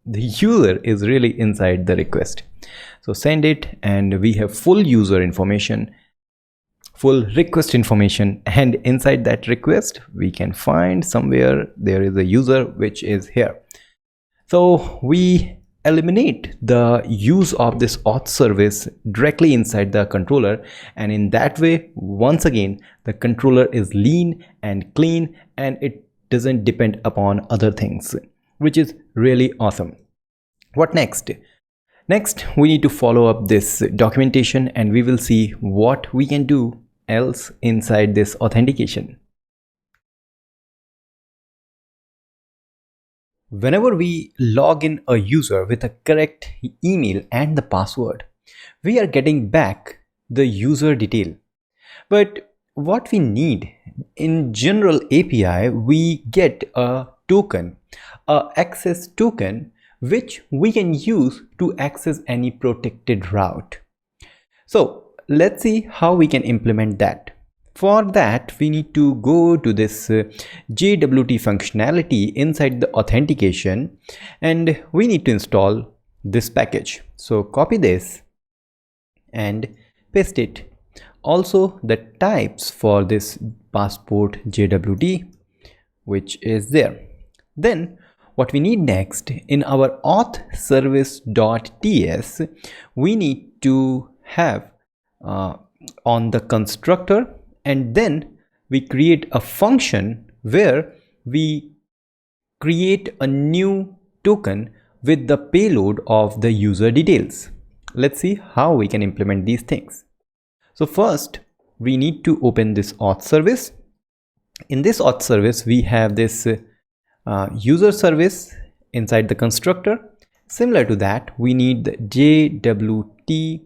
the user is really inside the request. So send it, and we have full user information, full request information, and inside that request we can find somewhere there is a user which is here. So we eliminate the use of this auth service directly inside the controller, and in that way once again the controller is lean and clean, and it doesn't depend upon other things, which is really awesome. What next? Next we need to follow up this documentation, and we will see what we can do else inside this authentication. Whenever we log in a user with a correct email and the password, we are getting back the user detail. But what we need in general API, we get a token, a access token, which we can use to access any protected route. So let's see how we can implement that. For that, we need to go to this JWT functionality inside the authentication, and we need to install this package. So copy this and paste it. Also the types for this passport JWT, which is there. Then what we need next in our auth service.ts, we need to have on the constructor, and then we create a function where we create a new token with the payload of the user details. Let's see how we can implement these things. So first we need to open this auth service. In this auth service we have this user service inside the constructor. Similar to that, we need the JWT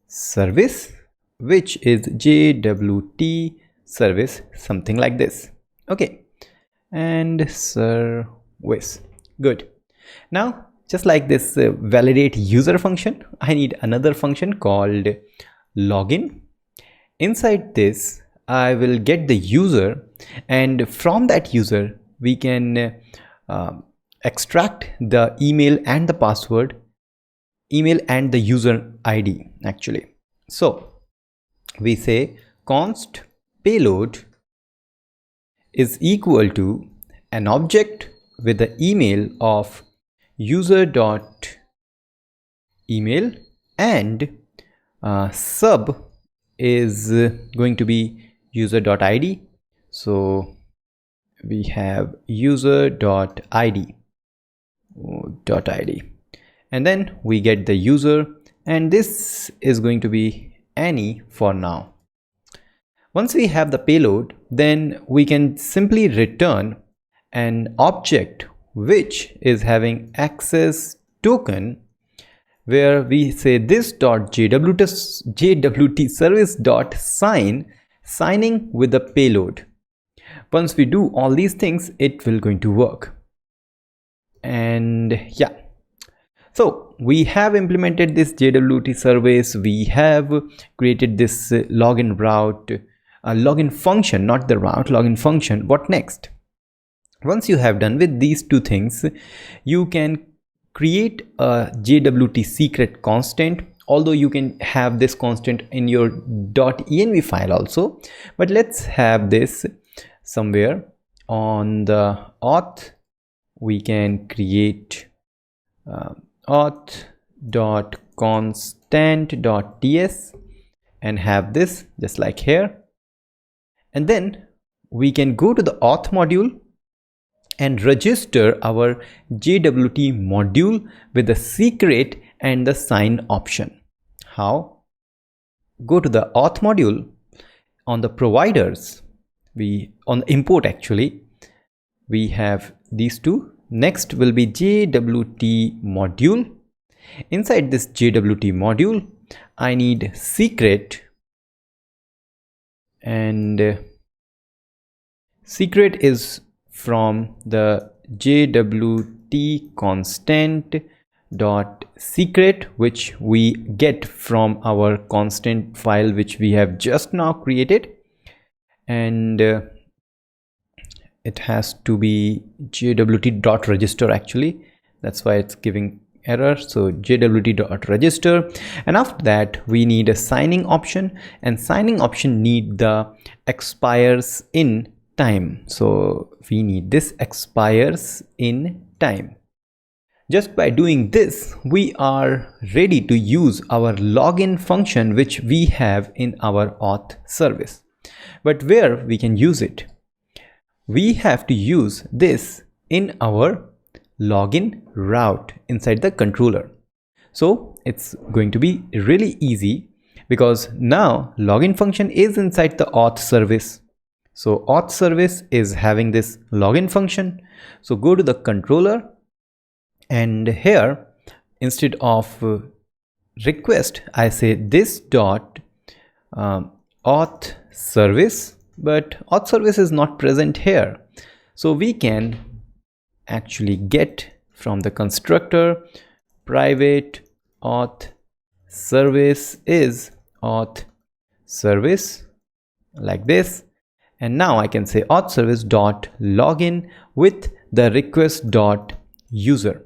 service, which is JWT service something like this. Okay, and service. Good. Now just like this validate user function, I need another function called login. Inside this I will get the user, and from that user we can extract the email and the password, email and the user ID actually. So we say const payload is equal to an object with the email of user.email, and sub is going to be user.id. So we have user.id, and then we get the user, and this is going to be Annie for now. Once we have the payload, then we can simply return an object which is having access token, where we say this.jwt service.sign, signing with the payload. Once we do all these things, it will going to work. And yeah, so we have implemented this JWT service. We have created this login route, login function, not the route, login function. What next? Once you have done with these two things, you can create a JWT secret constant, although you can have this constant in your .env file also, but let's have this somewhere on the auth. We can create auth.constant.ts and have this just like here, and then we can go to the auth module and register our JWT module with the secret and the sign option. How? Go to the auth module. On the providers, on the import actually, we have these two. Next will be JWT module. Inside this JWT module, I need secret, and secret is from the JWT constant dot secret, which we get from our constant file which we have just now created, and it has to be JWT.register actually, that's why it's giving error. So JWT.register, and after that we need a signing option, and signing option need the expires in time. So we need this expires in time. Just by doing this, we are ready to use our login function which we have in our auth service. But where we can use it? We have to use this in our login route inside the controller. So it's going to be really easy, because now login function is inside the auth service. So auth service is having this login function. So go to the controller, and here instead of request, I say this dot auth service, but auth service is not present here. So we can actually get from the constructor private auth service is auth service like this, and now I can say auth service dot login with the request dot user.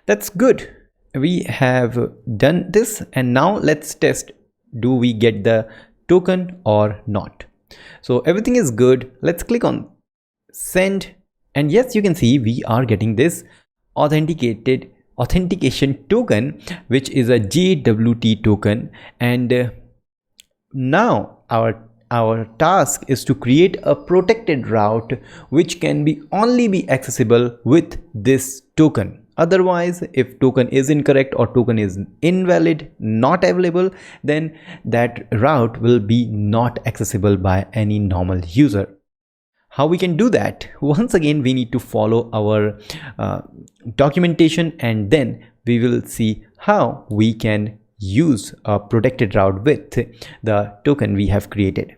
That's good. We have done this, and now let's test, do we get the token or not? So everything is good. Let's click on send And yes, you can see we are getting this authentication token, which is a JWT token. And now our task is to create a protected route which can be only be accessible with this token. Otherwise, if token is incorrect or token is invalid, not available, then that route will be not accessible by any normal user. How we can do that? Once again, we need to follow our documentation, and then we will see how we can use a protected route with the token we have created.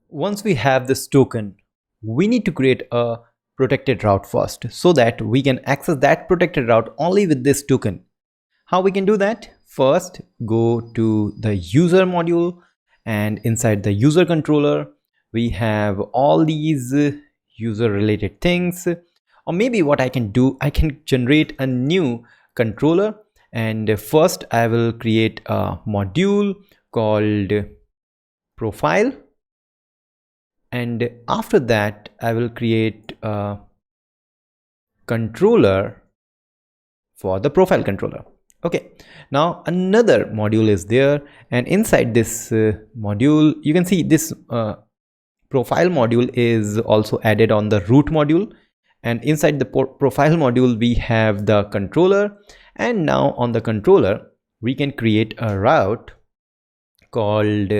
Once we have this token, we need to create a protected route first so that we can access that protected route only with this token. How we can do that? First, go to the user module, and inside the user controller we have all these user related things. Or maybe what I can do, I can generate a new controller, and first I will create a module called profile, and after that I will create a controller for the profile controller. Okay, now another module is there, and inside this module you can see this profile module is also added on the root module, and inside the profile module we have the controller. And now on the controller we can create a route called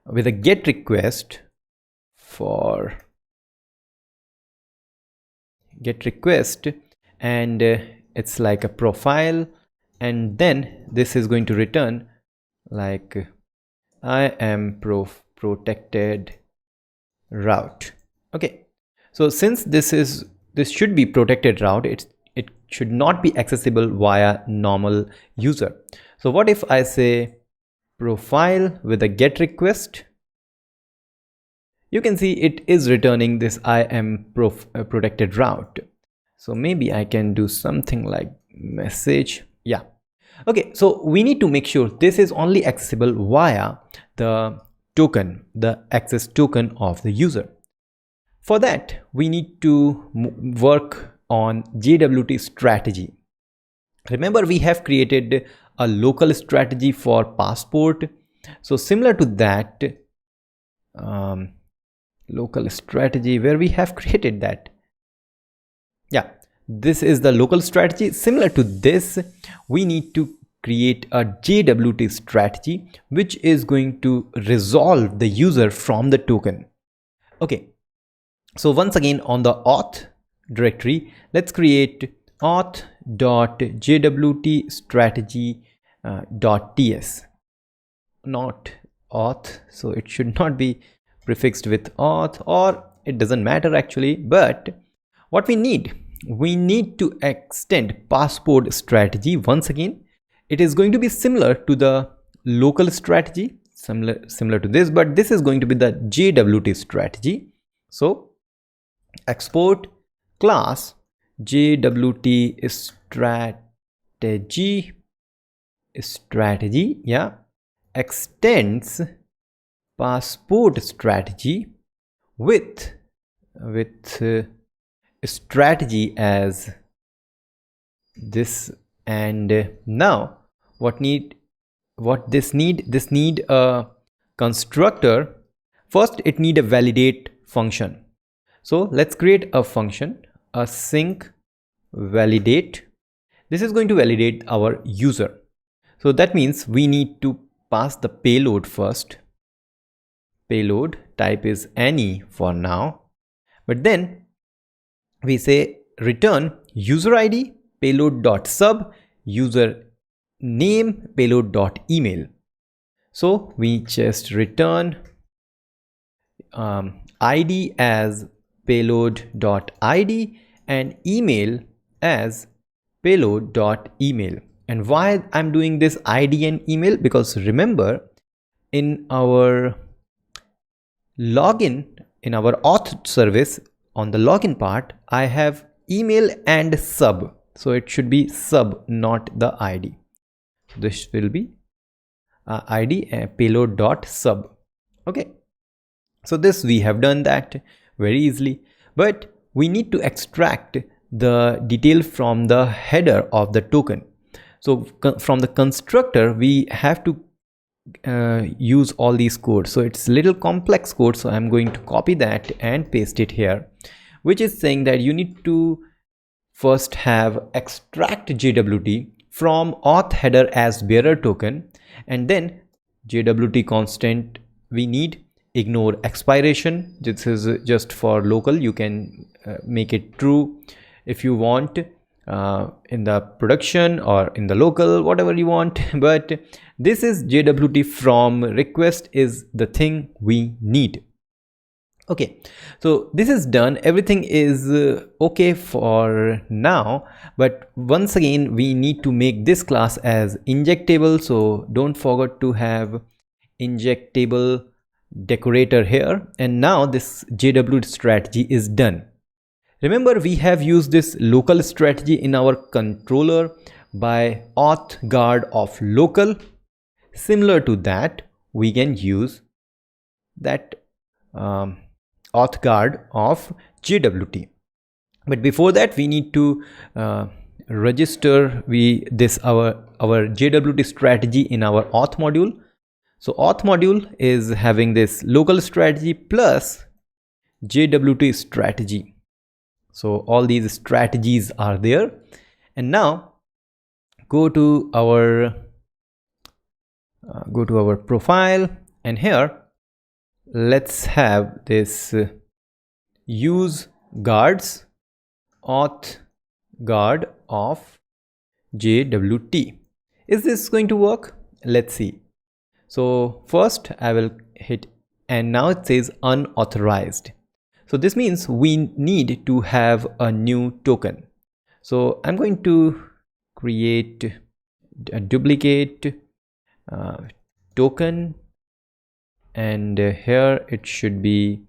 with a get request for get request, and it's like a profile, and then this is going to return like I am protected route. Okay, so since this should be protected route, it should not be accessible via normal user. So what if I say profile with a get request? You can see it is returning this I am protected route. So maybe I can do something like message. Yeah. Okay, so we need to make sure this is only accessible via the token, the access token of the user. For that, we need to work on JWT strategy. Remember, we have created a local strategy for passport. So similar to that, local strategy where we have created that. Yeah, this is the local strategy. Similar to this, we need to create a JWT strategy which is going to resolve the user from the token. Okay, so once again on the auth directory, let's create auth.jwt strategy.ts, not auth, so it should not be prefixed with auth, or it doesn't matter actually. But what we need to extend passport strategy. Once again, it is going to be similar to the local strategy, similar to this, but this is going to be the JWT strategy. So export class JWT strategy, yeah, extends passport strategy with strategy as this. And now this need a constructor. First it need a validate function. So let's create a function, async validate. This is going to validate our user. So that means we need to pass the payload first. Payload type is any for now, but then we say return user ID payload.sub, user name payload.email. So we just return ID as payload.id and email as payload.email. And why I'm doing this ID and email? Because remember, in our login, in our auth service, on the login part, I have email and sub. So it should be sub, not the ID. This will be ID payload.sub. Okay. So this we have done that very easily, but we need to extract the detail from the header of the token. So from the constructor we have to use all these codes. So it's little complex code, so I'm going to copy that and paste it here, which is saying that you need to first have extract JWT from auth header as bearer token, and then JWT constant we need. Ignore expiration, this is just for local. You can make it true if you want in the production or in the local, whatever you want, but this is JWT from request is the thing we need. Okay, so this is done, everything is okay for now, but once again we need to make this class as injectable. So don't forget to have injectable decorator here, and now this JWT strategy is done. Remember, we have used this local strategy in our controller by auth guard of local. Similar to that, we can use that auth guard of JWT. But before that, we need to register our JWT strategy in our auth module. So auth module is having this local strategy plus JWT strategy. So all these strategies are there, and now go to our profile, and here let's have this use guards auth guard of JWT. Is this going to work? Let's see. So first I will hit, and now it says unauthorized. So this means we need to have a new token. So I'm going to create a duplicate token, and here it should be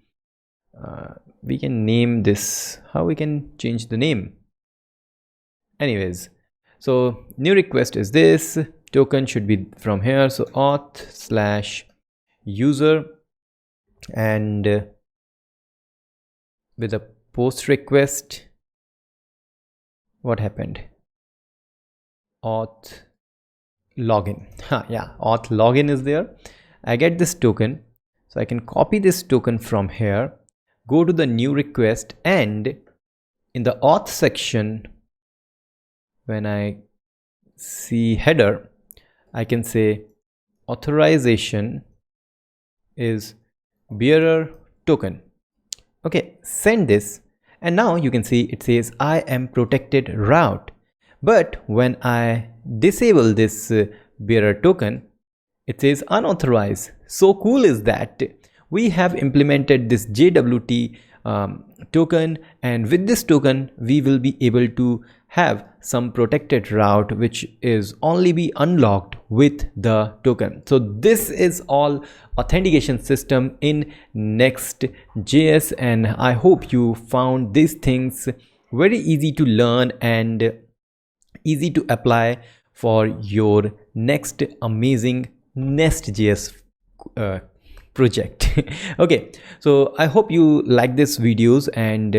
we can name this. How we can change the name? Anyways, so new request is this, token should be from here. So auth/user, and with a post request, what happened? Auth login. Yeah, auth login is there. I get this token, so I can copy this token from here, go to the new request, and in the auth section, when I see header, I can say authorization is bearer token. Okay, send this, and now you can see it says I am protected route. But when I disable this bearer token, it says unauthorized. So cool is that we have implemented this JWT token, and with this token we will be able to have some protected route which is only be unlocked with the token. So this is all authentication system in Nestjs, and I hope you found these things very easy to learn and easy to apply for your next amazing Nestjs project. Okay, so I hope you like this videos, and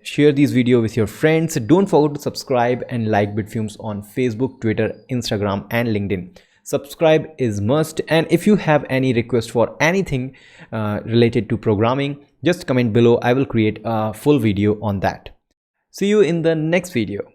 share this video with your friends. Don't forget to subscribe and like Bitfumes on Facebook, Twitter, Instagram and LinkedIn. Subscribe is must, and if you have any request for anything related to programming, just comment below. I will create a full video on that. See you in the next video.